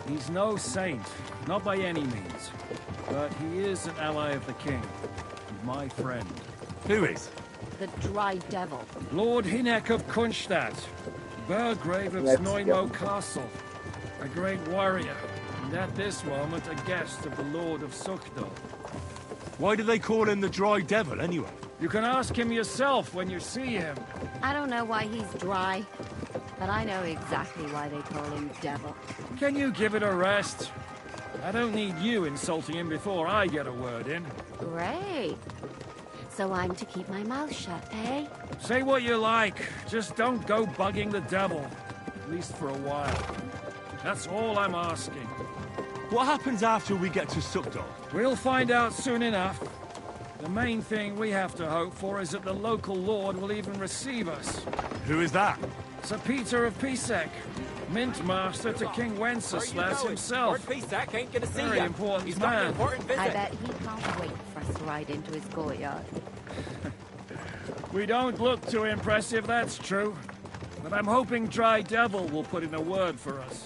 He's no saint, not by any means. But he is an ally of the king, and my friend. Who is? The Dry Devil. Lord Hinek of Kunstadt, Burgrave of Snoimo Castle, a great warrior, and at this moment a guest of the Lord of Sukdal. Why do they call him the Dry Devil, anyway? You can ask him yourself when you see him. I don't know why he's dry, but I know exactly why they call him Devil. Can you give it a rest? I don't need you insulting him before I get a word in. Great. So I'm to keep my mouth shut, eh? Say what you like, just don't go bugging the devil. At least for a while. That's all I'm asking. What happens after we get to Sukdal? We'll find out soon enough. The main thing we have to hope for is that the local lord will even receive us. Who is that? Sir Peter of Pisek, Mint Master to King Wenceslas himself. Lord Pisak ain't gonna see Very ya. important He's got an man. important visit. I bet he can't wait for us to ride into his courtyard. We don't look too impressive, that's true. But I'm hoping Dry Devil will put in a word for us.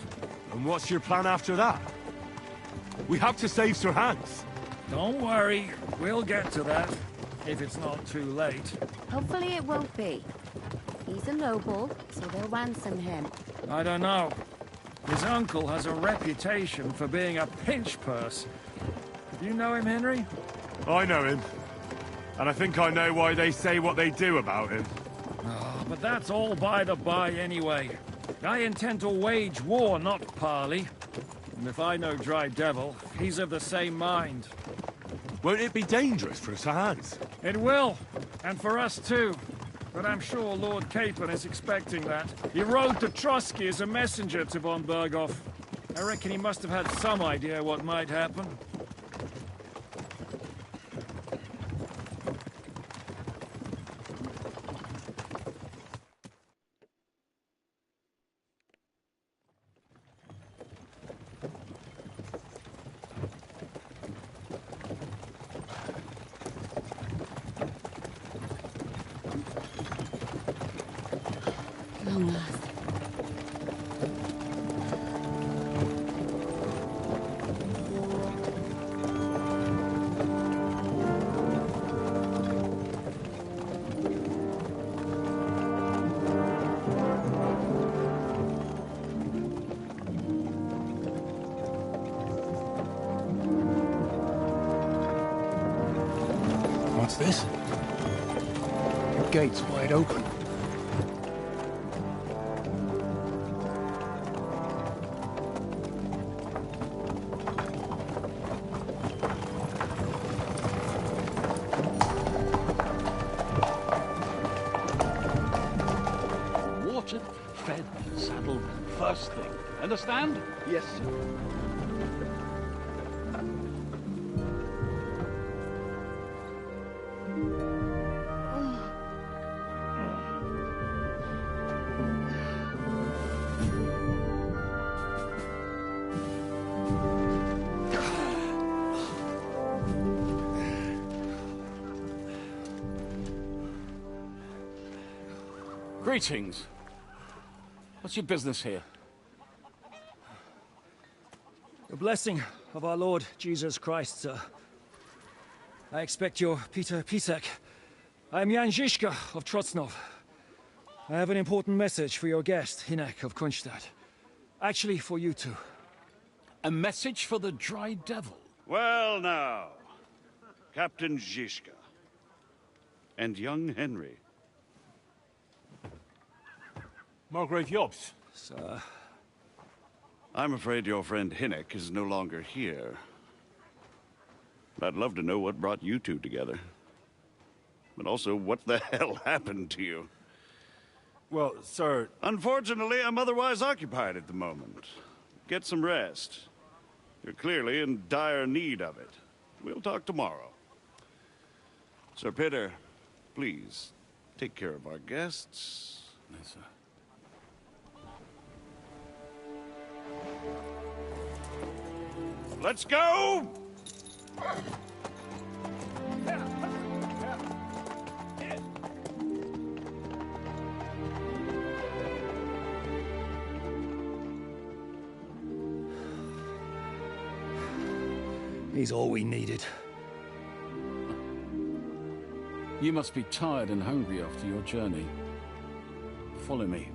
And what's your plan after that? We have to save Sir Hans. Don't worry, we'll get to that, if it's not too late. Hopefully it won't be. He's a noble, so they'll ransom him. I don't know. His uncle has a reputation for being a pinch purse. Do you know him, Henry? I know him. And I think I know why they say what they do about him. Oh, but that's all by the by anyway. I intend to wage war, not parley. And if I know Dry Devil, he's of the same mind. Won't it be dangerous for Sir Hans? It will, and for us too. But I'm sure Lord Capon is expecting that. He rode to Trotsky as a messenger to von Berghoff. I reckon he must have had some idea what might happen. Long last. What's this? The gate's wide open. Watered, fed, saddled, first thing. Understand? Yes, sir. Greetings. What's your business here? The blessing of our Lord Jesus Christ, sir. I expect you're Peter Pisek. I'm Jan Žižka of Trocnov. I have an important message for your guest, Hinek of Kunstadt. Actually, for you two. A message for the Dry Devil? Well now, Captain Žižka. and young Henry. Margrave Jobst. Sir. I'm afraid your friend Hinnock is no longer here. I'd love to know what brought you two together. But also, what the hell happened to you? Well, sir... Unfortunately, I'm otherwise occupied at the moment. Get some rest. You're clearly in dire need of it. We'll talk tomorrow. Sir Peter, please, take care of our guests. Yes, sir. Let's go! He's all we needed. You must be tired and hungry after your journey. Follow me.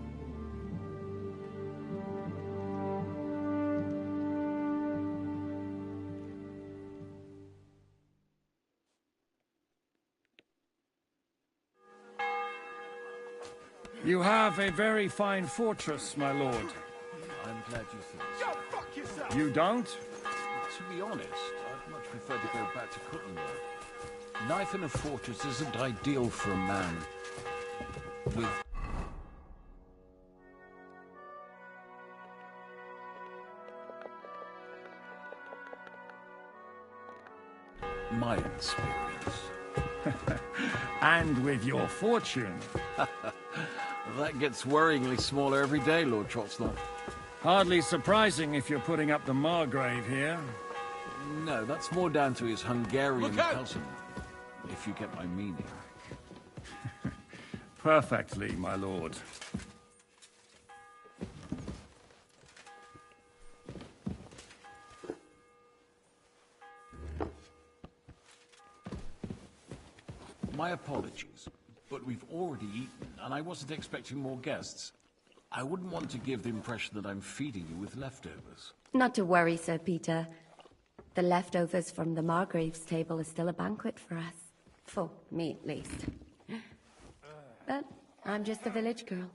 You have a very fine fortress, my lord. I'm glad you think so. Go fuck yourself! You don't? To be honest, I'd much prefer to go back to cooking there. Life in a fortress isn't ideal for a man with... my experience. And with your fortune. That gets worryingly smaller every day, Lord Trotsnott. Hardly surprising if you're putting up the Margrave here. No, that's more down to his Hungarian cousin, if you get my meaning. Perfectly, my lord. My apologies, but we've already eaten, and I wasn't expecting more guests. I wouldn't want to give the impression that I'm feeding you with leftovers. Not to worry, Sir Peter. The leftovers from the Margrave's table is still a banquet for us. For me, at least. But I'm just a village girl.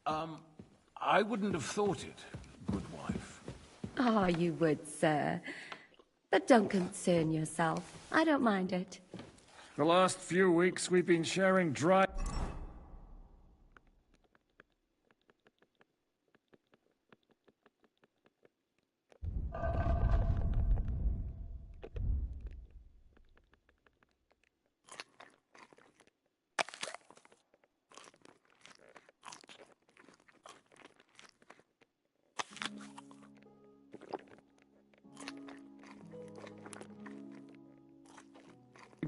I wouldn't have thought it, good wife. Oh, you would, sir. But don't concern yourself. I don't mind it. The last few weeks we've been sharing dry...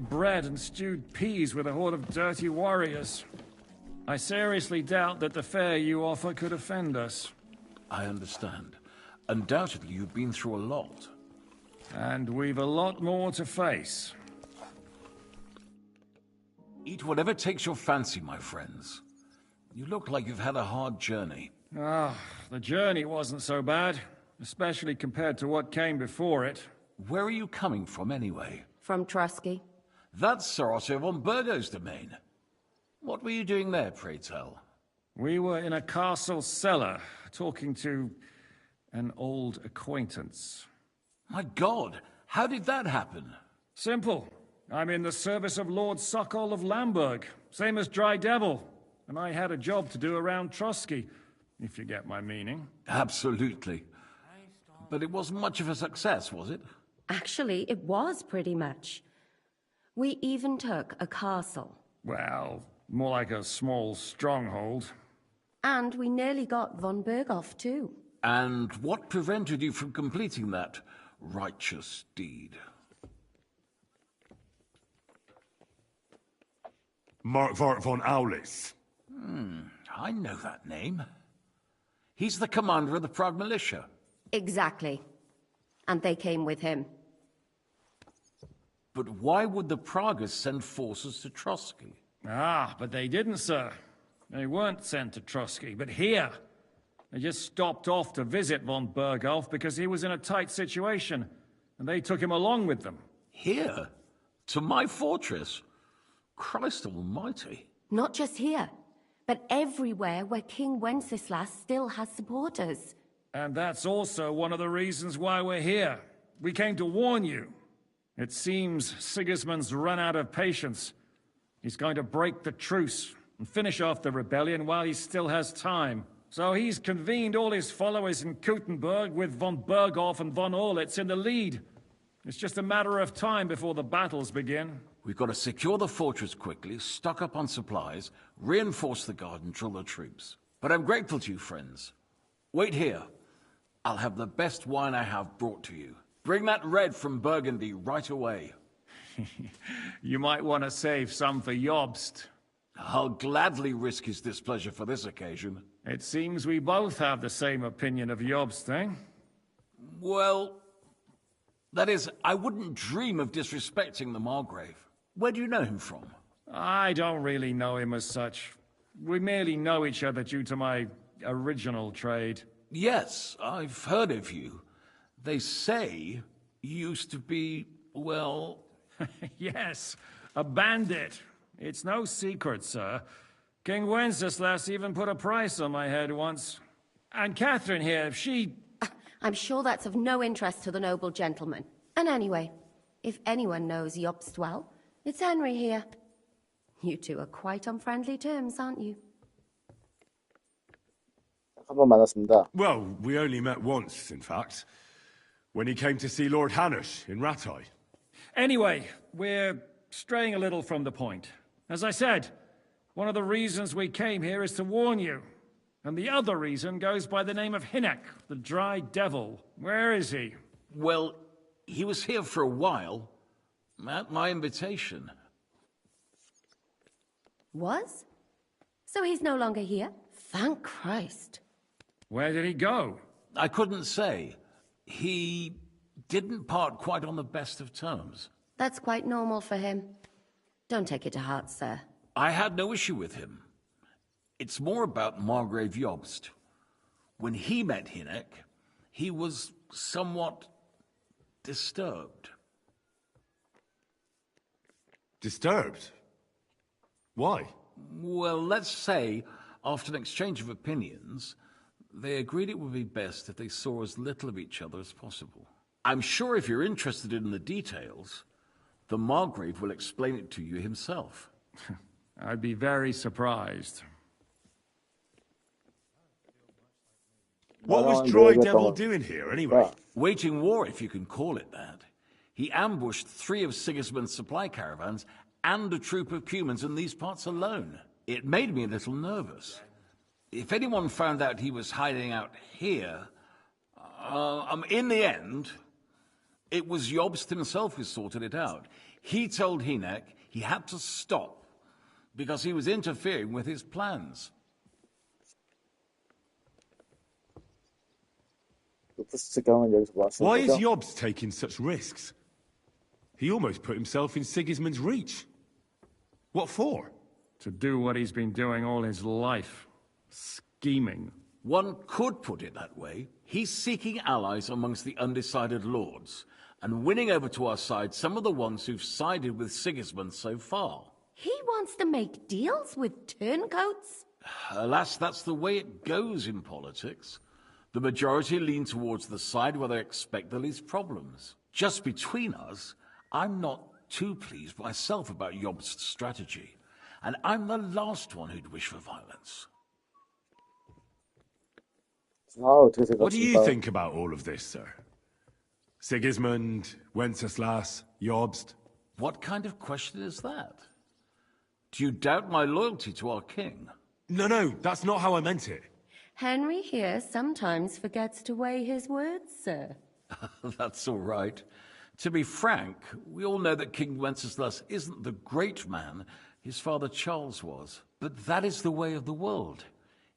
bread and stewed peas with a horde of dirty warriors. I seriously doubt that the fare you offer could offend us. I understand. Undoubtedly, you've been through a lot. And we've a lot more to face. Eat whatever takes your fancy, my friends. You look like you've had a hard journey. Ah, the journey wasn't so bad, especially compared to what came before it. Where are you coming from, anyway? From Trusky. That's Sir Otto von Burgo's domain. What were you doing there, pray tell? We were in a castle cellar, talking to an old acquaintance. My God, how did that happen? Simple. I'm in the service of Lord Sokol of Lamberg, same as Dry Devil, and I had a job to do around Trusky, if you get my meaning. Absolutely. But it wasn't much of a success, was it? Actually, it was pretty much. We even took a castle. Well, more like a small stronghold. And we nearly got von Berghoff, too. And what prevented you from completing that righteous deed? Markvart von Aulis. I know that name. He's the commander of the Prague militia. Exactly. And they came with him. But why would the Praguers send forces to Trusky? Ah, but they didn't, sir. They weren't sent to Trusky, but here. They just stopped off to visit von Berghoff because he was in a tight situation, and they took him along with them. Here? To my fortress? Christ almighty. Not just here, but everywhere where King Wenceslas still has supporters. And that's also one of the reasons why we're here. We came to warn you. It seems Sigismund's run out of patience. He's going to break the truce and finish off the rebellion while he still has time. So he's convened all his followers in Kuttenberg with von Berghoff and von Orlitz in the lead. It's just a matter of time before the battles begin. We've got to secure the fortress quickly, stock up on supplies, reinforce the guard and drill the troops. But I'm grateful to you, friends. Wait here. I'll have the best wine I have brought to you. Bring that red from Burgundy right away. You might want to save some for Jobst. I'll gladly risk his displeasure for this occasion. It seems we both have the same opinion of Jobst, eh? Well, that is, I wouldn't dream of disrespecting the Margrave. Where do you know him from? I don't really know him as such. We merely know each other due to my original trade. Yes, I've heard of you. They say you used to be, well... Yes, a bandit. It's no secret, sir. King Wenceslas even put a price on my head once. And Catherine here, she... I'm sure that's of no interest to the noble gentleman. And anyway, if anyone knows Jobst well, it's Henry here. You two are quite on friendly terms, aren't you? 한번 만났습니다. Well, we only met once, in fact. When he came to see Lord Hanush in Rattay. Anyway, we're straying a little from the point. As I said, one of the reasons we came here is to warn you. And the other reason goes by the name of Hinek, the Dry Devil. Where is he? Well, he was here for a while, at my invitation. Was? So he's no longer here? Thank Christ. Where did he go? I couldn't say. He didn't part quite on the best of terms. That's quite normal for him. Don't take it to heart, sir. I had no issue with him. It's more about Margrave Jobst. When he met Hinek, he was somewhat disturbed. Disturbed? Why? Well, let's say, after an exchange of opinions, they agreed it would be best if they saw as little of each other as possible. I'm sure if you're interested in the details, the Margrave will explain it to you himself. I'd be very surprised. What was Dry Devil doing here, anyway? Waging war, if you can call it that. He ambushed 3 of Sigismund's supply caravans and a troop of Cumans in these parts alone. It made me a little nervous. If anyone found out he was hiding out here, in the end, it was Jobst himself who sorted it out. He told Hinek he had to stop because he was interfering with his plans. Why is Jobst taking such risks? He almost put himself in Sigismund's reach. What for? To do what he's been doing all his life. Scheming. One could put it that way. He's seeking allies amongst the undecided lords, and winning over to our side some of the ones who've sided with Sigismund so far. He wants to make deals with turncoats? Alas, that's the way it goes in politics. The majority lean towards the side where they expect the least problems. Just between us, I'm not too pleased myself about Jobst's strategy, and I'm the last one who'd wish for violence. What do you think about all of this, sir? Sigismund, Wenceslas, Jobst? What kind of question is that? Do you doubt my loyalty to our king? No, that's not how I meant it. Henry here sometimes forgets to weigh his words, sir. That's all right. To be frank, we all know that King Wenceslas isn't the great man his father Charles was. But that is the way of the world.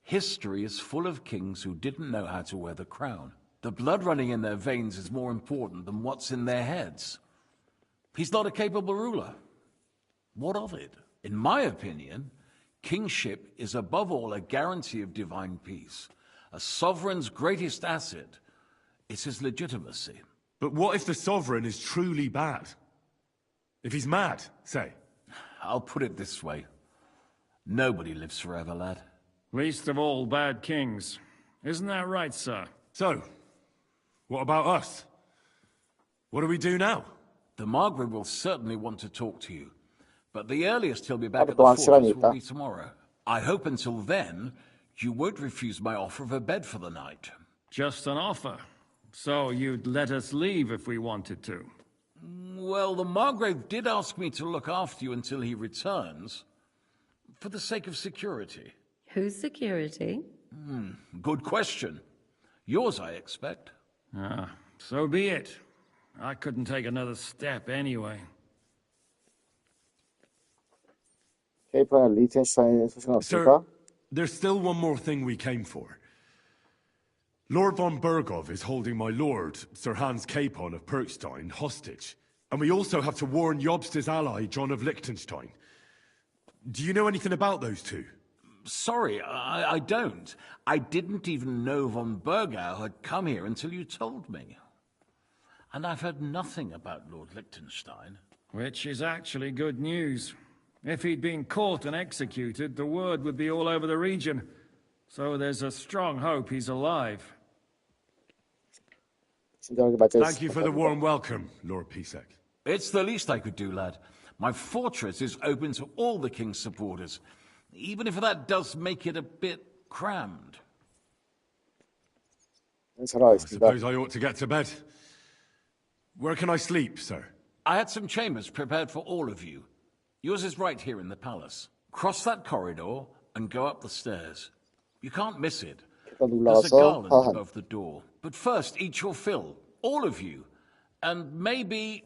History is full of kings who didn't know how to wear the crown. The blood running in their veins is more important than what's in their heads. He's not a capable ruler. What of it? In my opinion, kingship is above all a guarantee of divine peace. A sovereign's greatest asset is his legitimacy. But what if the sovereign is truly bad? If he's mad, say? I'll put it this way. Nobody lives forever, lad. Least of all bad kings. Isn't that right, sir? So, what about us? What do we do now? The Margrave will certainly want to talk to you. But the earliest he'll be back at the 또한 fortress 시간이 will 있다. be tomorrow. I hope until then, you won't refuse my offer of a bed for the night. Just an offer. So you'd let us leave if we wanted to? Well, the Margrave did ask me to look after you until he returns. For the sake of security. Whose security? Good question. Yours, I expect. Ah, so be it. I couldn't take another step anyway. 케이프는 리텐슈타인의 소식은 Sir, 없습니까? there's still one more thing we came for. Lord von Bergov is holding my lord, Sir Hans Capon of Perkstein, hostage. And we also have to warn Jobster's ally, John of Liechtenstein. Do you know anything about those two? Sorry, I don't. I didn't even know von Bergau had come here until you told me. And I've heard nothing about Lord Liechtenstein. Which is actually good news. If he'd been caught and executed, the word would be all over the region. So there's a strong hope he's alive. Thank you for the warm welcome, Lord Pisek. It's the least I could do, lad. My fortress is open to all the king's supporters, even if that does make it a bit crammed. I suppose I ought to get to bed. Where can I sleep, sir? I had some chambers prepared for all of you. Yours is right here in the palace. Cross that corridor and go up the stairs. You can't miss it. There's a garland above the door. But first, eat your fill. All of you. And maybe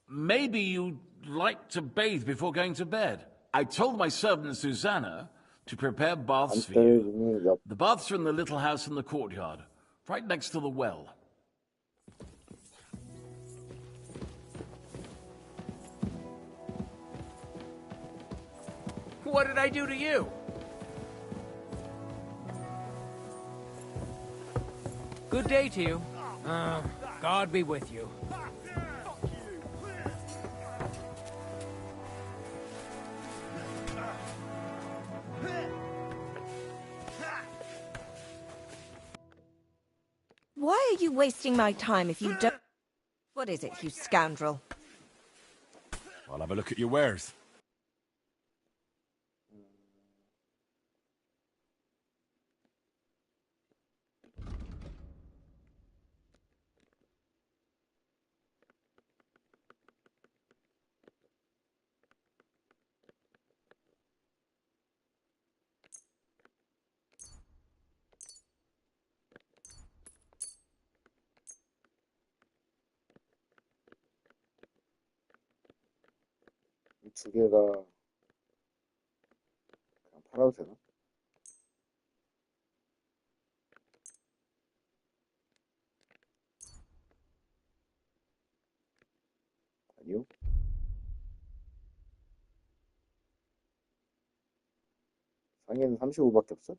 you'd like to bathe before going to bed. I told my servant Susanna to prepare baths for you. The baths are in the little house in the courtyard, right next to the well. What did I do to you? Good day to you. God be with you. Why are you wasting my time if you don't... What is it, you scoundrel? I'll have a look at your wares. 이 두 개가 그냥 팔아도 되나? 아니요. 상해는 35밖에 없어?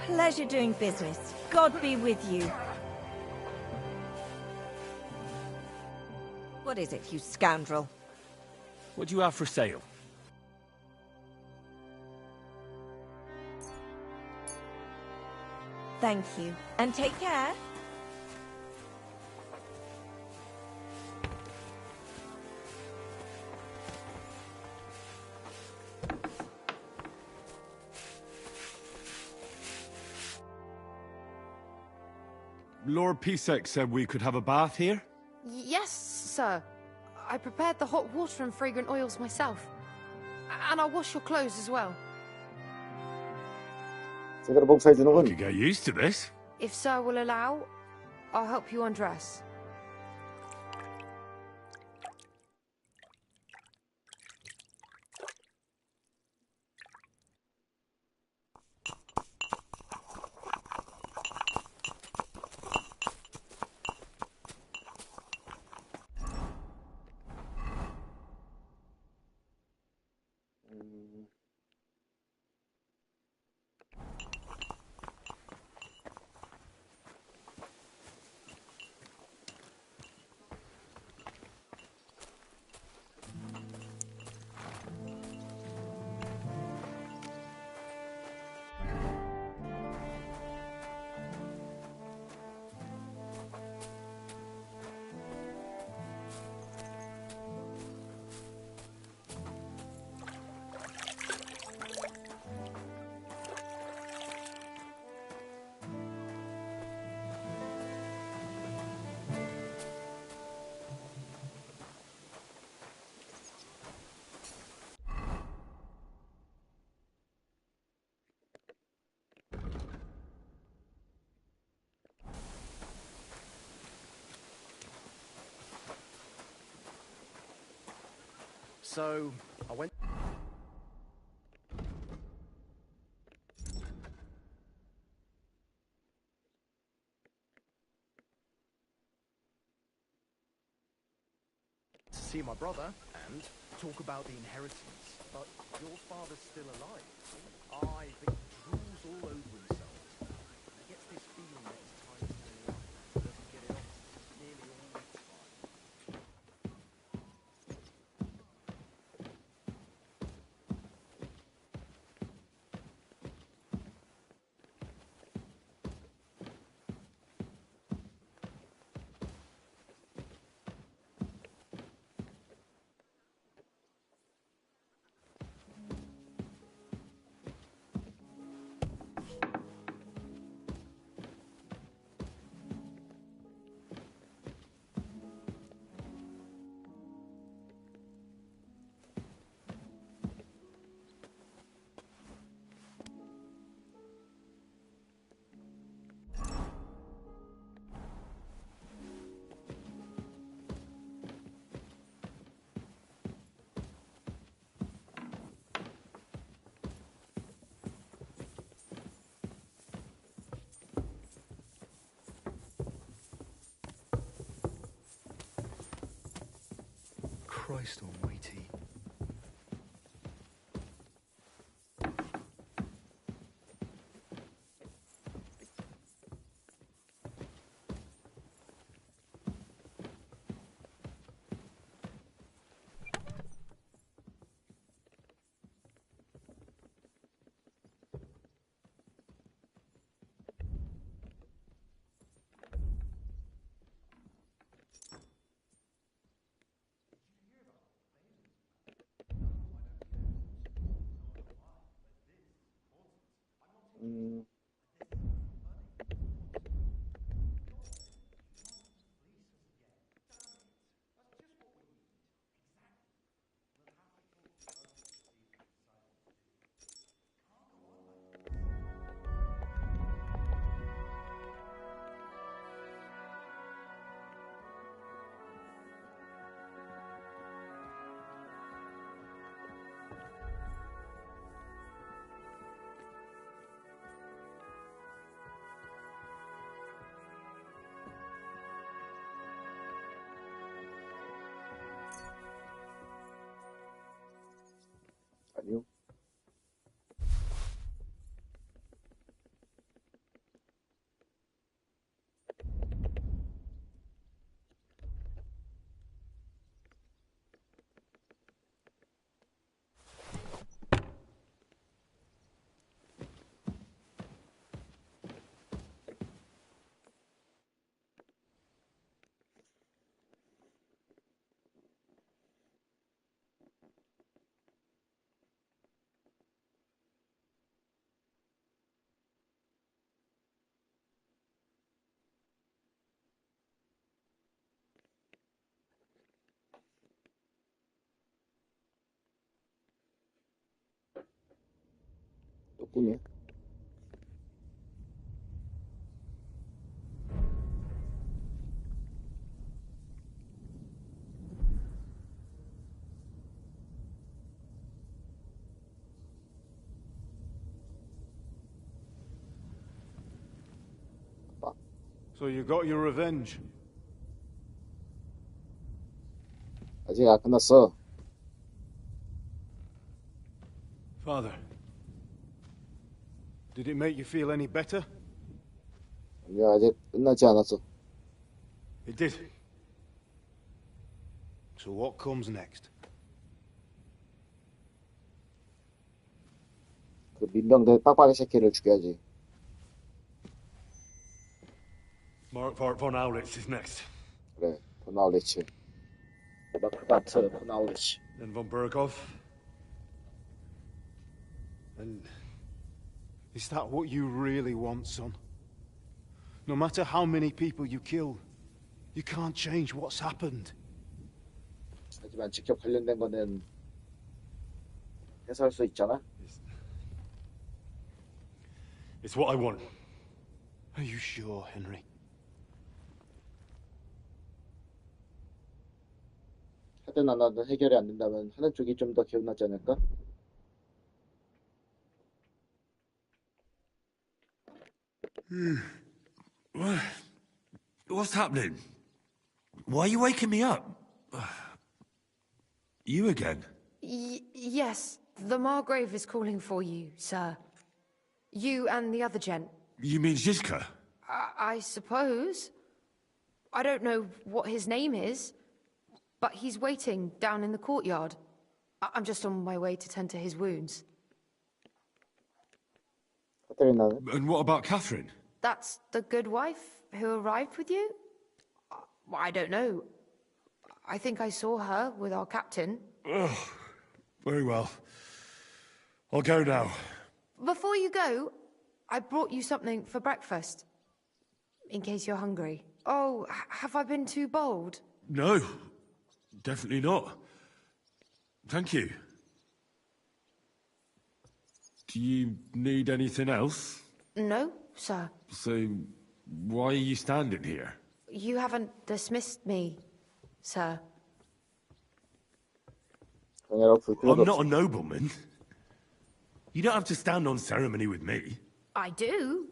Pleasure doing business. God be with you. What is it, you scoundrel? What do you have for sale? Thank you. And take care. Lord Pisek said we could have a bath here? Yes, sir. I prepared the hot water and fragrant oils myself. And I'll wash your clothes as well. 제대로 복사해주는군. You get used to this. If sir will allow, I'll help you undress. So, I went... to see my brother and talk about the inheritance. But your father's still alive. Aye, but he drools all over himself. He gets this feeling that his time is nearly up. He doesn't get it off nearly all the time. Christ almighty. 아니요. 또 꿈이야? So you got your revenge? 아직 안 끝났어. Father, did it make you feel any better? 아니야, 아직 끝나지 않았어. It did. So what comes next? 그 민병대 빡빡이 새끼를 죽여야지. Mark von Aulitz is next. 그래, 본 아울리치. 마크바트 본 아울리치. Then von Berghoff. And is that what you really want, son? No matter how many people you kill, you can't change what's happened. 하지만 직접 관련된 거는 해소할 수 있잖아. It's what I want. Are you sure, Henry? 하든 안 하든 해결이 안 된다면 하는 쪽이 좀 더 기운나지 않을까? What's happening? Why are you waking me up? You again? Yes, the Margrave is calling for you, sir. You and the other gent. You mean Zizka? I suppose. I don't know what his name is, but he's waiting down in the courtyard. I'm just on my way to tend to his wounds. And what about Catherine? That's the good wife who arrived with you? I don't know. I think I saw her with our captain. Oh, very well. I'll go now. Before you go, I brought you something for breakfast. In case you're hungry. Oh, have I been too bold? No, definitely not. Thank you. Do you need anything else? No, sir. So, why are you standing here? You haven't dismissed me, sir. I'm not a nobleman. You don't have to stand on ceremony with me. I do,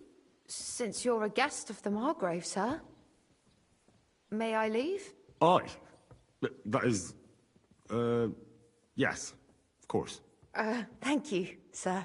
since you're a guest of the Margrave, sir. May I leave? That is... yes, of course. Thank you, sir.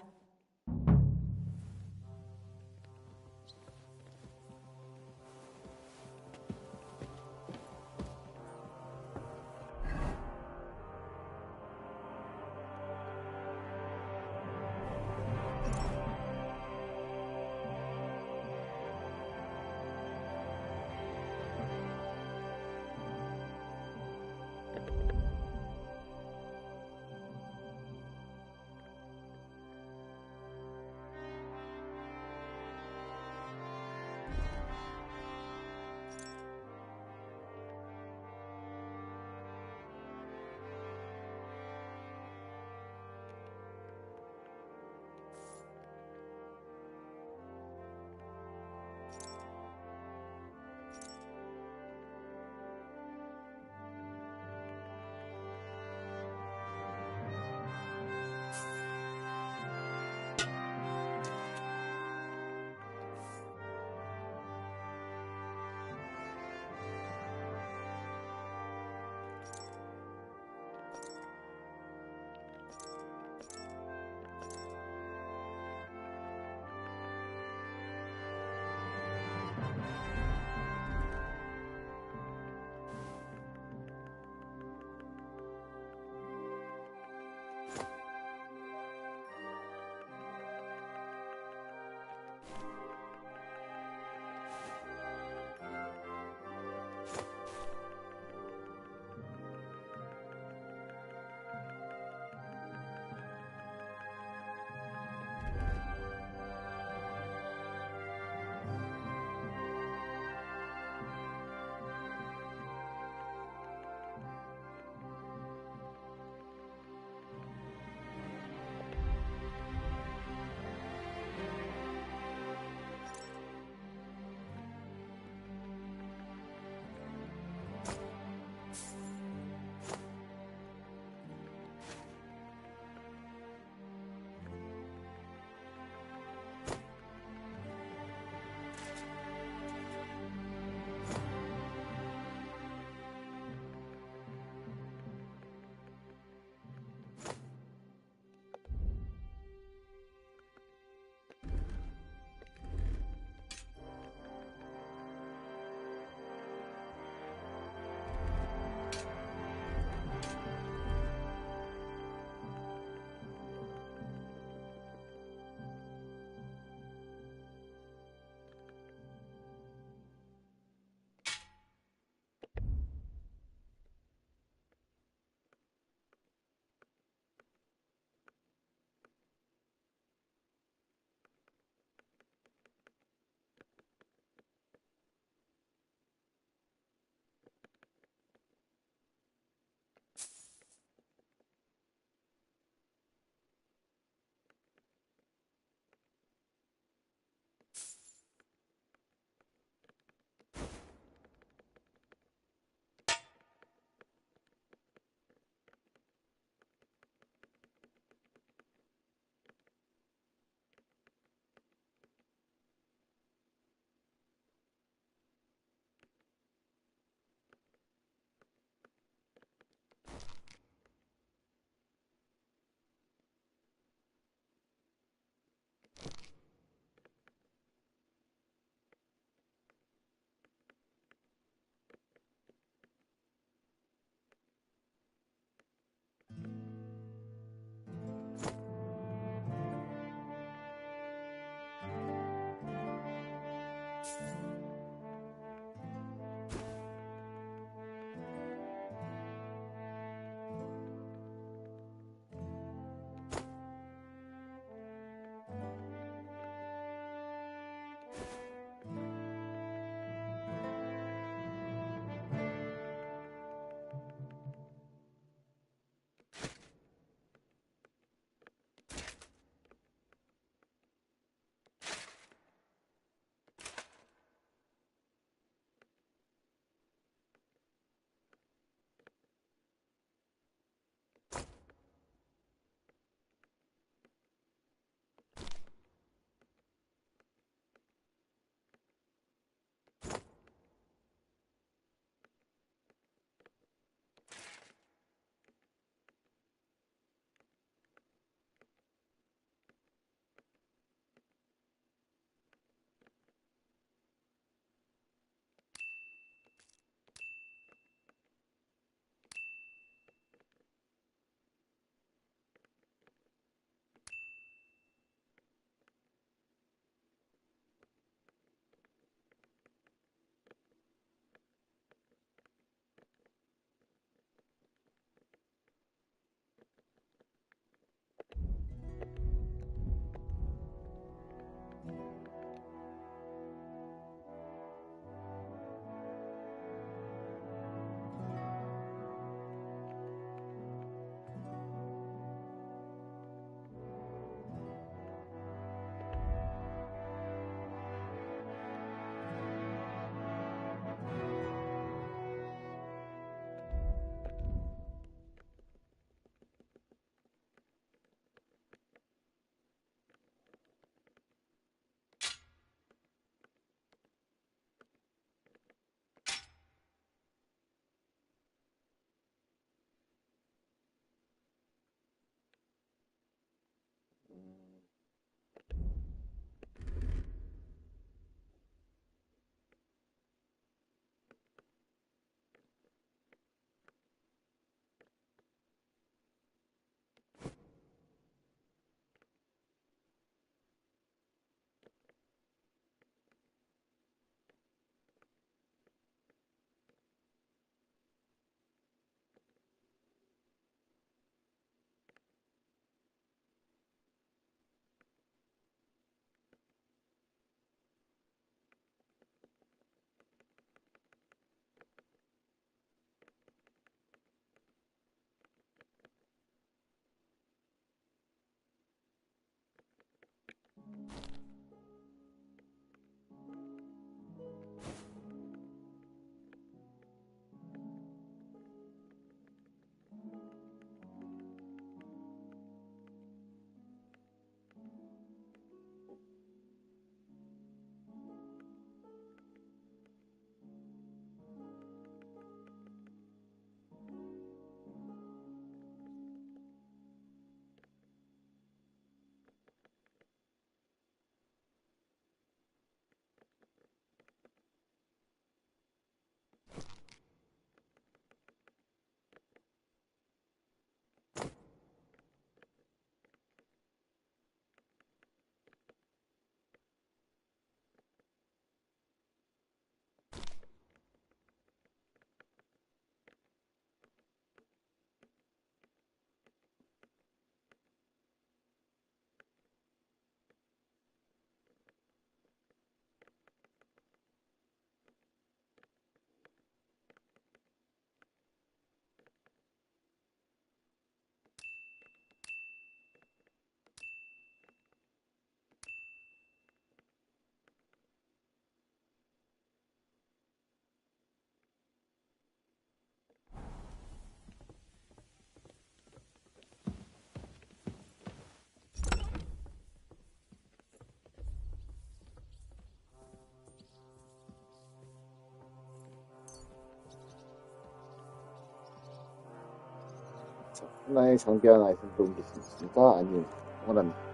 하나의 장비한 아이템도 옮길 수 있습니까? 아니요. 원합니다.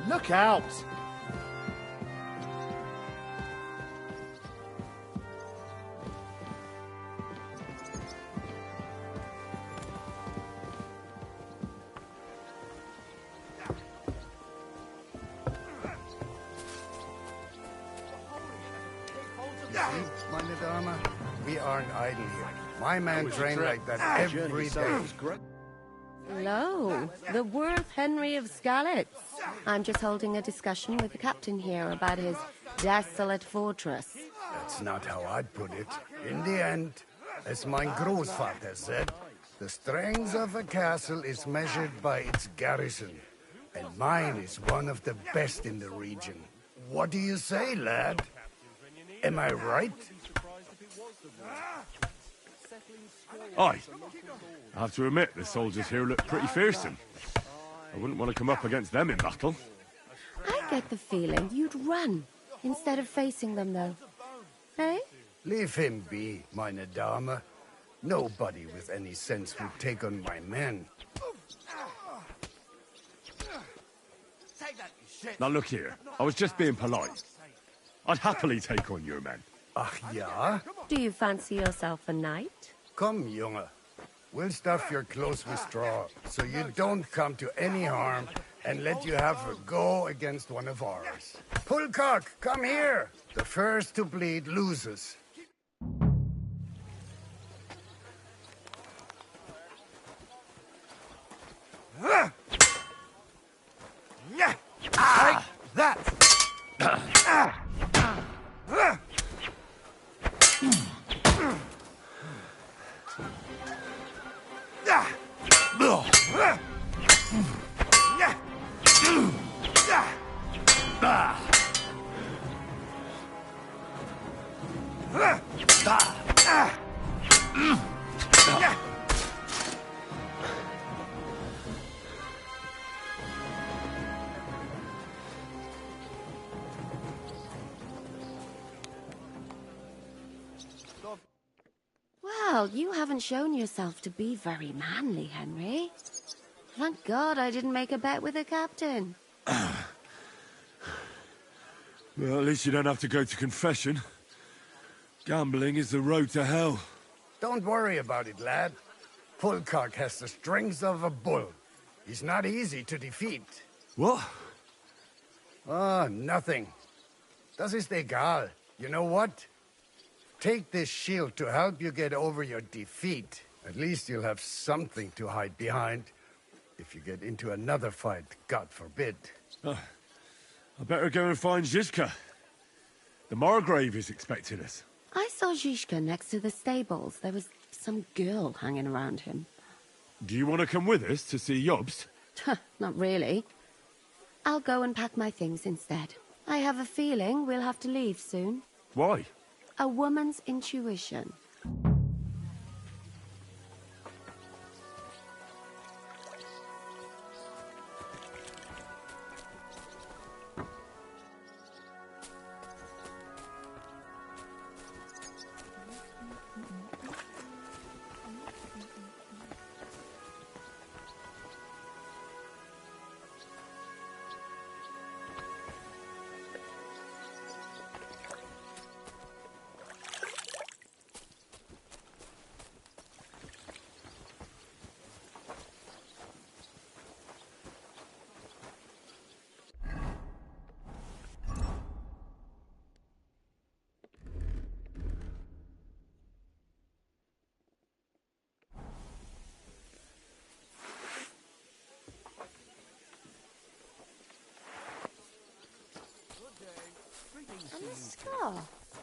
Look out! Meine Dame, we aren't idle here. My man trained like that every day. Hello, the worth Henry of Skalitz. I'm just holding a discussion with the captain here about his desolate fortress. That's not how I'd put it. In the end, as my Großvater said, the strength of a castle is measured by its garrison. And mine is one of the best in the region. What do you say, lad? Am I right? Aye. I have to admit, the soldiers here look pretty fearsome. I wouldn't want to come up against them in battle. I get the feeling you'd run instead of facing them, though. Hey? Leave him be, meine Dame. Nobody with any sense would take on my men. Now look here, I was just being polite. I'd happily take on your men. Ach ja? Do you fancy yourself a knight? Come, Junge. We'll stuff your clothes with straw, so you don't come to any harm, and let you have a go against one of ours. Pulcock, come here! The first to bleed loses. Well, you haven't shown yourself to be very manly, Henry. Thank God I didn't make a bet with the captain. Well, at least you don't have to go to confession. Gambling is the road to hell. Don't worry about it, lad. Fulcock has the strength of a bull. He's not easy to defeat. What? Ah, nothing. Das ist egal. You know what? Take this shield to help you get over your defeat. At least you'll have something to hide behind. If you get into another fight, God forbid. I better go and find Zizka. The Margrave is expecting us. I saw Zizka next to the stables. There was some girl hanging around him. Do you want to come with us to see Jobst? Not really. I'll go and pack my things instead. I have a feeling we'll have to leave soon. Why? A woman's intuition. And this scar.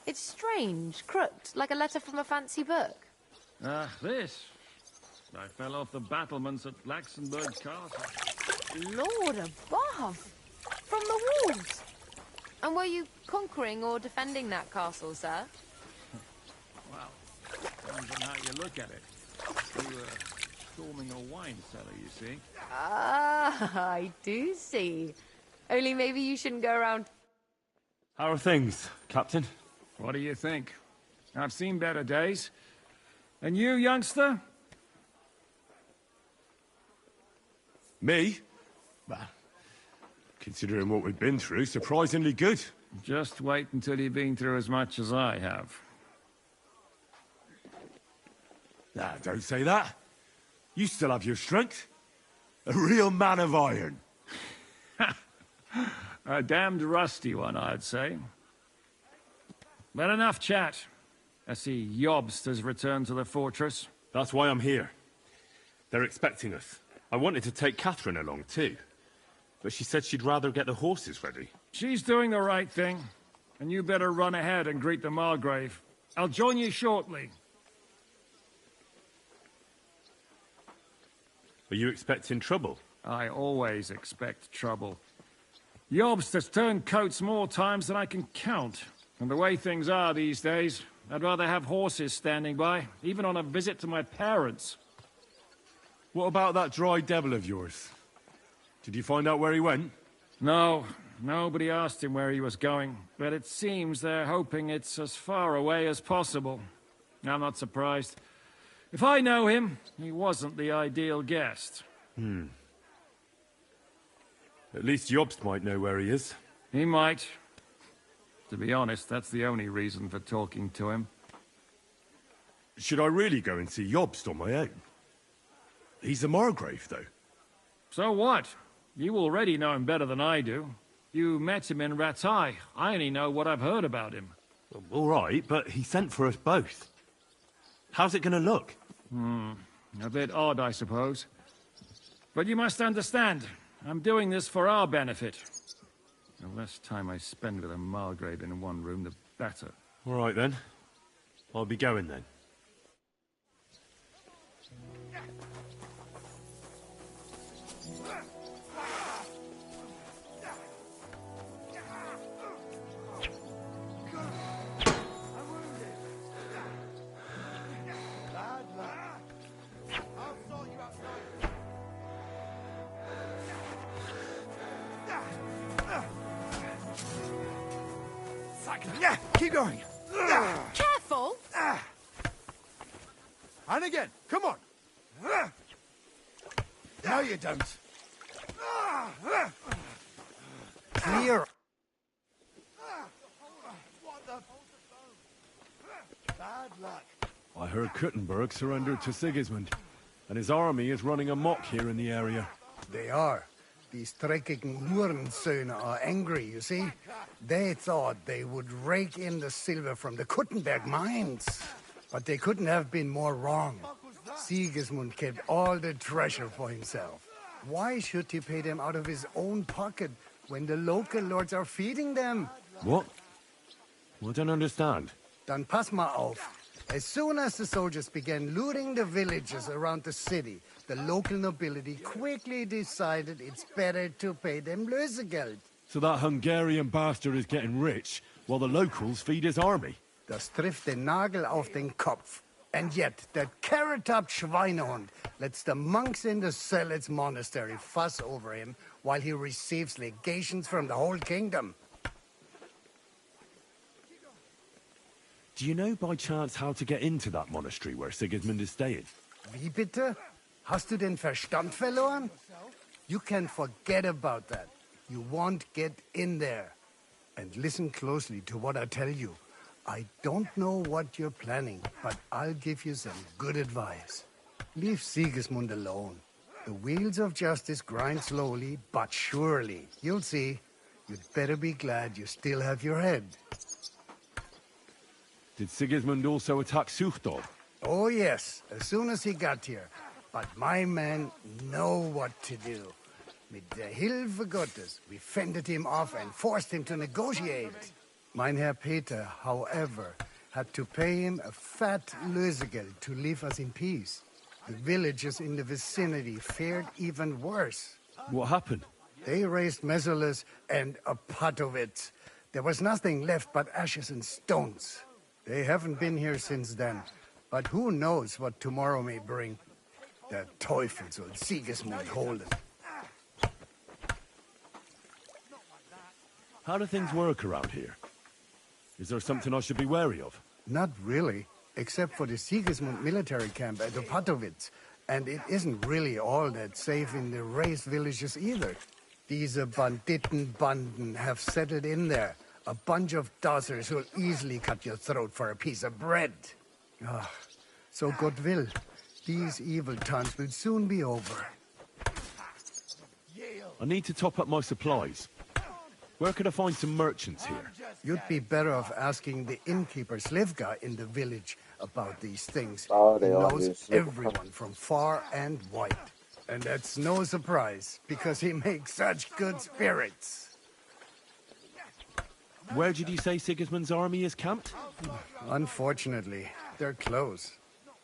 It's strange, crooked, like a letter from a fancy book. Ah, this. I fell off the battlements at Laxenburg Castle. Lord above! From the walls! And were you conquering or defending that castle, sir? Well, depends on how you look at it. You were storming a wine cellar, you see. Ah, I do see. Only maybe you shouldn't go around... How are things, Captain? What do you think? I've seen better days. And you, youngster? Me? Well, considering what we've been through, surprisingly good. Just wait until you've been through as much as I have. Nah, don't say that. You still have your strength. A real man of iron. A damned rusty one, I'd say. But enough chat. I see Jobst has returned to the fortress. That's why I'm here. They're expecting us. I wanted to take Catherine along too, but she said she'd rather get the horses ready. She's doing the right thing, and you better run ahead and greet the Margrave. I'll join you shortly. Are you expecting trouble? I always expect trouble. Jobst has turned coats more times than I can count. And the way things are these days, I'd rather have horses standing by, even on a visit to my parents. What about that dry devil of yours? Did you find out where he went? No, nobody asked him where he was going, but it seems they're hoping it's as far away as possible. I'm not surprised. If I know him, he wasn't the ideal guest. At least Jobst might know where he is. He might. To be honest, that's the only reason for talking to him. Should I really go and see Jobst on my own? He's a Margrave, though. So what? You already know him better than I do. You met him in Ratai. I only know what I've heard about him. All right, but he sent for us both. How's it gonna look? A bit odd, I suppose. But you must understand, I'm doing this for our benefit. The less time I spend with a Margrave in one room, the better. All right, then. I'll be going, then. Yeah, keep going. Careful! And again. Come on. No, you don't. Clear. Bad luck. I heard Kuttenberg surrendered to Sigismund, and his army is running amok here in the area. They are. These dreckigen Hurensöhne are angry, you see? They thought they would rake in the silver from the Kuttenberg mines. But they couldn't have been more wrong. Sigismund kept all the treasure for himself. Why should he pay them out of his own pocket when the local lords are feeding them? What? I don't understand. Dann pass mal auf. As soon as the soldiers began looting the villages around the city, the local nobility quickly decided it's better to pay them Lösegeld. So that Hungarian bastard is getting rich, while the locals feed his army? Das trifft den Nagel auf den Kopf. And yet, that carrot-top Schweinehund lets the monks in the Zealots monastery fuss over him while he receives legations from the whole kingdom. Do you know by chance how to get into that monastery where Sigismund is staying? Wie bitte? Hast du den Verstand verloren? You can forget about that. You won't get in there. And listen closely to what I tell you. I don't know what you're planning, but I'll give you some good advice. Leave Sigismund alone. The wheels of justice grind slowly, but surely. You'll see. You'd better be glad you still have your head. Did Sigismund also attack Suchdol? Oh, yes, as soon as he got here. But my men know what to do. Mit der Hilfe Gottes, we fended him off and forced him to negotiate. Mein Herr Peter, however, had to pay him a fat Lösegeld to leave us in peace. The villagers in the vicinity fared even worse. What happened? They raised Mesolis and Opatovitz. There was nothing left but ashes and stones. They haven't been here since then, but who knows what tomorrow may bring. Der Teufel soll Sigismund holen. How do things work around here? Is there something I should be wary of? Not really, except for the Sigismund military camp at Opatovitz. And it isn't really all that safe in the raised villages either. These Banditenbanden have settled in there. A bunch of dossers who'll easily cut your throat for a piece of bread. Ah, so God will. These evil times will soon be over. I need to top up my supplies. Where could I find some merchants here? You'd be better off asking the innkeeper Slivka in the village about these things. He they are, knows yes. everyone from far and wide. And that's no surprise, because he makes such good spirits. Where did you say Sigismund's army is camped? Unfortunately, they're close.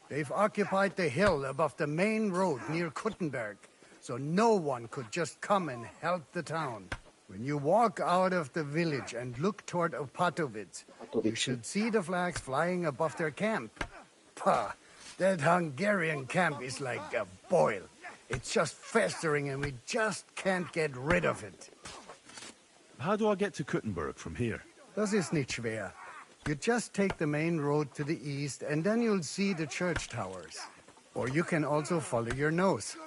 They've occupied the hill above the main road near Kuttenberg, so no one could just come and help the town. When you walk out of the village and look toward Opatovitz, you should see the flags flying above their camp. Pah, that Hungarian camp is like a boil. It's just festering and we just can't get rid of it. How do I get to Kuttenberg from here? Das ist nicht schwer. You just take the main road to the east and then you'll see the church towers. Or you can also follow your nose.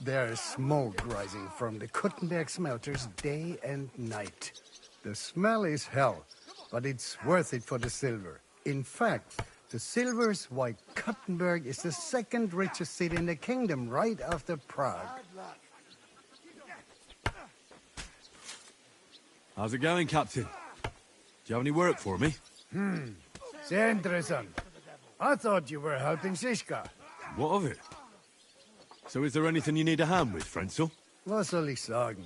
There's smoke rising from the Kuttenberg smelters day and night. The smell is hell, but it's worth it for the silver. In fact, the silver's why Kuttenberg is the second richest city in the kingdom right after Prague. How's it going, Captain? Do you have any work for me? Sehr interessant. I thought you were helping Sischka. What of it? So is there anything you need a hand with, Frenzel? Was soll ich sagen?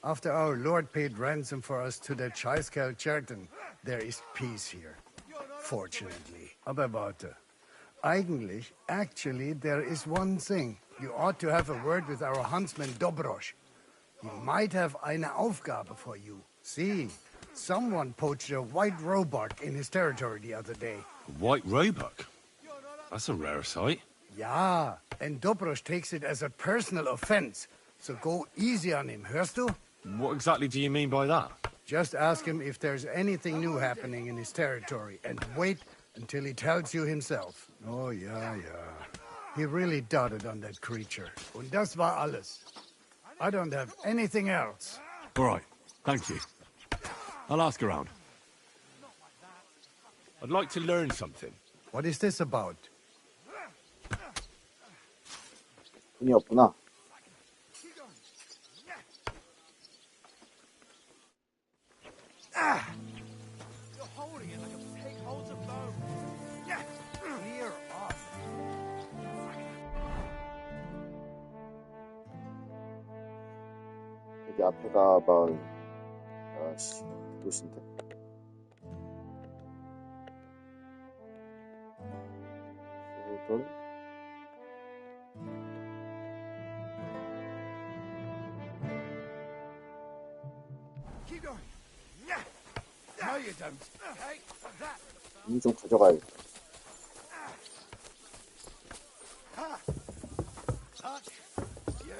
After our lord paid ransom for us to the Scheißkerl Cherton, there is peace here. Fortunately. Aber warte. Actually, there is one thing. You ought to have a word with our huntsman Dobrosch. He might have eine Aufgabe for you. See, someone poached a white roebuck in his territory the other day. A white roebuck? That's a rare sight. Ja, and Dobrosch takes it as a personal offense. So go easy on him, hörst du? What exactly do you mean by that? Just ask him if there's anything new happening in his territory, and wait until he tells you himself. Oh, yeah. He really doted on that creature. Und das war alles. I don't have anything else. All right, thank you. I'll ask around. I'd like to learn something. What is this about? 돈이 없구나. You're holding it like a pig holds a bone. Clear off. 여기 앞에가 마을. 아씨, 도시인데. 소돈. Keep going. No, you don't. Hey, that. 이 좀 가져가야겠다. Touch. You.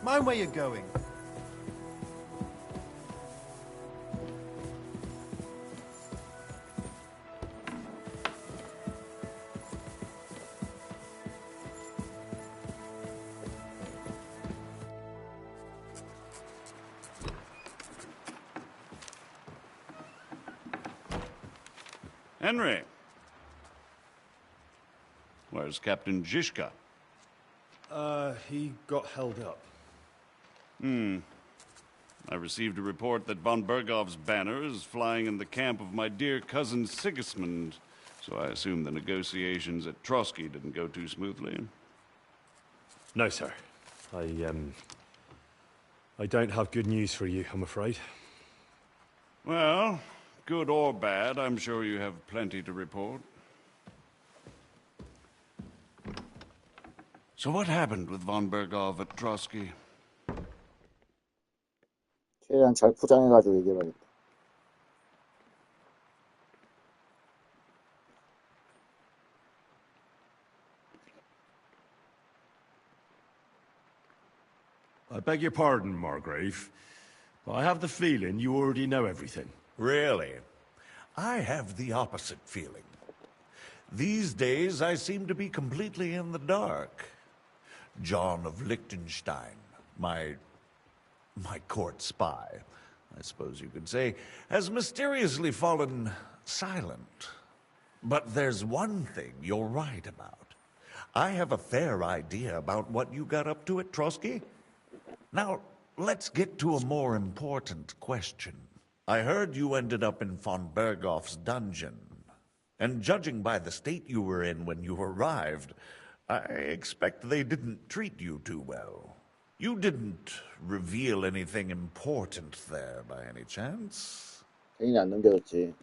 Mind where you're going. Henry. Where's Captain Zizka? He got held up. I received a report that von Bergov's banner is flying in the camp of my dear cousin Sigismund, so I assume the negotiations at Trotsky didn't go too smoothly. No, sir. I don't have good news for you, I'm afraid. Well, good or bad, I'm sure you have plenty to report. So what happened with von Berghoff at Trotsky? 최대한 잘 포장해가지고 얘기해봐야겠다. I beg your pardon, Margrave, but I have the feeling you already know everything. Really? I have the opposite feeling. These days, I seem to be completely in the dark. John of Liechtenstein, my court spy, I suppose you could say, has mysteriously fallen silent. But there's one thing you're right about. I have a fair idea about what you got up to at Trotsky. Now, let's get to a more important question. I heard you ended up in von Berghoff's dungeon. And judging by the state you were in when you arrived, I expect they didn't treat you too well. You didn't reveal anything important there by any chance? 괜히 안 넘겨졌지.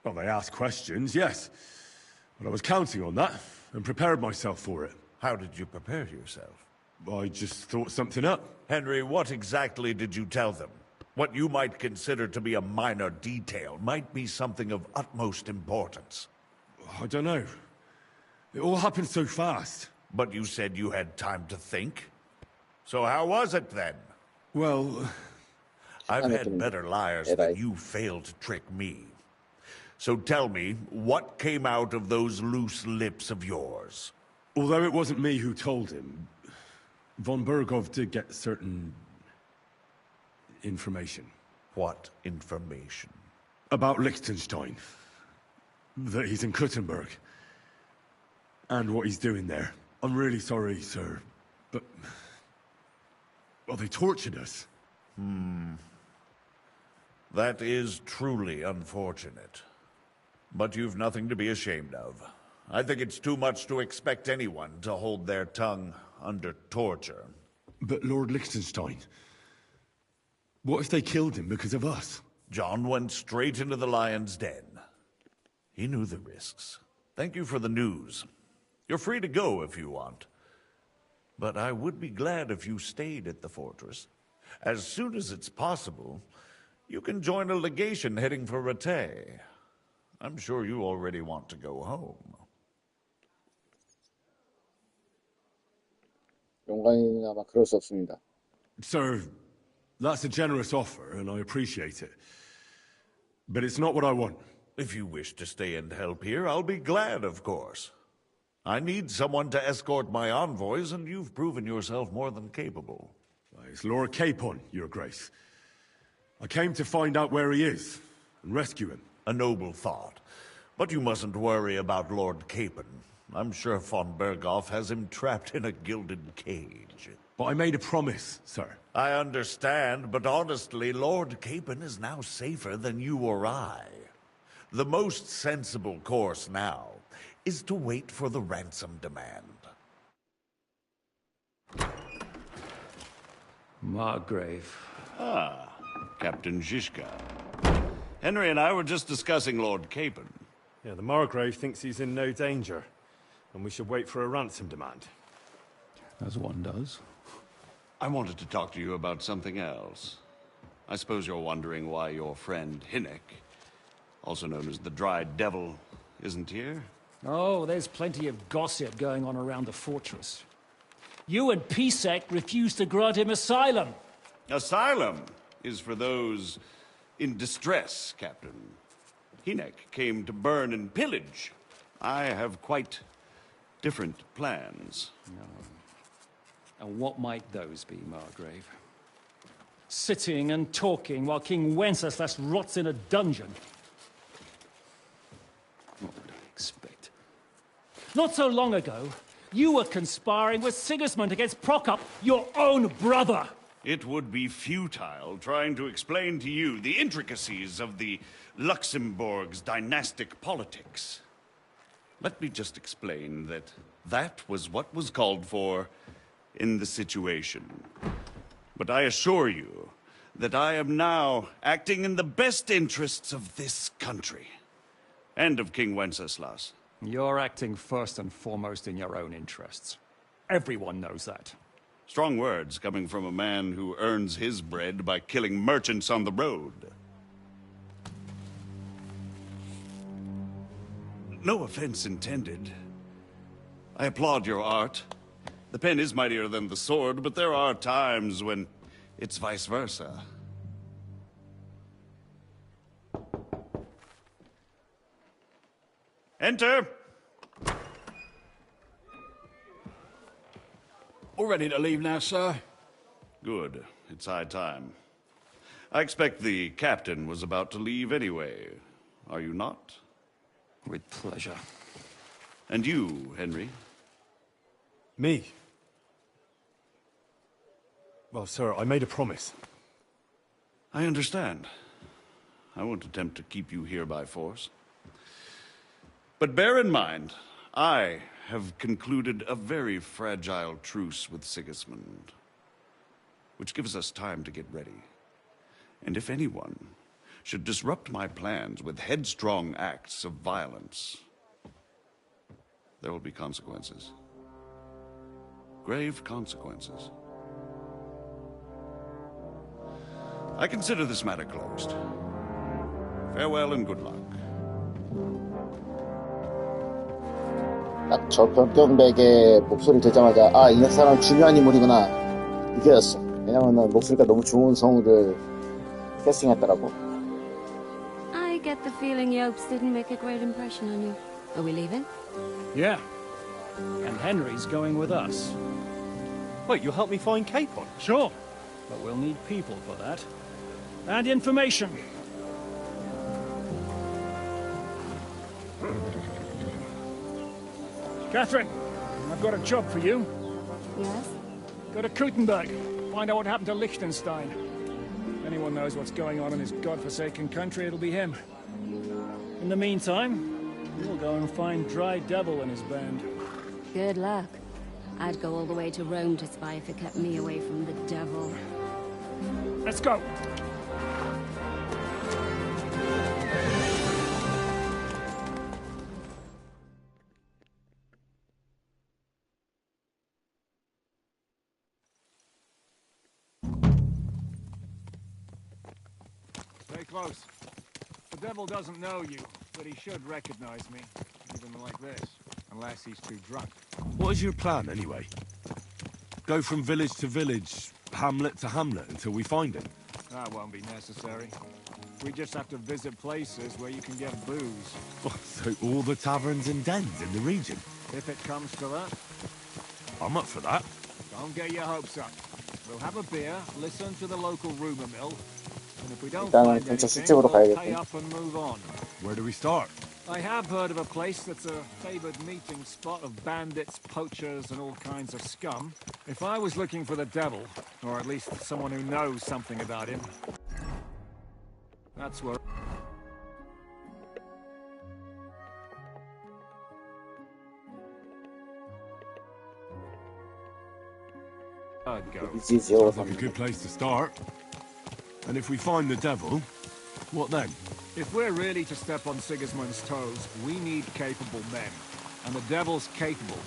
Well, they asked questions, yes. But I was counting on that, and prepared myself for it. How did you prepare yourself? I just thought something up. Henry, what exactly did you tell them? What you might consider to be a minor detail might be something of utmost importance. I don't know. It all happened so fast. But you said you had time to think. So how was it then? Well, I've had better liars than you failed to trick me. So tell me, what came out of those loose lips of yours? Although it wasn't me who told him, von Berghoff did get certain information. What information? About Liechtenstein. That he's in Kuttenberg. And what he's doing there. I'm really sorry, sir, but... well, they tortured us. That is truly unfortunate. But you've nothing to be ashamed of. I think it's too much to expect anyone to hold their tongue under torture. But Lord Liechtenstein... what if they killed him because of us? John went straight into the lion's den. He knew the risks. Thank you for the news. You're free to go if you want. But I would be glad if you stayed at the fortress. As soon as it's possible, you can join a legation heading for Rattay. I'm sure you already want to go home. 영광이나 아마 그럴 수 없습니다. Sir, that's a generous offer, and I appreciate it. But it's not what I want. If you wish to stay and help here, I'll be glad, of course. I need someone to escort my envoys, and you've proven yourself more than capable. It's Lord Capon, Your Grace. I came to find out where he is, and rescue him. A noble thought. But you mustn't worry about Lord Capon. I'm sure von Berghoff has him trapped in a gilded cage. But I made a promise, sir. I understand, but honestly, Lord Capon is now safer than you or I. The most sensible course now is to wait for the ransom demand. Margrave. Ah, Captain Zizka. Henry and I were just discussing Lord Capon. Yeah, the Margrave thinks he's in no danger, and we should wait for a ransom demand. As one does. I wanted to talk to you about something else. I suppose you're wondering why your friend Hinnek, also known as the Dried Devil, isn't here? Oh, there's plenty of gossip going on around the fortress. You and Pisek refused to grant him asylum. Asylum is for those in distress, Captain. Hinnek came to burn and pillage. I have quite different plans. No. And what might those be, Margrave? Sitting and talking while King Wenceslas rots in a dungeon. What would I expect? Not so long ago, you were conspiring with Sigismund against Prokop, your own brother. It would be futile trying to explain to you the intricacies of the Luxembourg's dynastic politics. Let me just explain that that was what was called for in the situation. But I assure you that I am now acting in the best interests of this country. And of King Wenceslas. You're acting first and foremost in your own interests. Everyone knows that. Strong words coming from a man who earns his bread by killing merchants on the road. No offense intended. I applaud your art. The pen is mightier than the sword, but there are times when it's vice versa. Enter! All ready to leave now, sir? Good. It's high time. I expect the captain was about to leave anyway. Are you not? With pleasure. And you, Henry? Me? Well, sir, I made a promise. I understand. I won't attempt to keep you here by force. But bear in mind, I have concluded a very fragile truce with Sigismund, which gives us time to get ready. And if anyone should disrupt my plans with headstrong acts of violence, there will be consequences. Grave consequences. I consider this matter closed. Farewell and good luck. 딱 저 변경백의 목소리 듣자마자 아, 이 사람 중요한 인물이구나 느껴졌어. 왜냐면은 목소리가 너무 좋은 성우들 캐스팅했더라고. I get the feeling Yopes didn't make a great impression on you. Are we leaving? Yeah. And Henry's going with us. Wait, you'll help me find Capon? Sure. But we'll need people for that. And information. Catherine, I've got a job for you. Yes? Go to Kuttenberg. Find out what happened to Liechtenstein. If anyone knows what's going on in his godforsaken country, it'll be him. In the meantime, we'll go and find Dry Devil and his band. Good luck. I'd go all the way to Rome to spy if it kept me away from the devil. Let's go! Stay close. The devil doesn't know you, but he should recognize me, even like this, unless he's too drunk. What is your plan, anyway? Go from village to village, hamlet to hamlet, until we find him? That won't be necessary. We just have to visit places where you can get booze. So all the taverns and dens in the region? If it comes to that. I'm up for that. Don't get your hopes up. We'll have a beer, listen to the local rumor mill, and if we don't 일단은 find 근처 anything, 술집으로 we'll pay 가야겠고. up and move on. Where do we start? I have heard of a place that's a favored meeting spot of bandits, poachers, and all kinds of scum. If I was looking for the devil, or at least someone who knows something about him, that's where... I'd go. Sounds like a good place to start. And if we find the devil, what then? If we're really to step on Sigismund's toes, we need capable men. And the devil's capable.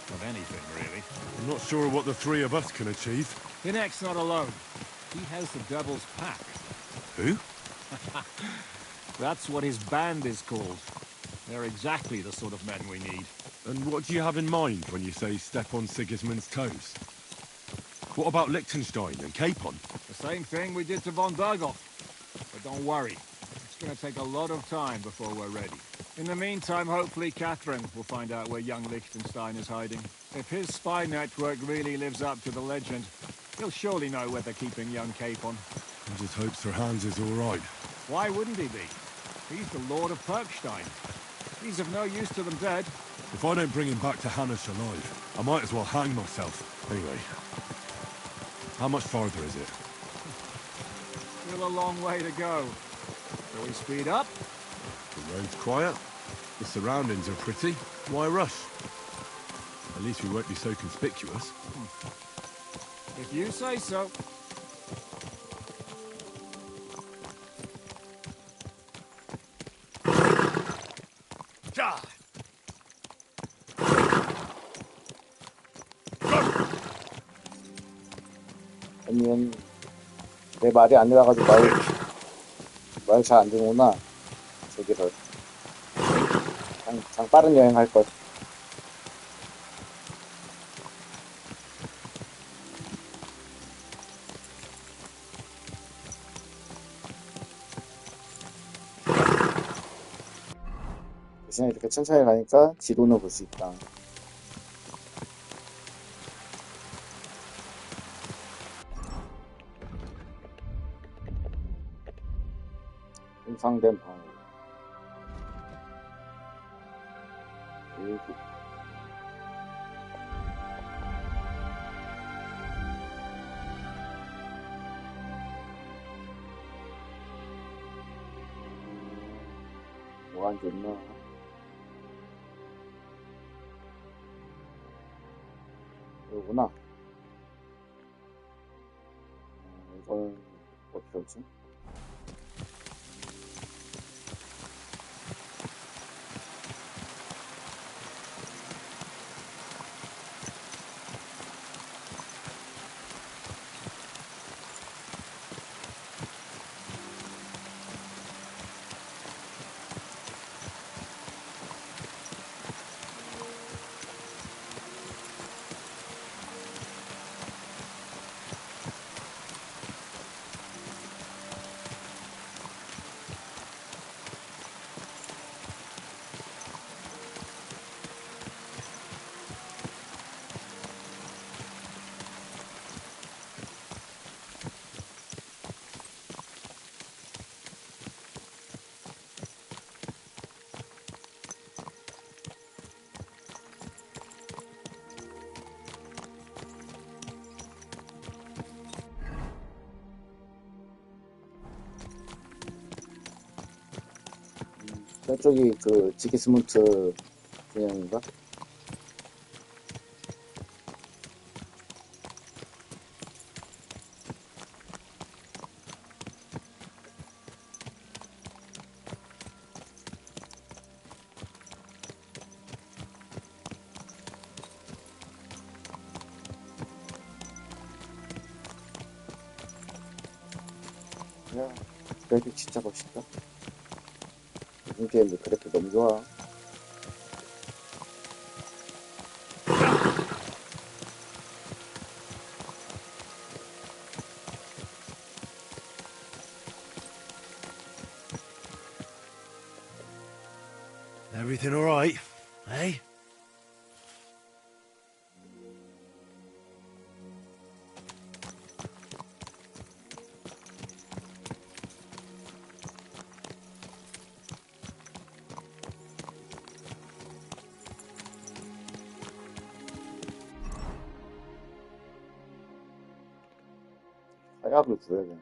Of anything, really. I'm not sure what the three of us can achieve. Hinek's not alone. He has the devil's pack. Who? That's what his band is called. They're exactly the sort of men we need. And what do you have in mind when you say step on Sigismund's toes? What about Liechtenstein and Capon? The same thing we did to von Berghoff. But don't worry, it's going to take a lot of time before we're ready. In the meantime, hopefully Catherine will find out where young Liechtenstein is hiding. If his spy network really lives up to the legend, he'll surely know where they're keeping young Capon. I just hope Sir Hans is all right. Why wouldn't he be? He's the Lord of Perkstein. He's of no use to them dead. If I don't bring him back to Hannes alive, I might as well hang myself. Anyway, how much farther is it? Still a long way to go. Shall we speed up? The road's quiet. The surroundings are pretty. Why rush? At least we won't be so conspicuous. If you say so. 아니면 내 말이 아니라가지고 말 잘 안 듣는구나. 저기서 장 빠른 여행 할 걸. 대신에 이렇게 천천히 가니까 지도는 볼 수 있다. 손상된 방어. 그리고 뭐가 안 좋나? 이거구나. 이건 어떻게 하지? 저쪽이 그 지기스문트 진영인가? 야, 그래픽 진짜 멋있다. 요즘 게임들 그래픽 너무 좋아. Everything all right, eh? 사약을 구해야 돼.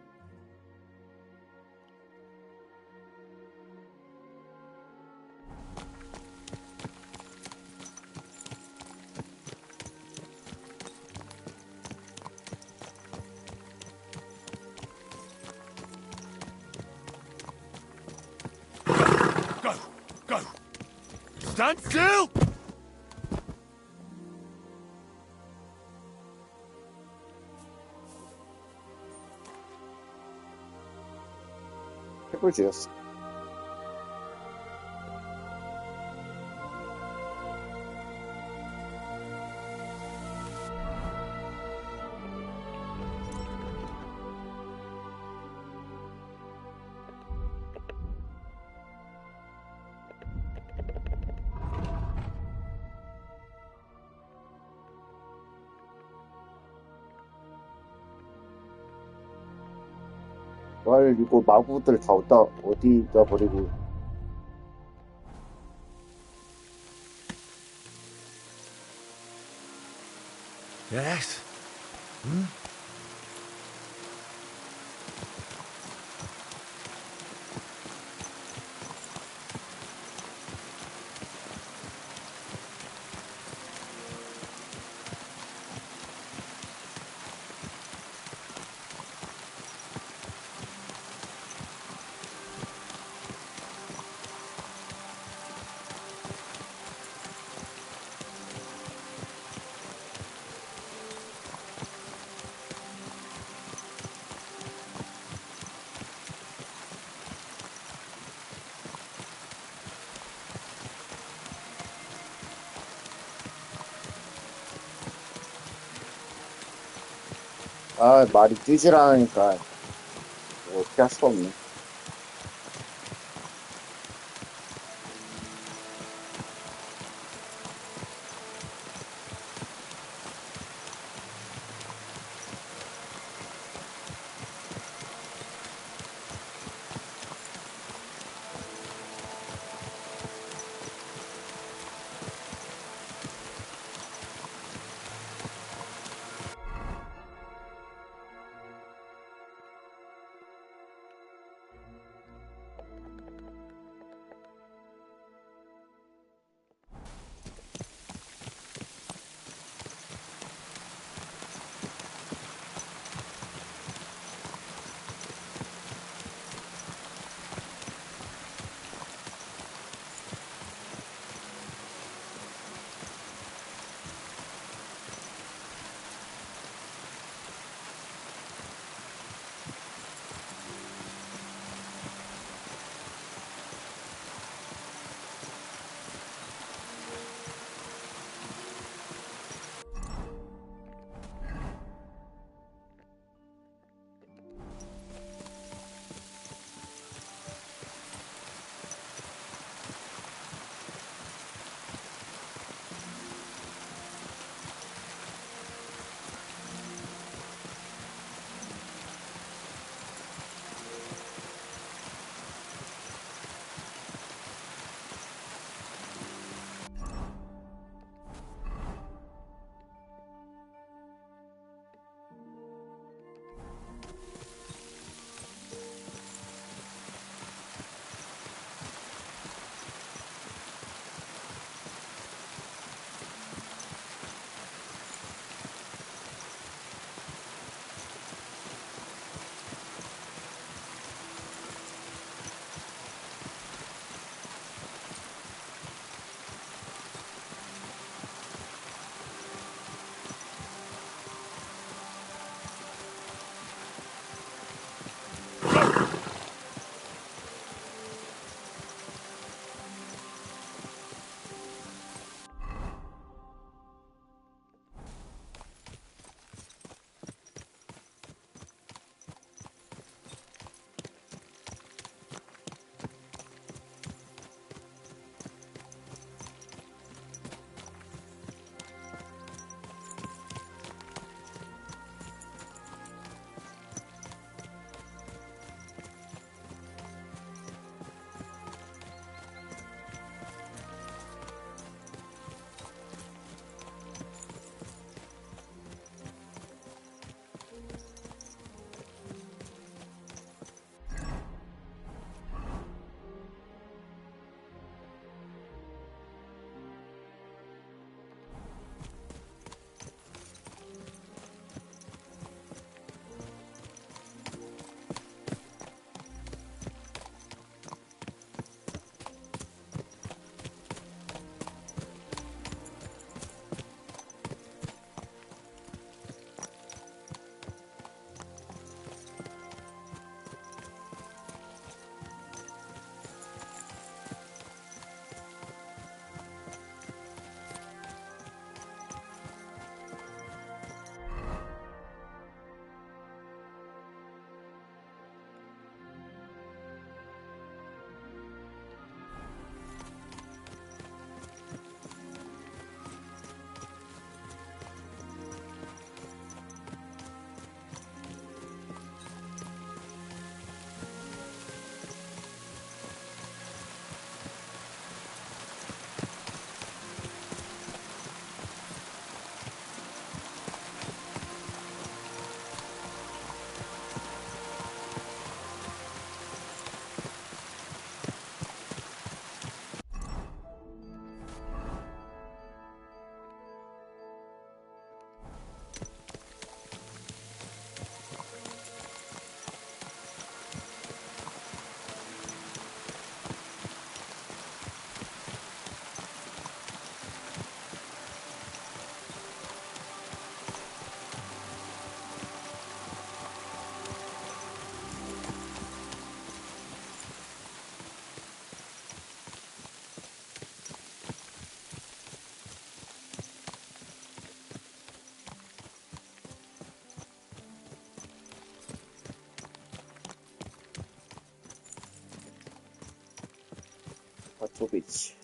Go! Stand still! 횃불 지었어. 뭘 이거 마구들 다 어디다 버리고. Yes? Hmm? 아, 말이 뛰질 않으니까 뭐 어떻게 할 수가 없네. 바토비치.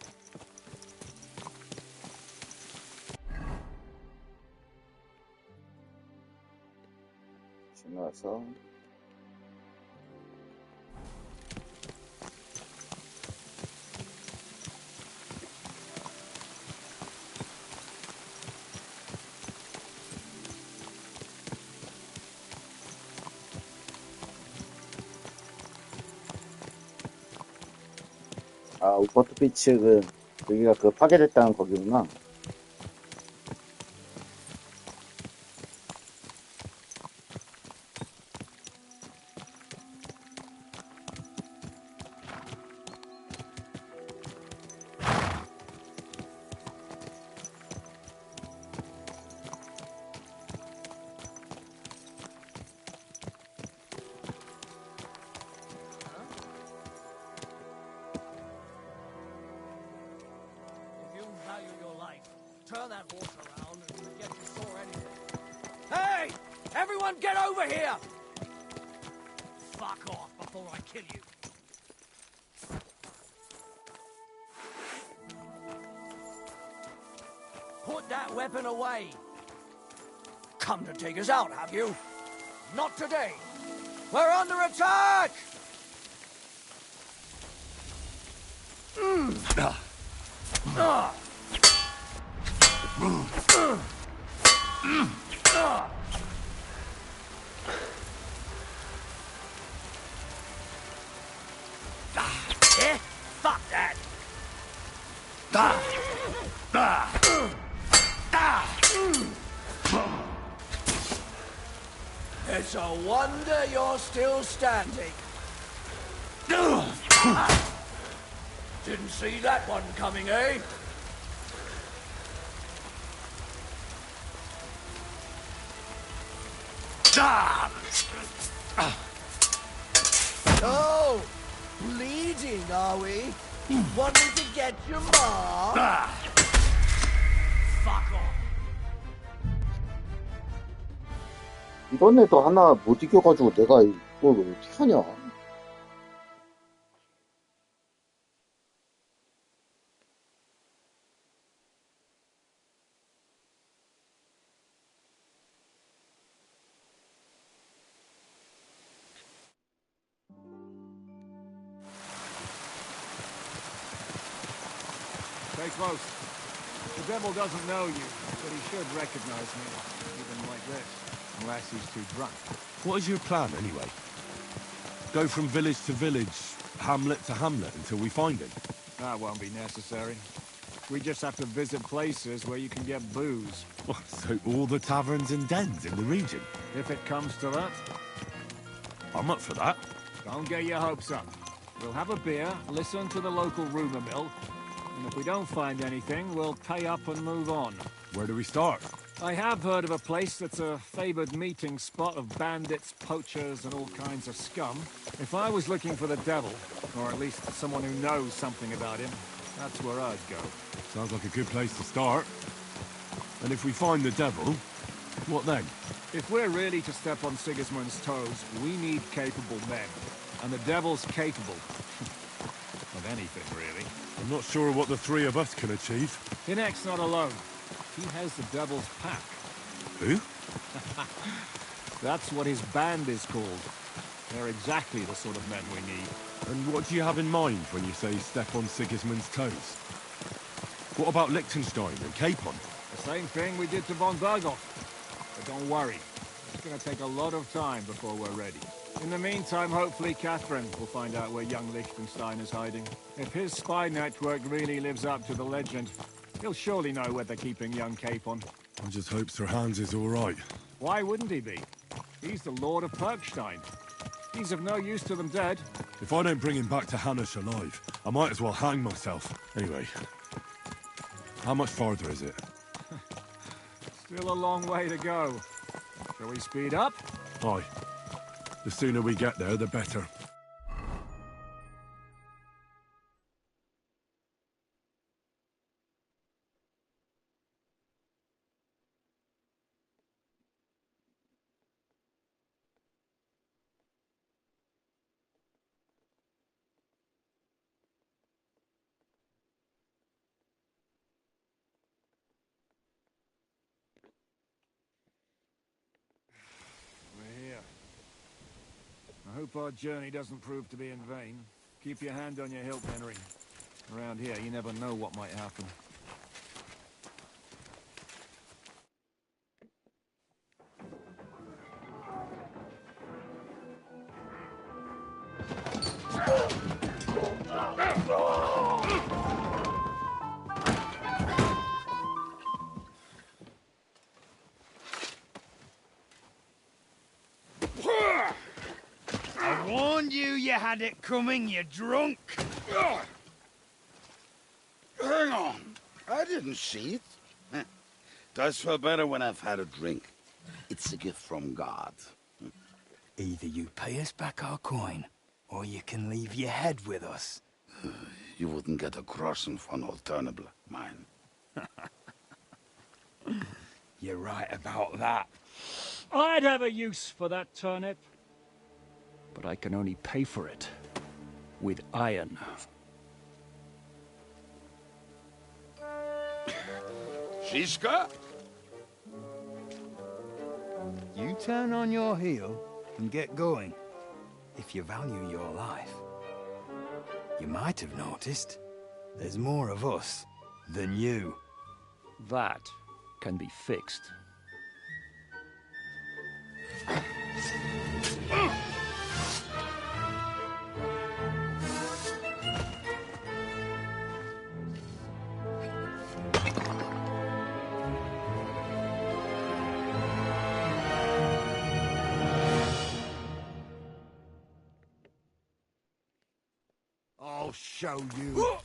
지나서 바토비치 여기가 파괴됐다는 거기구나. Turn that horse around and forget you saw anything. Hey! Everyone get over here! Fuck off before I kill you. Put that weapon away. Come to take us out, have you? Not today. We're under attack! Fuck that! It's a wonder you're still standing. Didn't see that one coming, eh? Oh, bleeding, are we? Want me to get your mom? Fuck off. 이런 애도 하나 못 이겨가지고 내가 이걸 어떻게 하냐. Stay close. The devil doesn't know you, but he should recognize me, even like this, unless he's too drunk. What is your plan, anyway? Go from village to village, hamlet to hamlet, until we find him? That won't be necessary. We just have to visit places where you can get booze. So all the taverns and dens in the region? If it comes to that. I'm up for that. Don't get your hopes up. We'll have a beer, listen to the local rumor mill, and if we don't find anything, we'll pay up and move on. Where do we start? I have heard of a place that's a favored meeting spot of bandits, poachers, and all kinds of scum. If I was looking for the devil, or at least someone who knows something about him, that's where I'd go. Sounds like a good place to start. And if we find the devil, what then? If we're really to step on Sigismund's toes, we need capable men. And the devil's capable. Of anything, really. I'm not sure what the three of us can achieve. Hinek's not alone. He has the devil's pack. Who? That's what his band is called. They're exactly the sort of men we need. And what do you have in mind when you say step on Sigismund's toes? What about Liechtenstein and Capon? The same thing we did to von Berghoff. But don't worry. It's going to take a lot of time before we're ready. In the meantime, hopefully Catherine will find out where young Liechtenstein is hiding. If his spy network really lives up to the legend, he'll surely know where they're keeping young Capon. I just hope Sir Hans is all right. Why wouldn't he be? He's the Lord of Perkstein. He's of no use to them dead. If I don't bring him back to Hanush alive, I might as well hang myself. Anyway, how much farther is it? Still a long way to go. Shall we speed up? Aye. The sooner we get there, the better. Hope our journey doesn't prove to be in vain. Keep your hand on your hilt, Henry. Around here, you never know what might happen. I warned you you had it coming, you drunk. Hang on. I didn't see it. Does feel better when I've had a drink. It's a gift from God. Either you pay us back our coin, or you can leave your head with us. You wouldn't get a crossing for an alternative, mine. You're right about that. I'd have a use for that turnip. But I can only pay for it with iron. Shiska? You turn on your heel and get going. If you value your life. You might have noticed there's more of us than you. That can be fixed. I'll show you.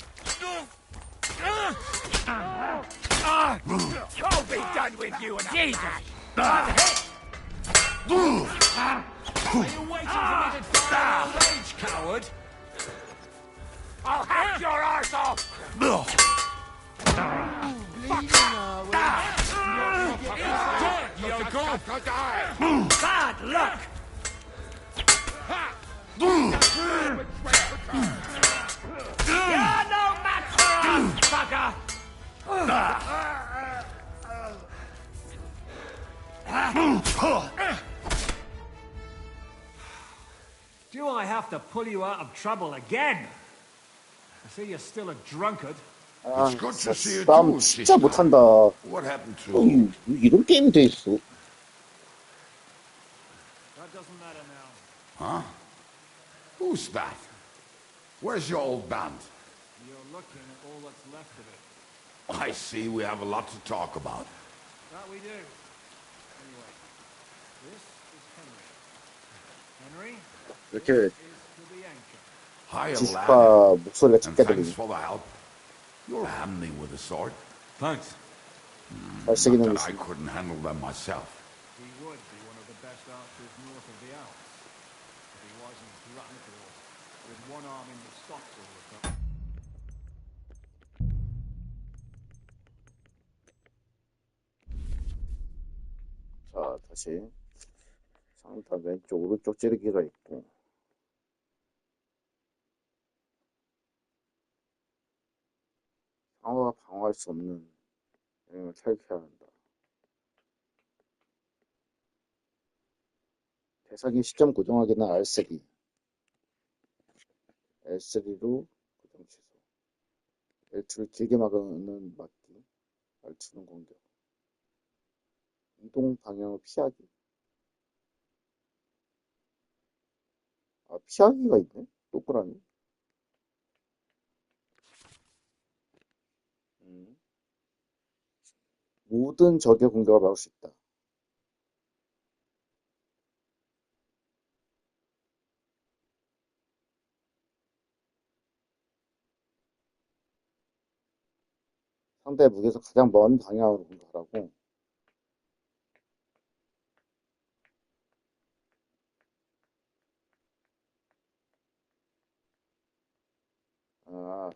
I'll be done with you and Jesus! Ah. Are you waiting for me to die of old age, coward? I'll hack your arse off! You're going to die! Bad luck! You're no match for us, fucker! Do I have to pull you out of trouble again? I see you're still a drunkard. 아, 진짜 싸움 진짜 못한다. What happened to 이런 게임이 돼 있어. That doesn't matter now. Huh? Who's that? Where's your old band? You're looking at all that's left of it. I see we have a lot to talk about. That we do. Anyway, this is Henry. Henry, 이렇게 is to the anchor. Hi, 지스파 lad. 목소리가 And 작게 thanks 들리네. for the help. You're handy with a sword. Thanks. 발색이 Not 너무 that I 있어. couldn't handle them myself. He would be one of the best archers north of the Alps. If he wasn't drunk or with one arm in the stocks all the time. 자, 다시 상단 왼쪽 오른쪽 찌르기가 있고 상어가 방어할 수 없는 영역을 탈퇴해야 한다. 대상의 시점 고정하기는 R3 L3로 고정 취소 L2를 길게 막는 막기 R2는 공격 이동 방향을 피하기 아 피하기가 있네? 동그라미 모든 적의 공격을 막을 수 있다. 상대 무기에서 가장 먼 방향으로 공격하라고. 아,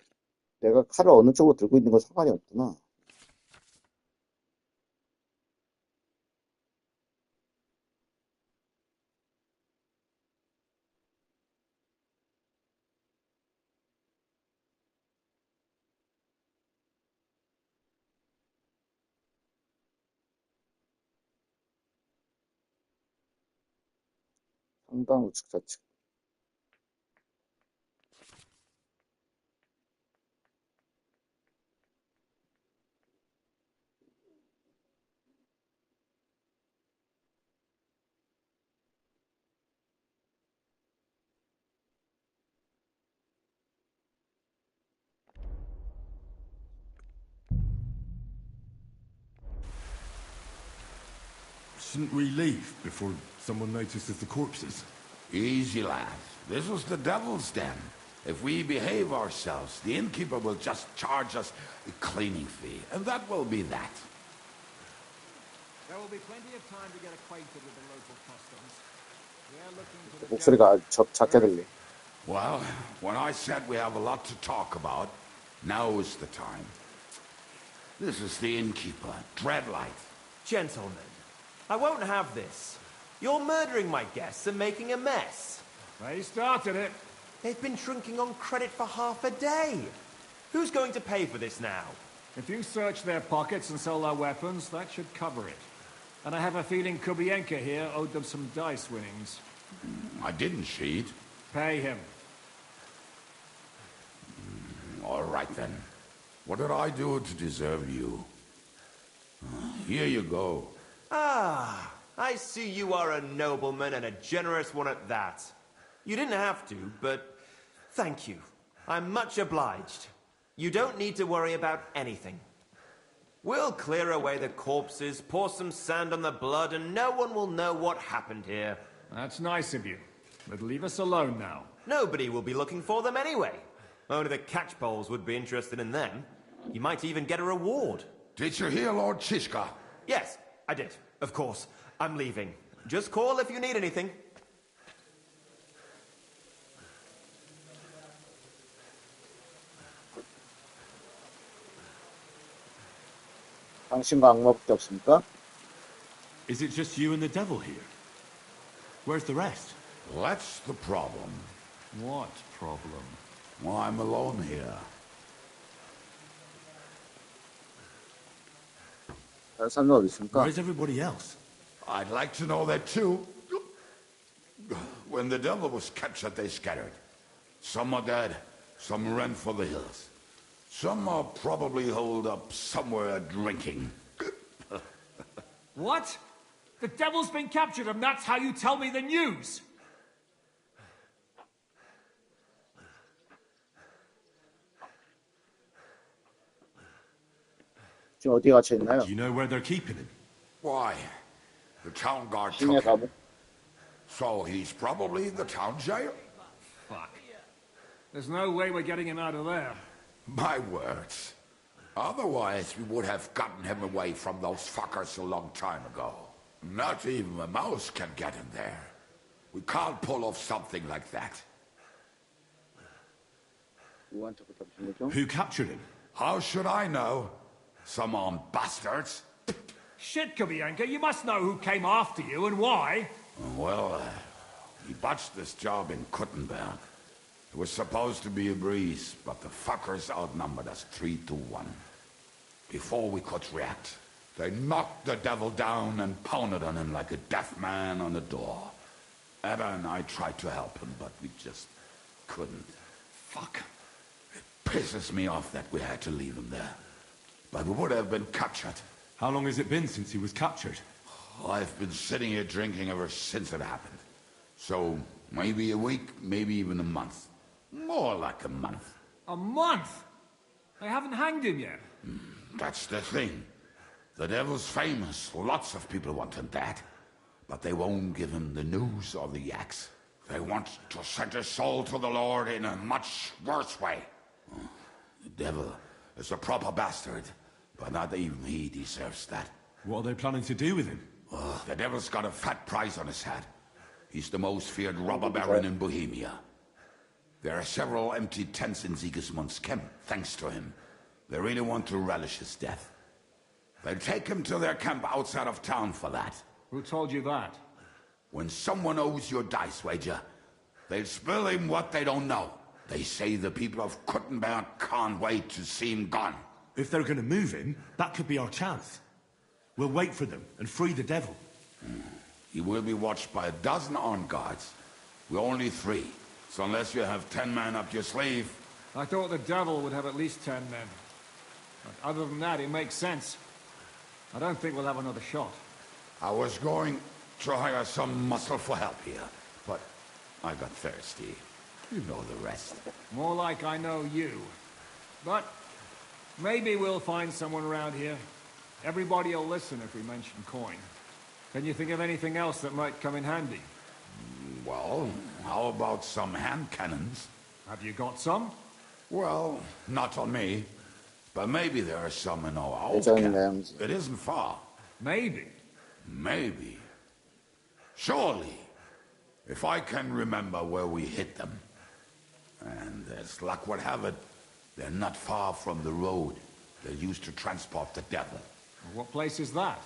내가 칼을 어느 쪽으로 들고 있는 건 상관이 없구나. 상단 우측 좌측 Shouldn't we leave before someone notices the corpses? Easy, lad. This was the devil's den. If we behave ourselves, the innkeeper will just charge us a cleaning fee, and that will be that. There will be plenty of time to get acquainted with the local customs. We are looking for the 목소리가 아주 작게 들리. Well, when I said we have a lot to talk about, now is the time. This is the innkeeper, Dreadlight. Gentlemen, I won't have this. You're murdering my guests and making a mess. They started it. They've been drinking on credit for half a day. Who's going to pay for this now? If you search their pockets and sell their weapons, that should cover it. And I have a feeling Kubienka here owed them some dice winnings. I didn't cheat. Pay him. All right, then. What did I do to deserve you? Here you go. Ah, I see you are a nobleman and a generous one at that. You didn't have to, but thank you. I'm much obliged. You don't need to worry about anything. We'll clear away the corpses, pour some sand on the blood, and no one will know what happened here. That's nice of you. But leave us alone now. Nobody will be looking for them anyway. Only the catchpoles would be interested in them. You might even get a reward. Did you hear Lord Chishka? Yes, I did. Of course. I'm leaving. Just call if you need anything. 당신과 악마밖에 없습니까? Is it just you and the devil here? Where's the rest? That's the problem. What problem? Well, I'm alone here. 다른 사람들 어디 있습니까? Where's everybody else? I'd like to know that too. When the devil was captured, they scattered. Some are dead, some ran for the hills. Some are probably holed up somewhere drinking. What? The devil's been captured and that's how you tell me the news? 지금 어디 갇혀 있나요? Do you know where they're keeping him? Why? The town guard 신의 took him. 감옥? So he's probably in the town jail? Fuck. There's no way we're getting him out of there. My words. Otherwise, we would have gotten him away from those fuckers a long time ago. Not even a mouse can get him there. We can't pull off something like that. Who captured him? How should I know? Some armed bastards? Shit, Kubienka, you must know who came after you and why. Well, he botched this job in Kuttenberg. It was supposed to be a breeze, but the fuckers outnumbered us 3-1. Before we could react, they knocked the devil down and pounded on him like a deaf man on a door. Abba and I tried to help him, but we just couldn't. Fuck. It pisses me off that we had to leave him there. But we would have been captured. How long has it been since he was captured? I've been sitting here drinking ever since it happened. So, maybe a week, maybe even a month. More like a month. A month? They haven't hanged him yet. That's the thing. The devil's famous. Lots of people want him dead. But they won't give him the news or the axe. They want to send his soul to the Lord in a much worse way. The devil is a proper bastard, but not even he deserves that. What are they planning to do with him? The devil's got a fat price on his head. He's the most feared robber baron in Bohemia. There are several empty tents in Sigismund's camp, thanks to him. They really want to relish his death. They'll take him to their camp outside of town for that. Who told you that? When someone owes you a dice wager, they'll spill him what they don't know. They say the people of Kuttenberg can't wait to see him gone. If they're going to move him, that could be our chance. We'll wait for them and free the devil. He will be watched by a dozen armed guards. We're only 3. So unless you have 10 men up your sleeve... I thought the devil would have at least 10 men. But other than that, it makes sense. I don't think we'll have another shot. I was going to hire some muscle for help here, but I got thirsty. You know the rest. More like I know you. But maybe we'll find someone around here. Everybody will listen if we mention coin. Can you think of anything else that might come in handy? Well, how about some hand cannons? Have you got some? Well, not on me. But maybe there are some in our old 예전이네. camp. It isn't far. Maybe. Maybe. Surely. If I can remember where we hit them. And as luck would have it, they're not far from the road they used to transport the devil. What place is that?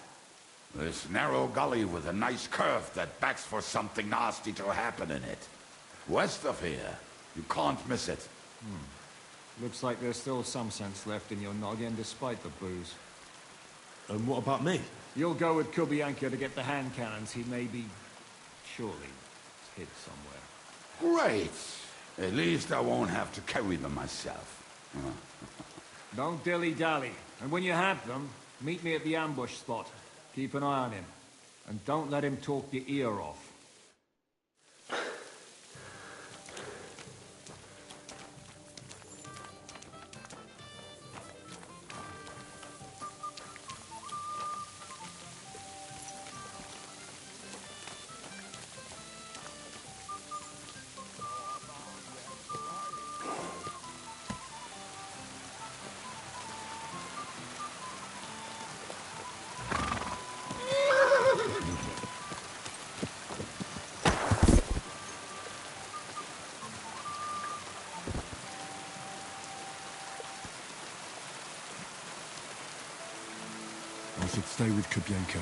This narrow gully with a nice curve that backs for something nasty to happen in it. West of here. You can't miss it. Looks like there's still some sense left in your noggin despite the booze. And what about me? You'll go with Kubianka to get the hand cannons. He may be... surely hid somewhere. Great. At least I won't have to carry them myself. Don't dilly-dally. And when you have them, meet me at the ambush spot. Keep an eye on him. And don't let him talk your ear off. I should stay with Kubianka.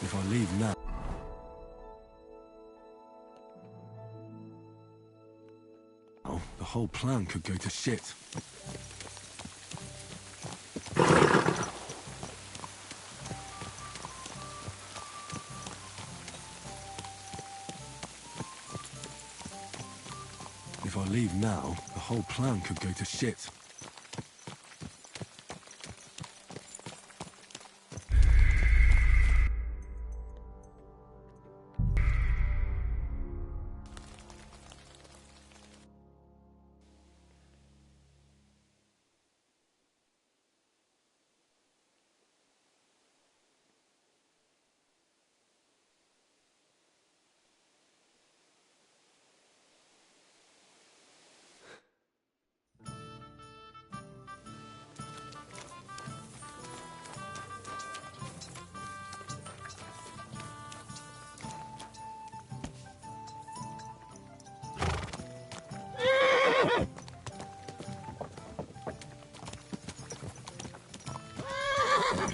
If I leave now... the whole plan could go to shit. If I leave now, the whole plan could go to shit.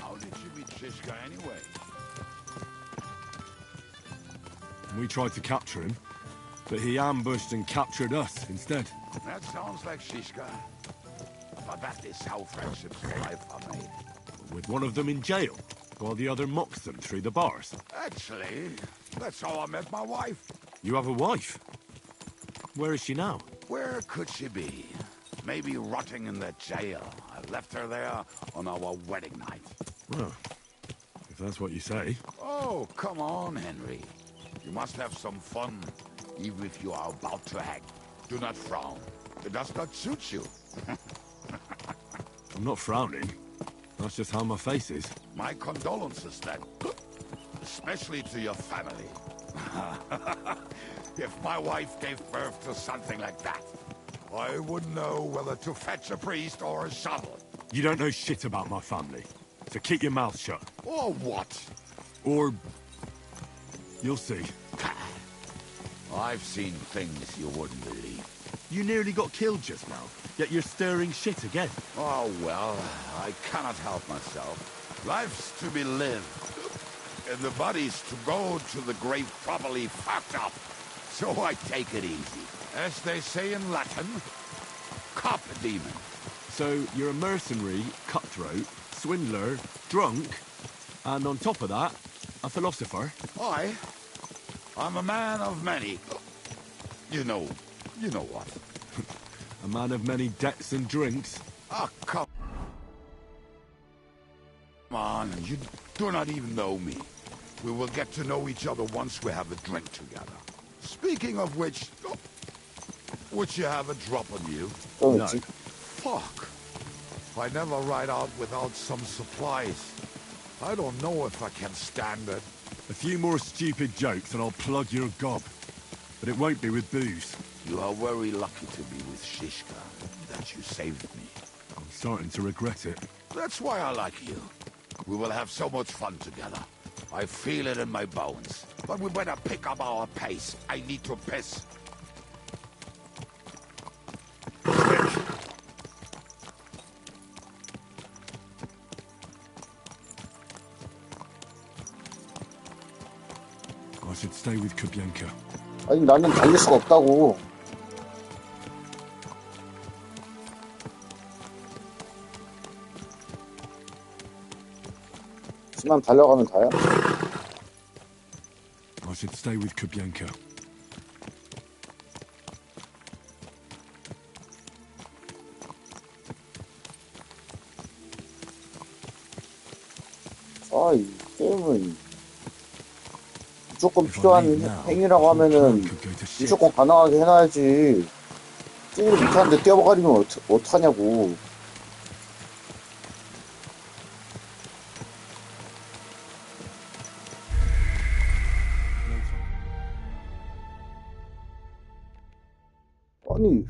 How did you meet Shishka anyway? We tried to capture him, but he ambushed and captured us instead. That sounds like Shishka. But that is how friendships for life are made. With one of them in jail, while the other mocks them through the bars. Actually, that's how I met my wife. You have a wife? Where is she now? Where could she be? Maybe rotting in the jail. I left her there on our wedding night. Well, if that's what you say. Oh, come on, Henry. You must have some fun, even if you are about to hang. Do not frown. It does not suit you. I'm not frowning. That's just how my face is. My condolences, then. Especially to your family. If my wife gave birth to something like that, I wouldn't know whether to fetch a priest or a shovel. You don't know shit about my family, so keep your mouth shut. Or what? Or... you'll see. I've seen things you wouldn't believe. You nearly got killed just now, yet you're stirring shit again. Oh, well, I cannot help myself. Life's to be lived. And the body's to go to the grave properly fucked up. So I take it easy. As they say in Latin, carpe diem. So you're a mercenary, cutthroat, swindler, drunk, and on top of that, a philosopher? I'm a man of many. You know what. A man of many debts and drinks? Ah, come on, you do not even know me. We will get to know each other once we have a drink together. Speaking of which, would you have a drop on you? No. Fuck. I never ride out without some supplies. I don't know if I can stand it. A few more stupid jokes and I'll plug your gob. But it won't be with booze. You are very lucky to be with Shishka, that you saved me. I'm starting to regret it. That's why I like you. We will have so much fun together. I feel it in my bones. But we better pick up our pace. I need to piss. I should stay with Kubyanka. 아니 나는 달릴 수가 없다고. 지만 달려가면 다야. I should stay with Kubyanka. 아, 이 게임은 무조건 필요한 행위라고 하면은 무조건 가능하게 해놔야지. 게임을 못하는데 뛰어버리면 어떡하냐고. 아니.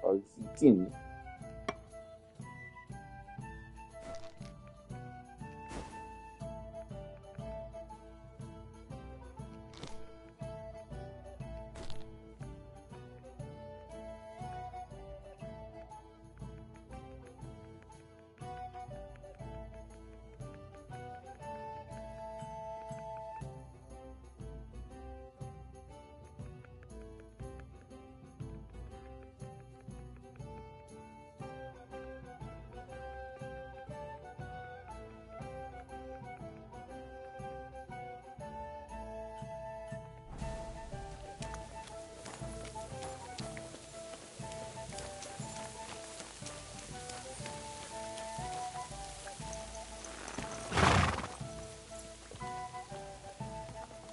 아, 있긴.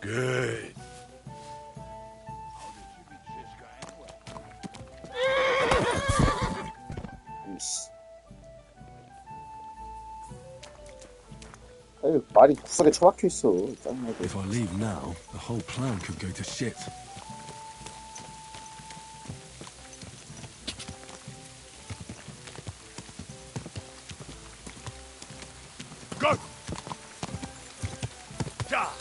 Good. 아니, 말이 구석에 처박혀 있어. 짜증나게. If I leave now, the whole plan could go to shit. Go! 자!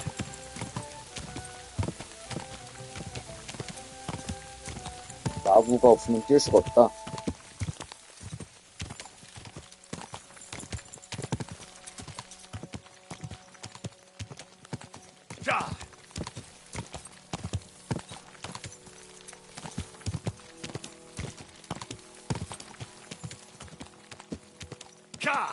나무가 없으면 뛸 수가 없다. 자! 자!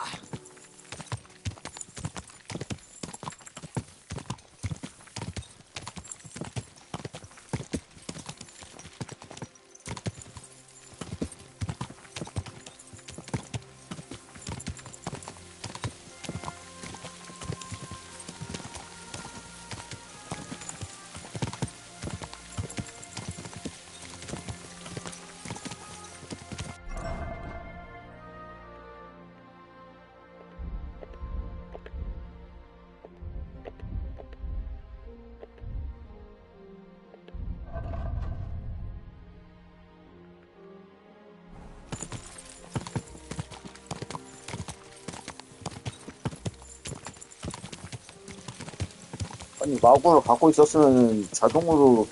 아니, 마구를 갖고 있었으면 자동으로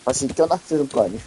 다시 껴놨을 거 아니야?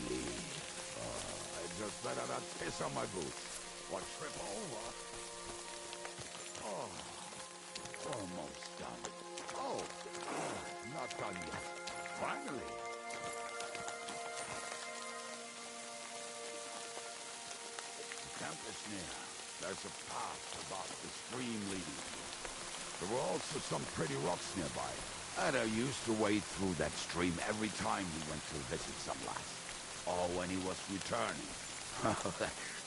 really. I just better not piss on my boots. Or trip over. Oh, almost done. Oh, not done yet. Finally. The camp is near. There's a path above the stream leading here. There were also some pretty rocks nearby. And I used to wade through that stream every time he went to visit some lass. Or when he was returning.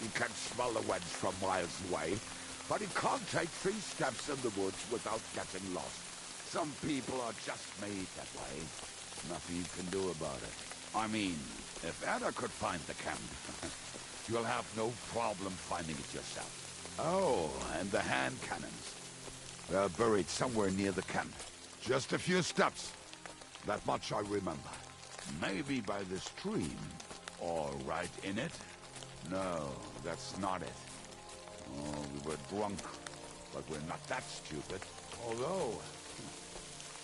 You can smell the wedge from miles away, but he can't take 3 steps in the woods without getting lost. Some people are just made that way. Nothing you can do about it. I mean, if Ada could find the camp, you'll have no problem finding it yourself. Oh, and the hand cannons. They're buried somewhere near the camp. Just a few steps. That much I remember. Maybe by the stream, or right in it. No, that's not it. Oh, we were drunk, but we're not that stupid. Although,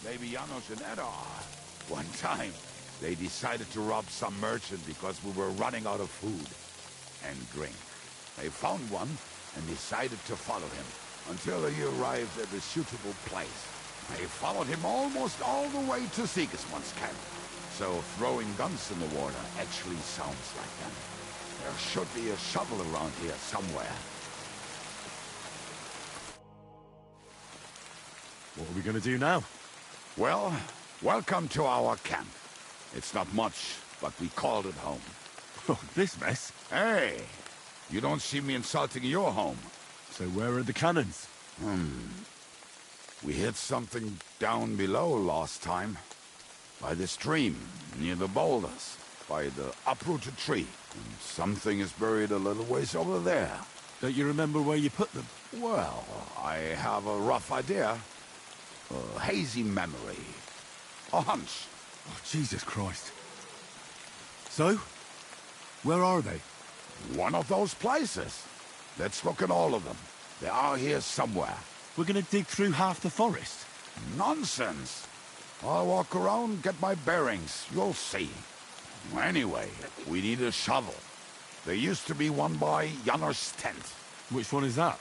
maybe Janos and Edda are. One time, they decided to rob some merchant because we were running out of food and drink. They found one and decided to follow him until he arrived at a suitable place. They followed him almost all the way to Sigismund's camp. So throwing guns in the water actually sounds like them. There should be a shovel around here somewhere. What are we going to do now? Well, welcome to our camp. It's not much, but we called it home. Oh, this mess? Hey, you don't see me insulting your home. So where are the cannons? We hit something down below last time. By the stream, near the boulders. By the uprooted tree. And something is buried a little ways over there. Don't you remember where you put them? Well, I have a rough idea. A hazy memory. A hunch. Oh, Jesus Christ. So? Where are they? One of those places. Let's look at all of them. They are here somewhere. We're gonna dig through half the forest? Nonsense. I'll walk around, get my bearings. You'll see. Anyway, we need a shovel. There used to be one by Janner's tent. Which one is that?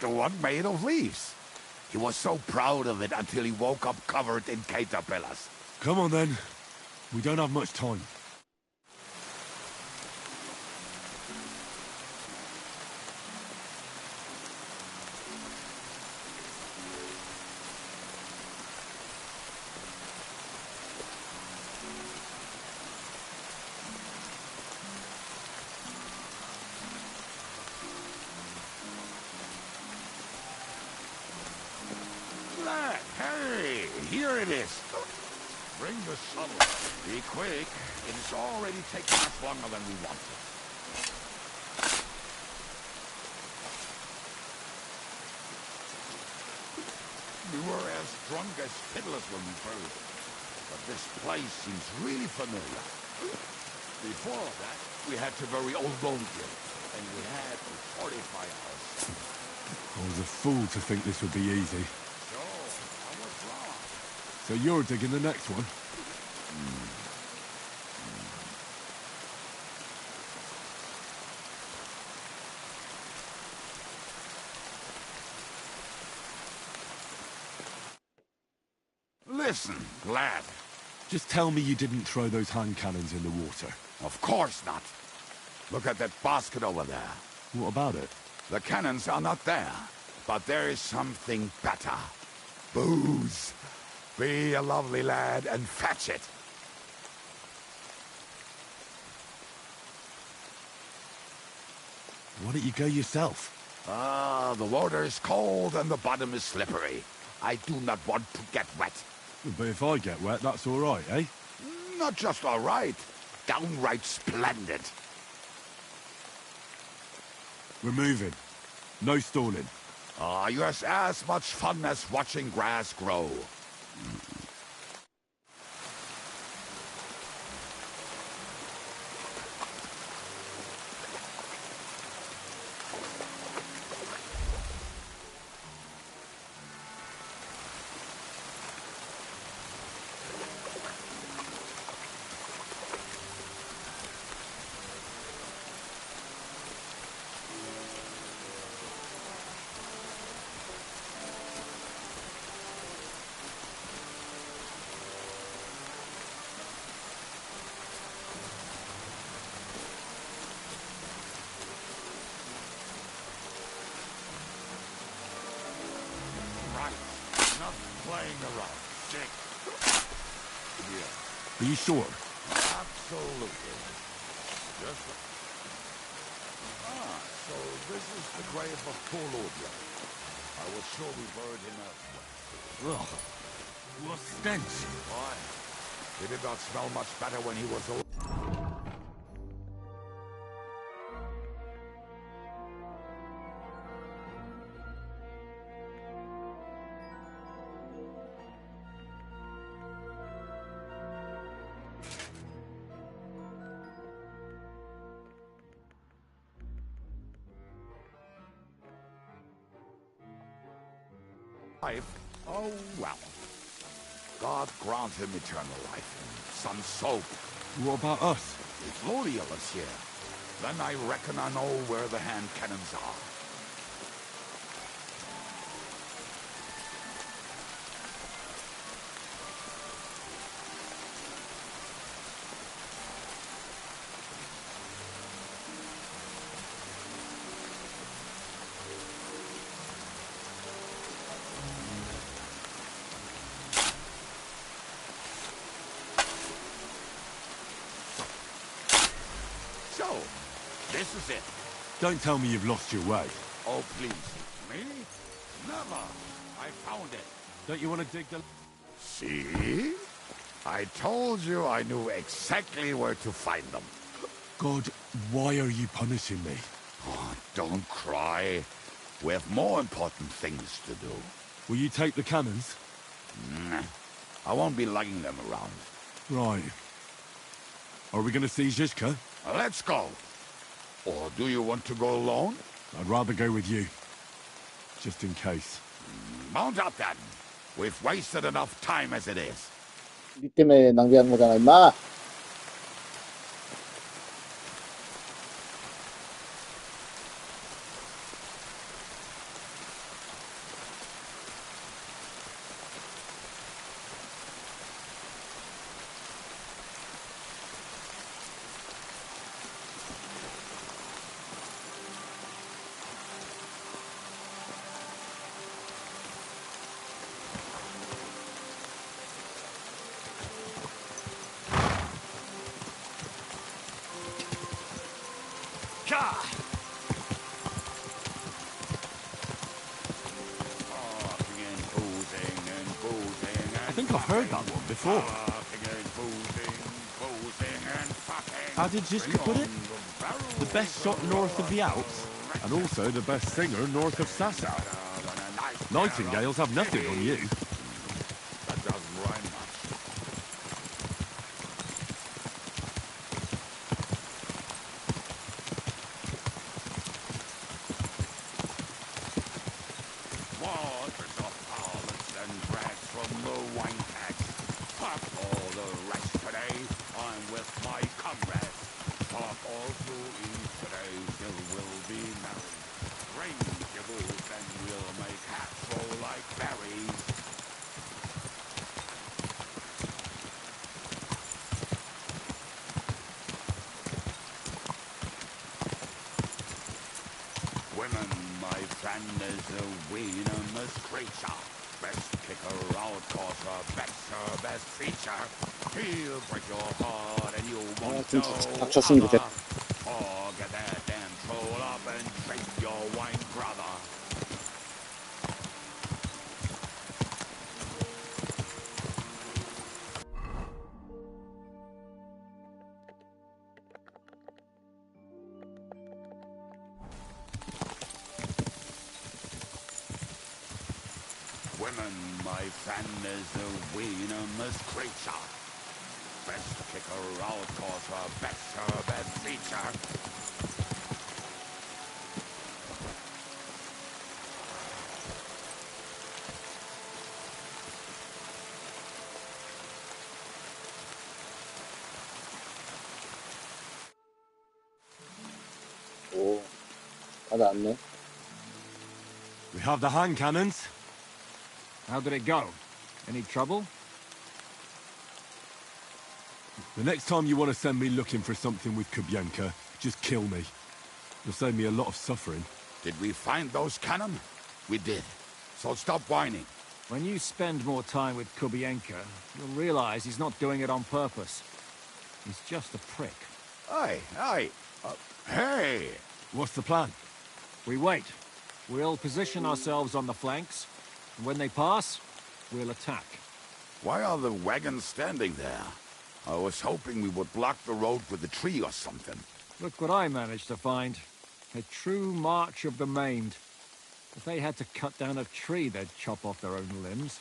The one made of leaves. He was so proud of it until he woke up covered in caterpillars. Come on then. We don't have much time. Lad, hey, here it is. Bring the shovel. Be quick. It is already taking us longer than we wanted. We were as drunk as fiddlers when we buried it. But this place seems really familiar. Before that, we had to bury old Bonegill, and we had to fortify ourselves. I was a fool to think this would be easy. So, I was wrong. So you're digging the next one? Listen, lad. Just tell me you didn't throw those hand cannons in the water. Of course not. Look at that basket over there. What about it? The cannons are not there, but there is something better. Booze. Be a lovely lad and fetch it. Why don't you go yourself? Ah, the water is cold and the bottom is slippery. I do not want to get wet. But if I get wet, that's all right, eh? Not just all right. Downright splendid. We're moving. No stalling. Ah, you have as much fun as watching grass grow. playing around, Dick. Yeah. Are you sure? Absolutely. Just... so this is the grave of Polodia. I was sure we buried him elsewhere. Ugh. What stench. Why? He did not smell much better when he was old. Life? Oh, well. God grant him eternal life and some soap. What about us? If Lodiel is here, then I reckon I know where the hand cannons are. So, this is it. Don't tell me you've lost your way. Oh, please. Me? Never. I found it. Don't you want to dig the... See? I told you I knew exactly where to find them. God, why are you punishing me? Oh, don't cry. We have more important things to do. Will you take the cannons? Nah. I won't be lugging them around. Right. Are we going to see Zizka? Let's go. Or do you want to go alone? I'd rather go with you. Just in case. Mount up then. We've wasted enough time as it is. 니 때문에 낭비한 거잖아, 임마. I think I've heard that one before. How did Zizka put it? The best shot north of the Alps, and also the best singer north of Sasau. Nightingales have nothing on you. That doesn't rhyme much. Waters of harlots and drags from the wine tax. Fuck all the rest today. I'm with my comrades. Talk all through today till we'll be married. Range your boots and we'll make hats roll like berries. Women, my friend, is a venomous creature. Best kick her out, cause her best feature. He'll break your heart and you won't know other. Oh, get that damn troll up and drink your wine, brother. Women, my friend, is a venomous creature. Best kick her out, cause her best feature. 오, 다 나왔네. We have the hand cannons. How did it go? Any trouble? The next time you want to send me looking for something with Kubyanka, just kill me. You'll save me a lot of suffering. Did we find those cannon? We did. So stop whining. When you spend more time with Kubienka, you'll realize he's not doing it on purpose. He's just a prick. Hey! What's the plan? We wait. We'll position ourselves on the flanks, and when they pass, we'll attack. Why are the wagons standing there? I was hoping we would block the road with a tree or something. Look what I managed to find. A true march of the maimed. If they had to cut down a tree, they'd chop off their own limbs.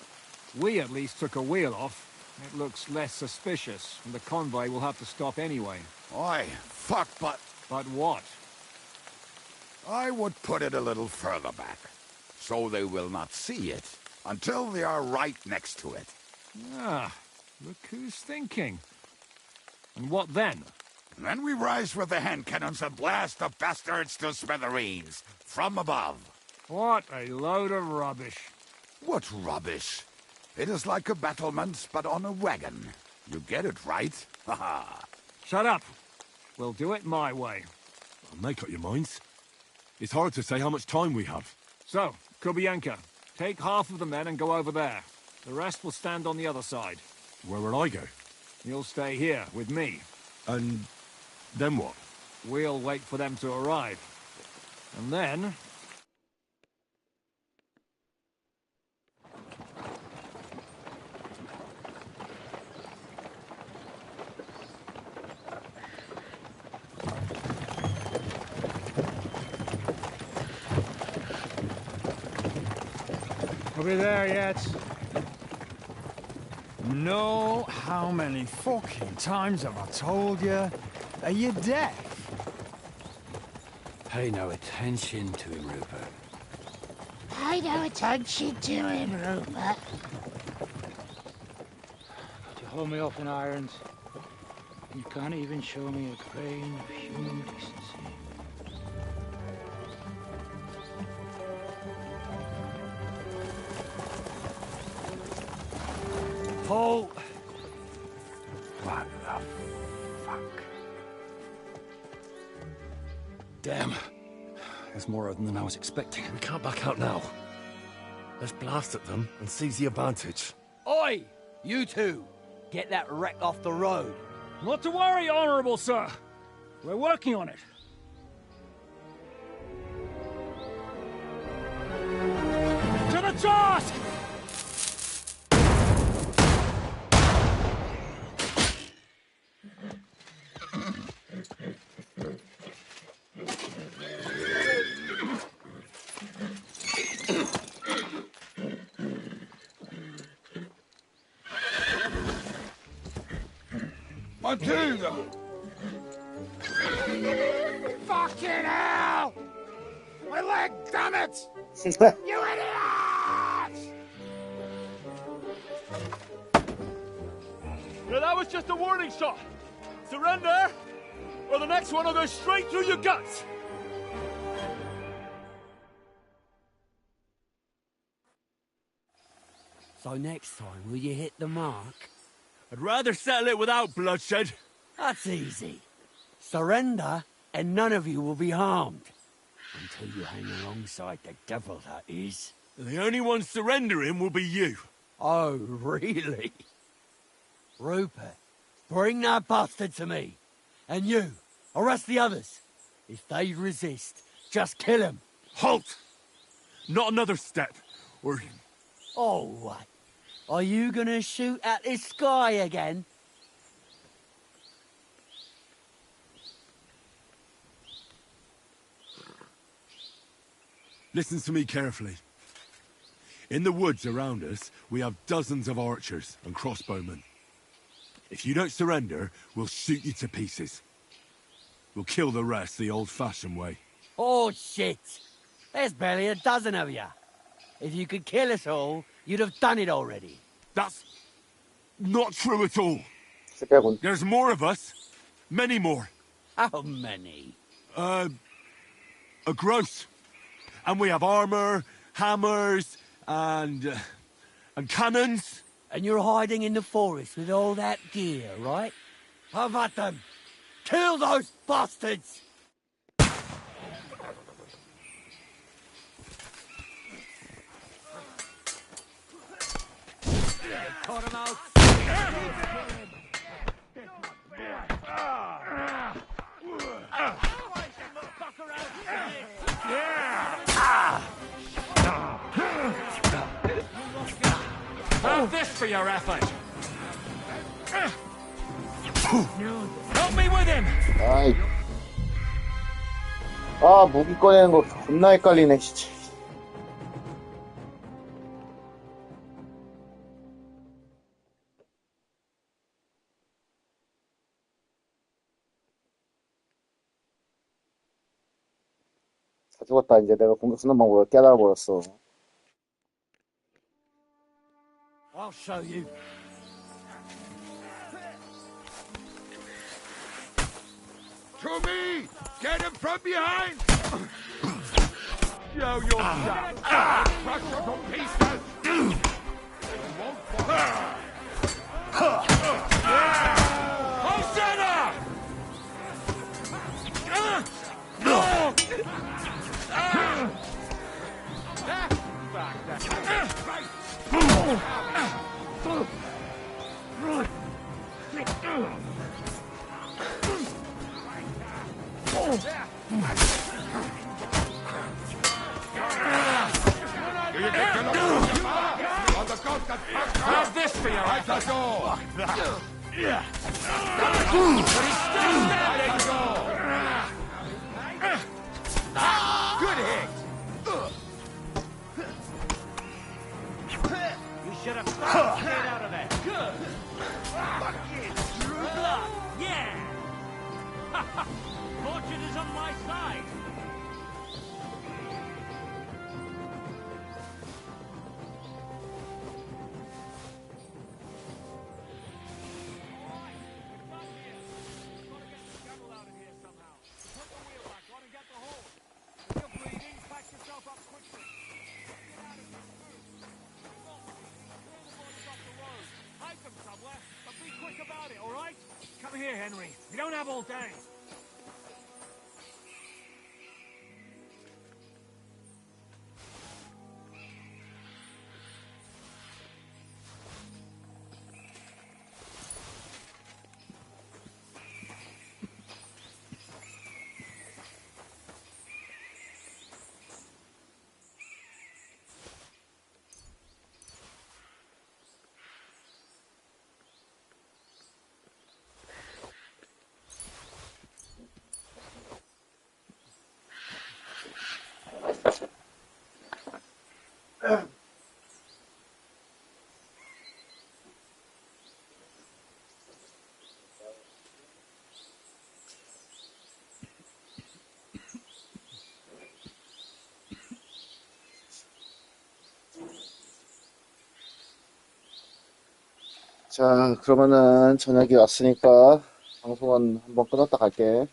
We at least took a wheel off. It looks less suspicious, and the convoy will have to stop anyway. Oi, fuck, but... But what? I would put it a little further back, so they will not see it until they are right next to it. Ah, look who's thinking. And what then? Then we rise with the hand cannons and blast the bastards to smithereens, from above. What a load of rubbish. What rubbish? It is like a battlement, but on a wagon. You get it, right? Haha. Shut up. We'll do it my way. Make up your minds. It's hard to say how much time we have. So, Kubienka, take half of the men and go over there. The rest will stand on the other side. Where will I go? You'll stay here, with me. And then what? We'll wait for them to arrive. And then... Are we there yet? No, how many fucking times have I told you? Are you deaf? Pay no attention to him, Rupert. Pay no attention to him, Rupert. You hold me up in irons. You can't even show me a grain of human decency. Paul! What the fuck? Damn. There's more of them than I was expecting. We can't back out now. Let's blast at them and seize the advantage. Oi! You two! Get that wreck off the road. Not to worry, Honorable Sir. We're working on it. To the task! Matilda! Fucking hell! My leg, damn it! You idiot! No, that was just a warning shot. Surrender, or the next one will go straight through your guts. So next time, will you hit the mark? I'd rather settle it without bloodshed. That's easy. Surrender, and none of you will be harmed. Until you hang alongside the devil, that is. The only one surrendering will be you. Oh, really? Rupert, bring that bastard to me. And you, arrest the others. If they resist, just kill them. Halt! Not another step, or... Oh, what? Are you gonna shoot at the sky again? Listen to me carefully. In the woods around us, we have dozens of archers and crossbowmen. If you don't surrender, we'll shoot you to pieces. We'll kill the rest the old-fashioned way. Oh, shit! There's barely a dozen of you. If you could kill us all, you'd have done it already. That's not true at all. There's more of us. Many more. How many? A gross. And we have armor, hammers, and cannons. And you're hiding in the forest with all that gear, right? Have at them! Kill those bastards! Have this for your effort. Help me with him. 아이. 아, 무기 꺼내는 거 겁나 헷갈리네, 진짜. 다 죽었다. 이제 내가 공격 쓰는 방법을 깨달아버렸어. I'll show you. To me! Get him from behind! Show yourself! Crush you to pieces! Hosanna! Have this for your Right effort. to go! But he's still standing. Good hit! You should have stopped. Get out of there. Good. True blood. Yeah. Fortune is on my side. Come here, Henry. We don't have all day. 자, 그러면은 저녁이 왔으니까 방송은 한번 끊었다 갈게.